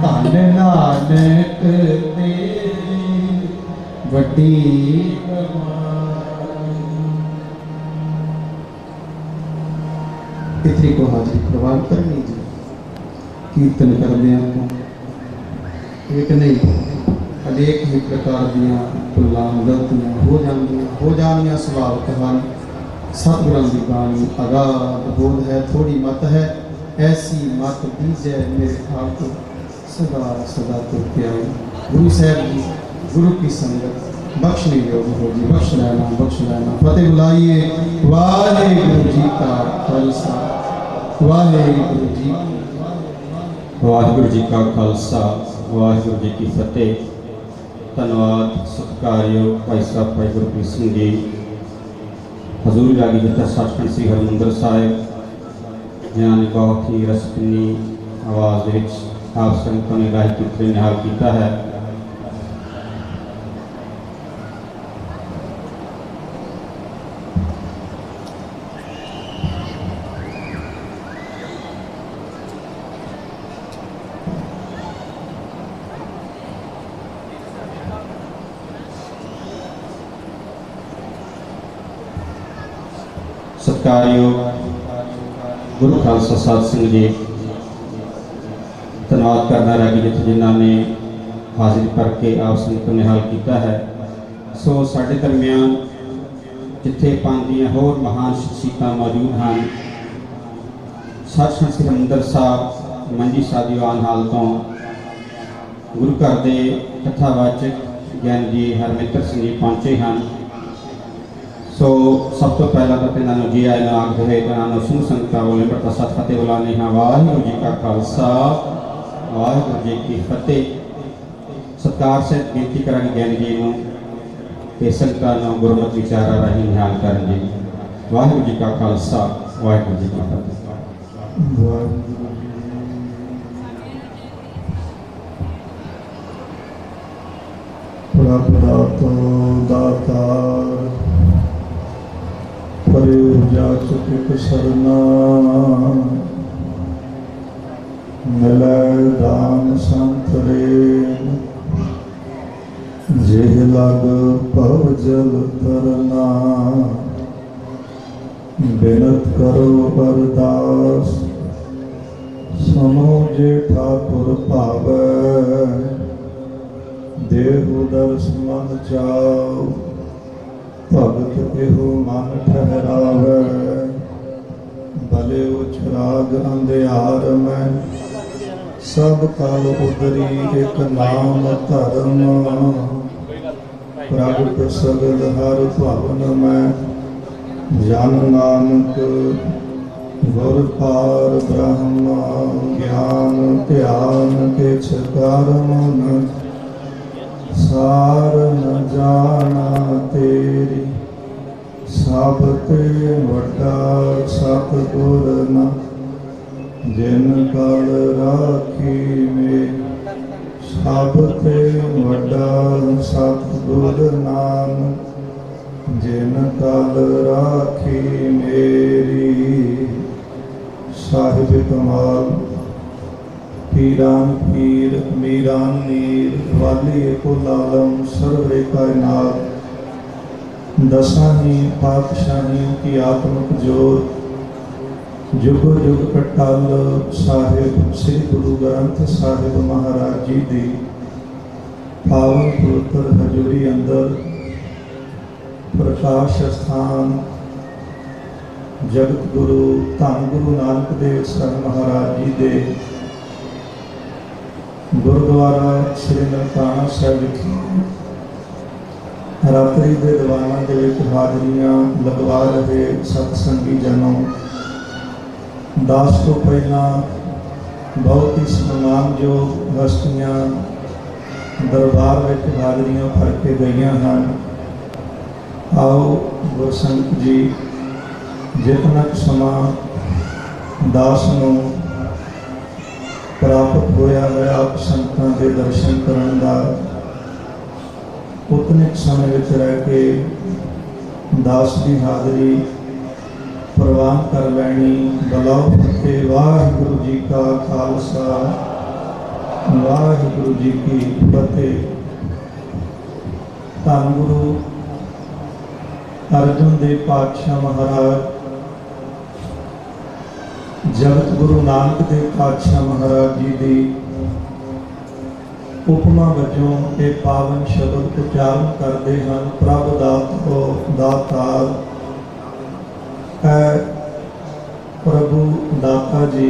धन नानक तेरी वड्डी कमाई। इतनी को हाजिरी प्रवान करनी जी कीर्तन करदे को एक नहीं अनेक ही प्रकार दियां भुल्लां गलतियां हो जानियां सुभाविक हैं। सतगुरां दी बाणी अगाध बोध है थोड़ी मत है ऐसी मत दीजै मेरे ठाकुर सदा सदा तो प्यारे। गुरु साहब जी गुरु की संगत बख्शने योग हो जी बख्श लेना फतेह बुलाइए। वाहेगुरु जी का खालसा वाहेगुरु जी। वाहिगुरु जी का खालसा वाहिगुरु जी की फतेह। धन्यवाद सत्कारयोग भाई साहब भाई गुरप्रीत सिंह जी हजूर रागी जत्था सचखंड श्री हरमंदिर साहिब जिन्होंने ने बहुत ही रसपनी आवाज़ आप संगतों ने राही कीर्तन निहाल किया है। सत्कारयोग गुरु खालसा साध सिंह जी धन्यवाद करना रागी जित जिन्होंने हाजिर करके आप संगत को निहाल किया है। सो साढ़े दरम्यान जिथे पांच होर महान शख्सियतां मौजूद हैं। सचखंड श्री हरमंदिर साहब मंजी साहब दीवान हाल तो गुरु घर के कथावाचक ज्ञान जी हरमित्र सिंह जी पहुंचे हैं। ਸੋ ਸਭ ਤੋਂ ਪਹਿਲਾਂ ਤਾਂ ਇਹਨਾਂ ਨੂੰ ਜੀ ਆਇਆਂ ਨੂੰ ਆਖਦੇ ਹੋਏ ਇਹਨਾਂ ਨੂੰ ਸਿੰਘ ਸੰਗਤਾਂ ਵੱਲੋਂ ਬੜਾ ਸਤ ਫਤਿਹ ਬੁਲਾਉਂਦੇ ਹਾਂ। ਵਾਹਿਗੁਰੂ ਜੀ ਕਾ ਖਾਲਸਾ ਵਾਹਿਗੁਰੂ ਜੀ ਕੀ ਫਤਿਹ। ਸਤਿਕਾਰ ਸਹਿਤ ਬੇਨਤੀ ਕਰਾਂਗੇ ਗਿਆਨੀ ਜੀ ਨੂੰ ਕਿ ਸੰਗਤਾਂ ਨੂੰ ਗੁਰਮਤਿ ਵਿਚਾਰਾਂ ਰਾਹੀਂ ਨਿਹਾਲ ਕਰਨ ਜੀ। ਵਾਹਿਗੁਰੂ ਜੀ ਕਾ ਖਾਲਸਾ ਵਾਹਿਗੁਰੂ ਜੀ ਕੀ ਫਤਿਹ। ਪ੍ਰਭ ਦਾਤੋ ਦਾਤਾਰ ਪਰਿ ਜਾਚਕ ਇਕ ਸਰਨਾ ਮਿਲੈ ਦਾਨ ਸੰਤਰੇ ਜਿਹ ਲਗ ਭਵ ਜਲ ਤਰਨਾ ਬਿਨਤ ਕਰੋ ਅਰਦਾਸ ਸਮੋ ਜੇ ਠਾਕੁਰ ਭਾਵੈ ਦੇਹੁ ਦਰਸ ਮਨ ਚਾਉ ਭਗਤ ਇਹੋ ਮਨ ਠਹਿਰਾਵੈ ਭਲੇ ਉਚਰਾਗ ਅੰਧਿਆਰ ਮੈਂ ਸਭ ਕਲ ਉਦਰੀ ਇਕ ਨਾਮ ਧਰਮ ਪ੍ਰਗਟ ਸਗਲ ਹਰ ਭਵਨ ਮੈਂ ਜਨ ਨਾਨਕ ਗੁਰ ਪਾਰ ਬ੍ਰਹਮ ਗਿਆਨ ਧਿਆਨ ਕੇ ਛਕਾਰ ਮਨ ਸਾਰ ਨ ਜਾਣਾ ਤੇਰੀ ਸਭ ਤੇ ਵੱਡਾ ਸਤਿਗੁਰ ਨ ਜਿਨ ਕਲ ਰਾਖੀ ਮੇ ਸਭ ਤੇ ਵੱਡਾ ਸਤਿਗੁਰ ਨਾਨਕ ਜਿਨ ਕਲ ਰਾਖੀ ਮੇਰੀ। ਸਾਹਿਬ ਕਮਾਲ ਪੀਰਾਨ ਪੀਰ ਮੀਰਾਨ ਮੀਰ ਵਾਲੀ ਕੁਲ ਆਲਮ ਸਰਵੇ ਕਾਇਨਾਤ ਦਸਾਂ ਹੀ ਪਾਤਸ਼ਾਹੀਆਂ की ਆਤਮਿਕ ਜੋਤ जुग जुग अटल साहिब श्री गुरु ग्रंथ साहिब महाराज जी दी पावन पवित्र हजूरी अंदर प्रकाश स्थान जगत गुरु धन गुरु नानक देव सर महाराज जी दे गुरुद्वारा श्री ननकाना साहिब विखे रात्रि के दीवाना के हाजरियां लगवा रहे सत्संगी जनों दास तो पहला बहुत ही सम्मानयोग हस्तियां दरबार में हाजरियां भर के गई हैं। आओ गुरसंत जी जितना समा दास नूं प्राप्त होया है आप संतां दे दर्शन करन दा उतने समय विच रह के दास की हाजरी प्रवान कर लैनी। बलाओ फतेह। वाहिगुरु जी का खालसा वाहिगुरु जी की फतेह। धन गुरु अर्जुन देव पातशाह महाराज जगत गुरु नानक देव पातशाह महाराज जी की उपमा वजों ये पावन शब्द उच्चारण करते हैं। प्रभ दातो दातार है प्रभु दाता जी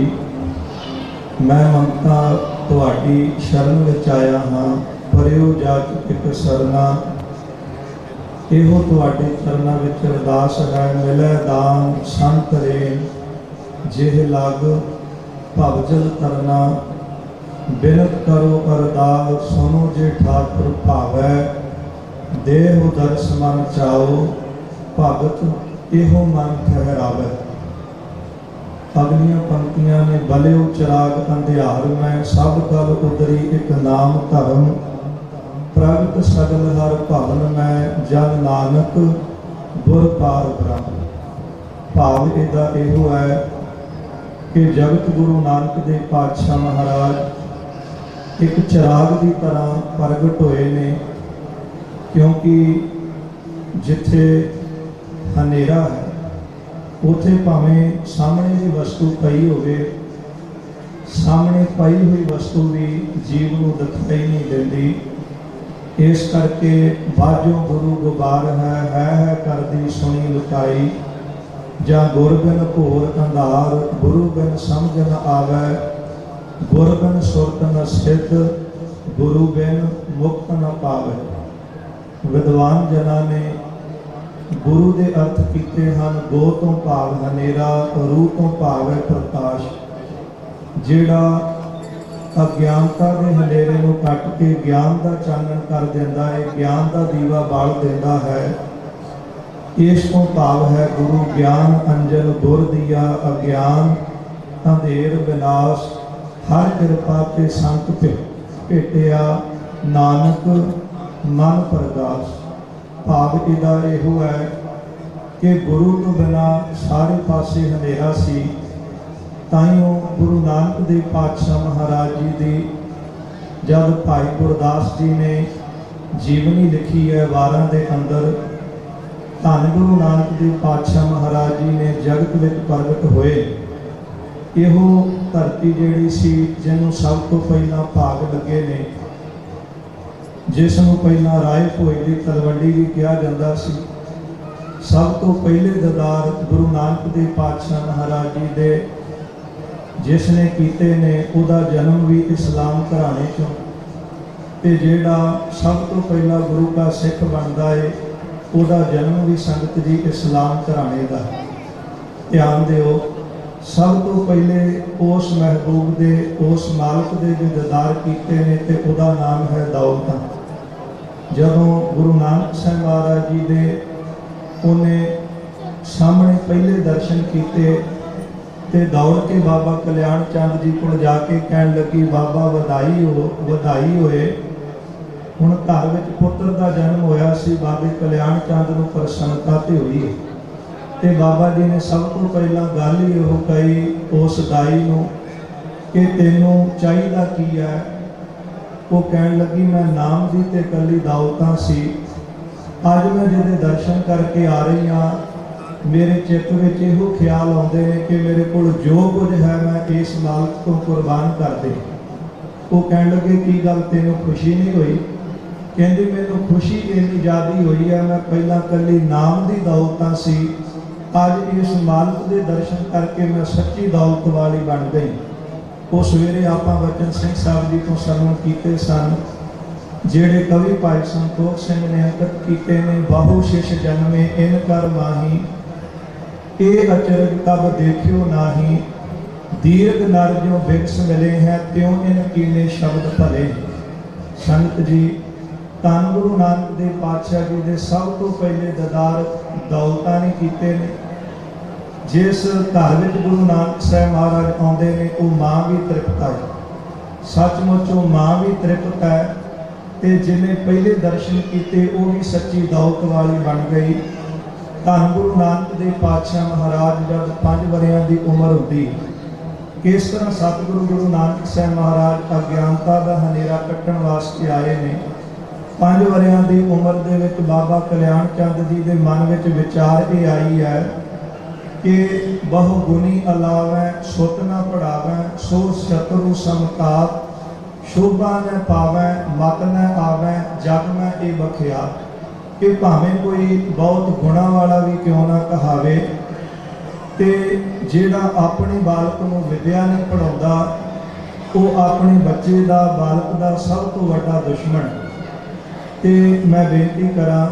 मैं ममता तुहाडी शरण विच आया हाँ परिओ जात इक सरना इहो तुहाडे चरना विच अरदास है मिलै दान संत रेन जिह लग भवजल तरना बिनत करो अरदास सुनो जे ठाकुर भावै देहु दर्श मन चाओ भगत इहो मन ठहरावे। अगलियां पंक्तियां ने भले चिराग अंधियार में सब कल उदरी एक नाम धर्म प्रगट सगल हर भवन में जन नानक गुर पार ब्रह्म। भाव इहदा इहो है कि जगत गुरु नानक देव पातशाह महाराज एक चिराग की तरह प्रगट होए ने क्योंकि जिथे हनेरा है उथे भावें सामने की वस्तु पई होवे सामने पई हुई वस्तु भी जीव को दिखाई नहीं देती। इस करके बाजों गुरु गुबार है करदी सुनी लुकाई जा गुर बिन घोर अंधार गुरु बिन समझ न आवे गुर बिन सुरत न स्थित गुरु बिन मुक्त न पावे। विद्वान जना ने ਗੁਰੂ ਦੇ ਅਰਥ ਕੀਤੇ ਹਨ। ਗੋ ਤੋਂ ਭਾਵ ਹਨੇਰਾ, ਰੂ ਤੋਂ ਭਾਵ ਹੈ ਪ੍ਰਕਾਸ਼, ਜਿਹੜਾ ਅਗਿਆਨਤਾ ਦੇ ਹਨੇਰੇ ਨੂੰ ਕੱਟ ਕੇ ਗਿਆਨ ਦਾ ਚਾਨਣ ਕਰ ਦਿੰਦਾ ਹੈ, ਗਿਆਨ ਦਾ ਦੀਵਾ ਬਾਲ ਦਿੰਦਾ ਹੈ। ਇਸ ਤੋਂ ਭਾਵ ਹੈ ਗੁਰੂ ਗਿਆਨ ਅੰਜਨ ਗੁਰ ਦੀਆ, ਅਗਿਆਨ ਅੰਧੇਰ ਵਿਨਾਸ਼, ਹਰ ਕਿਰਪਾ ਤੇ ਸੰਤ ਭੇਟਿਆ, ਨਾਨਕ ਮਨ ਪ੍ਰਗਾਸ। ਭਾਵ ਇਹਦਾ ਇਹੋ ਹੈ ਕਿ ਗੁਰੂ ਤੋਂ ਬਿਨਾ ਸਾਰੇ ਪਾਸੇ ਹਨੇਰਾ ਸੀ। ਤਾਈਓ ਗੁਰੂ ਨਾਨਕ ਦੇਵ ਪਾਤਸ਼ਾਹ ਮਹਾਰਾਜ ਜੀ ਦੀ ਜਦ ਭਾਈ ਗੁਰਦਾਸ ਜੀ ਨੇ ਜੀਵਨੀ ਲਿਖੀ ਹੈ ਵਾਰਾਂ ਦੇ ਅੰਦਰ, ਧੰਨ ਗੁਰੂ ਨਾਨਕ ਦੇਵ ਪਾਤਸ਼ਾਹ ਮਹਾਰਾਜ ਜੀ ਨੇ ਜਗਤ ਵਿੱਚ ਪ੍ਰਗਟ ਹੋਏ। ਇਹੋ ਧਰਤੀ ਜਿਹੜੀ ਸੀ ਜਿਹਨੂੰ ਸਭ ਤੋਂ ਪਹਿਲਾਂ ਭਾਗ ਲੱਗੇ ਨੇ, ਜਿਸ ਨੂੰ ਪਹਿਲਾਂ ਰਾਏ ਭੋਏ ਦੀ ਤਲਵੰਡੀ ਵੀ ਕਿਹਾ ਜਾਂਦਾ ਸੀ। ਸਭ ਤੋਂ ਪਹਿਲੇ ਦਦਾਰ ਗੁਰੂ ਨਾਨਕ ਦੇਵ ਪਾਤਸ਼ਾਹ ਮਹਾਰਾਜ ਜੀ ਦੇ ਜਿਸ ਨੇ ਕੀਤੇ ਨੇ, ਉਹਦਾ ਜਨਮ ਵੀ ਇਸਲਾਮ ਘਰਾਣੇ ਚੋਂ, ਤੇ ਜਿਹੜਾ ਸਭ ਤੋਂ ਪਹਿਲਾਂ ਗੁਰੂ ਦਾ ਸਿੱਖ ਬਣਦਾ ਏ, ਉਹਦਾ ਜਨਮ ਵੀ ਸੰਗਤ ਜੀ ਇਸਲਾਮ ਘਰਾਣੇ ਦਾ। ਧਿਆਨ ਦਿਓ, ਸਭ ਤੋਂ ਪਹਿਲੇ ਉਸ ਮਹਿਬੂਬ ਦੇ, ਉਸ ਮਾਲਕ ਦੇ ਜੋ ਦਦਾਰ ਕੀਤੇ ਨੇ, ਤੇ ਉਹਦਾ ਨਾਮ ਹੈ ਦੌਲਤਾਂ। ਜਦੋਂ ਗੁਰੂ ਨਾਨਕ ਸਾਹਿਬ ਮਹਾਰਾਜ ਜੀ ਦੇ ਉਹਨੇ ਸਾਹਮਣੇ ਪਹਿਲੇ ਦਰਸ਼ਨ ਕੀਤੇ ਤੇ ਦੌੜ ਕੇ ਬਾਬਾ ਕਲਿਆਣ ਚੰਦ ਜੀ ਕੋਲ ਜਾ ਕੇ ਕਹਿਣ ਲੱਗੀ, ਬਾਬਾ ਵਧਾਈ ਹੋਏ, ਹੁਣ ਘਰ ਵਿੱਚ ਪੁੱਤਰ ਦਾ ਜਨਮ ਹੋਇਆ ਸੀ। ਬਾਬੇ ਕਲਿਆਣ ਚੰਦ ਨੂੰ ਪ੍ਰਸੰਨਤਾ ਤੇ ਹੋਈ ਤੇ ਬਾਬਾ ਜੀ ਨੇ ਸਭ ਤੋਂ ਪਹਿਲਾਂ ਗੱਲ ਹੀ ਉਹ ਕਹੀ ਉਸ ਦਾਈ ਨੂੰ ਕਿ ਤੈਨੂੰ ਚਾਹੀਦਾ ਕੀ ਹੈ। ਉਹ ਕਹਿਣ ਲੱਗੀ, ਮੈਂ ਨਾਮ ਦੀ ਤੇ ਇਕੱਲੀ ਦੌਲਤਾਂ ਸੀ। ਅੱਜ ਮੈਂ ਜਿਹਦੇ ਦਰਸ਼ਨ ਕਰਕੇ ਆ ਰਹੀ ਹਾਂ, ਮੇਰੇ ਚਿੱਤ ਵਿੱਚ ਇਹੋ ਖਿਆਲ ਆਉਂਦੇ ਨੇ ਕਿ ਮੇਰੇ ਕੋਲ ਜੋ ਕੁਝ ਹੈ ਮੈਂ ਇਸ ਮਾਲਕ ਤੋਂ ਕੁਰਬਾਨ ਕਰ ਦੇ। ਉਹ ਕਹਿਣ ਲੱਗੇ, ਕੀ ਗੱਲ ਤੈਨੂੰ ਖੁਸ਼ੀ ਨਹੀਂ ਹੋਈ? ਕਹਿੰਦੀ, ਮੈਨੂੰ ਖੁਸ਼ੀ ਇੰਨੀ ਜ਼ਿਆਦਾ ਹੋਈ ਹੈ, ਮੈਂ ਪਹਿਲਾਂ ਇਕੱਲੀ ਨਾਮ ਦੀ ਦੌਲਤਾਂ ਸੀ, ਅੱਜ ਇਸ ਮਾਲਕ ਦੇ ਦਰਸ਼ਨ ਕਰਕੇ ਮੈਂ ਸੱਚੀ ਦੌਲਤ ਵਾਲੀ ਬਣ ਗਈ। ਉਹ ਸਵੇਰੇ ਆਪਾਂ ਬਚਨ ਸਿੰਘ ਸਾਹਿਬ ਜੀ ਤੋਂ ਸਰਵਣ ਕੀਤੇ ਸਨ, ਜਿਹੜੇ ਕਵੀ ਭਾਈ ਸੰਤੋਖ ਸਿੰਘ ਨੇ ਅੰਕਿਤ ਕੀਤੇ ਨੇ। ਬਾਹੂ ਸ਼ਿਸ਼ ਜਨਮੇ ਇਨ ਕਰ ਮਾਹੀ, ਇਹ ਅਚਰਜ ਕਬ ਦੇਖਿਓ ਨਾਹੀ, ਦੀਰਘ ਨਰ ਜੋ ਬਿਕਸ ਮਿਲੇ ਹੈ, ਤਿਉ ਇਨ ਕੀਨੇ ਸ਼ਬਦ ਭਲੇ। ਸੰਗਤ ਜੀ, ਧੰਨ ਗੁਰੂ ਨਾਨਕ ਦੇਵ ਪਾਤਸ਼ਾਹ ਜੀ ਦੇ ਸਭ ਤੋਂ ਪਹਿਲੇ ਦਦਾਰ ਦੌਲਤਾਂ ਨੇ ਕੀਤੇ ਨੇ। ਜਿਸ ਘਰ ਵਿੱਚ ਗੁਰੂ ਨਾਨਕ ਸਾਹਿਬ ਮਹਾਰਾਜ ਆਉਂਦੇ ਨੇ, ਉਹ ਮਾਂ ਵੀ ਤ੍ਰਿਪਤ ਹੈ। ਸੱਚਮੁੱਚ ਉਹ ਮਾਂ ਵੀ ਤ੍ਰਿਪਤ ਹੈ, ਤੇ ਜਿਹਨੇ ਪਹਿਲੇ ਦਰਸ਼ਨ ਕੀਤੇ ਉਹ ਵੀ ਸੱਚੀ ਦੌਲਤ ਵਾਲੀ ਬਣ ਗਈ। ਧੰਨ ਗੁਰੂ ਨਾਨਕ ਦੇਵ ਪਾਤਸ਼ਾਹ ਮਹਾਰਾਜ ਜਦ 5 ਵਰ੍ਹਿਆਂ ਦੀ ਉਮਰ ਹੁੰਦੀ, ਕਿਸ ਤਰ੍ਹਾਂ ਸਤਿਗੁਰੂ ਗੁਰੂ ਨਾਨਕ ਸਾਹਿਬ ਮਹਾਰਾਜ ਅਗਿਆਨਤਾ ਦਾ ਹਨੇਰਾ ਕੱਟਣ ਵਾਸਤੇ ਆਏ ਨੇ। 5 ਵਰ੍ਹਿਆਂ ਦੀ ਉਮਰ ਦੇ ਵਿੱਚ ਬਾਬਾ ਕਲਿਆਣ ਚੰਦ ਜੀ ਦੇ ਮਨ ਵਿੱਚ ਵਿਚਾਰ ਇਹ ਆਈ ਹੈ ਕਿ ਬਹੁ ਗੁਣੀ ਅਲਾਵੈ ਸੁਤ ਨਾ ਪੜਾਵੈ, ਸੋ ਸ਼ਤਰੂ ਸਮਤਾਪ, ਸ਼ੋਭਾ ਨ ਪਾਵੈ ਮਤ ਨ ਆਵੈ, ਜਗ ਮੈਂ ਇਹ ਬਖਿਆ। ਕਿ ਭਾਵੇਂ ਕੋਈ ਬਹੁਤ ਗੁਣਾ ਵਾਲਾ ਵੀ ਕਿਉਂ ਨਾ ਕਹਾਵੇ, ਤੇ ਜਿਹੜਾ ਆਪਣੇ ਬਾਲਕ ਨੂੰ ਵਿਦਿਆ ਨਹੀਂ ਪੜਾਉਂਦਾ, ਉਹ ਆਪਣੇ ਬੱਚੇ ਦਾ, ਬਾਲਕ ਦਾ ਸਭ ਤੋਂ ਵੱਡਾ ਦੁਸ਼ਮਣ। ਤੇ ਮੈਂ ਬੇਨਤੀ ਕਰਾਂ,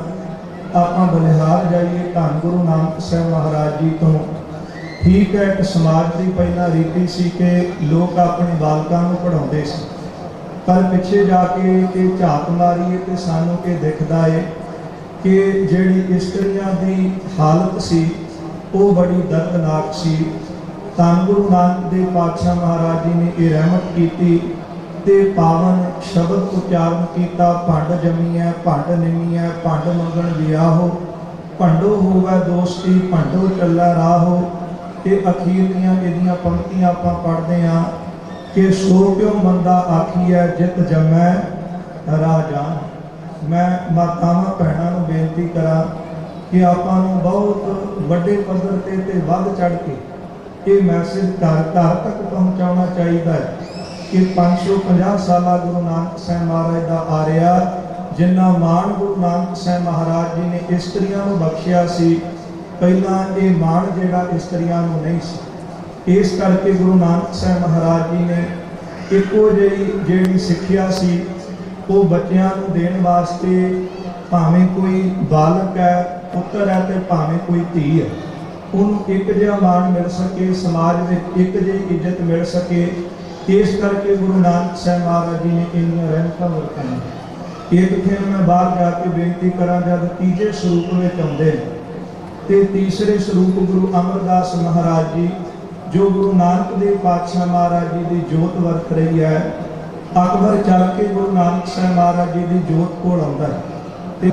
ਆਪਾਂ ਬਲਿਹਾਰ ਜਾਈਏ ਧੰਨ ਗੁਰੂ ਨਾਨਕ ਸਾਹਿਬ ਮਹਾਰਾਜ ਜੀ ਤੋਂ। ਠੀਕ ਹੈ, ਇੱਕ ਸਮਾਜ ਦੀ ਪਹਿਲਾਂ ਰੀਤੀ ਸੀ ਕਿ ਲੋਕ ਆਪਣੇ ਬਾਲਕਾਂ ਨੂੰ ਪੜ੍ਹਾਉਂਦੇ ਸੀ, ਪਰ ਪਿੱਛੇ ਜਾ ਕੇ ਇਹ ਝਾਤ ਮਾਰੀਏ ਤੇ ਸਾਨੂੰ ਇਹ ਦਿਖਦਾ ਹੈ ਕਿ ਜਿਹੜੀ ਇਸਤਰੀਆਂ ਦੀ ਹਾਲਤ ਸੀ ਉਹ ਬੜੀ ਦਰਦਨਾਕ ਸੀ। ਧੰਨ ਗੁਰੂ ਨਾਨਕ ਦੇਵ ਪਾਤਸ਼ਾਹ ਮਹਾਰਾਜ ਜੀ ਨੇ ਇਹ ਰਹਿਮਤ ਕੀਤੀ ਤੇ ਪਾਵਨ ਸ਼ਬਦ ਉਚਾਰਨ ਕੀਤਾ, ਭੰਡ ਜੰਮੀਐ ਭੰਡ ਨਿਮੀਐ, ਭੰਡ ਮੰਗਣ ਵਿਆਹੋ, ਭੰਡੋ ਹੋਵੇ ਦੋਸਤੀ, ਭੰਡੋ ਚੱਲਾ ਰਾਹੋ। ਇਹ ਅਖੀਰਲੀਆਂ ਇਹਦੀਆਂ ਪੰਕਤੀਆਂ ਆਪਾਂ ਪੜ੍ਹਦੇ ਹਾਂ ਕਿ ਸੋ ਕਿਉ ਮੰਦਾ ਆਖੀਐ ਜਿਤ ਜੰਮੈ ਰਾਜਾ। ਮੈਂ ਮਾਤਾਵਾਂ ਭੈਣਾਂ ਨੂੰ ਬੇਨਤੀ ਕਰਾਂ ਕਿ ਆਪਾਂ ਨੂੰ ਬਹੁਤ ਵੱਡੇ ਪੱਧਰ ਤੇ ਵੱਧ ਚੜ੍ਹ ਕੇ ਇਹ ਮੈਸੇਜ ਘਰ ਤੱਕ ਪਹੁੰਚਾਉਣਾ ਚਾਹੀਦਾ ਹੈ ਕਿ 550 ਸਾਲਾ ਗੁਰੂ ਨਾਨਕ ਸਾਹਿਬ ਮਹਾਰਾਜ ਦਾ ਆ ਰਿਹਾ, ਜਿੰਨਾ ਮਾਣ ਗੁਰੂ ਨਾਨਕ ਸਾਹਿਬ ਮਹਾਰਾਜ ਜੀ ਨੇ ਇਸਤਰੀਆਂ ਨੂੰ ਬਖਸ਼ਿਆ ਸੀ, ਪਹਿਲਾਂ ਇਹ ਮਾਣ ਜਿਹੜਾ ਇਸਤਰੀਆਂ ਨੂੰ ਨਹੀਂ ਸੀ। ਇਸ ਕਰਕੇ ਗੁਰੂ ਨਾਨਕ ਸਾਹਿਬ ਮਹਾਰਾਜ ਜੀ ਨੇ ਇੱਕੋ ਜਿਹੀ ਜਿਹੜੀ ਸਿੱਖਿਆ ਸੀ ਉਹ ਬੱਚਿਆਂ ਨੂੰ ਦੇਣ ਵਾਸਤੇ, ਭਾਵੇਂ ਕੋਈ ਬਾਲਕ ਹੈ ਪੁੱਤਰ ਹੈ ਤੇ ਭਾਵੇਂ ਕੋਈ ਧੀ ਹੈ, ਉਹਨੂੰ ਇੱਕ ਜਿਹਾ ਮਾਣ ਮਿਲ ਸਕੇ, ਸਮਾਜ ਵਿੱਚ ਇੱਕ ਜਿਹੀ ਇੱਜ਼ਤ ਮਿਲ ਸਕੇ। ਇਸ ਕਰਕੇ ਗੁਰੂ ਨਾਨਕ ਸਾਹਿਬ ਮਹਾਰਾਜ ਜੀ ਨੇ ਇੰਨੀਆਂ ਰਹਿਮਤਾਂ ਵਰਤਾਈਆਂ। ਇੱਕ ਫਿਰ ਮੈਂ ਬਾਹਰ ਜਾ ਕੇ ਬੇਨਤੀ ਕਰਾਂ, ਜਦ ਤੀਜੇ ਸਰੂਪ ਵਿੱਚ ਆਉਂਦੇ ਨੇ ਤੇ ਤੀਸਰੇ ਸਰੂਪ ਗੁਰੂ ਅਮਰਦਾਸ ਮਹਾਰਾਜ ਜੀ, ਜੋ ਗੁਰੂ ਨਾਨਕ ਦੇਵ ਪਾਤਸ਼ਾਹ ਮਹਾਰਾਜ ਜੀ ਦੀ ਜੋਤ ਵਰਤ ਰਹੀ ਹੈ, ਅਕਬਰ ਚੱਲ ਕੇ ਗੁਰੂ ਨਾਨਕ ਸਾਹਿਬ ਮਹਾਰਾਜ ਜੀ ਦੀ ਜੋਤ ਕੋਲ ਆਉਂਦਾ ਹੈ ਤੇ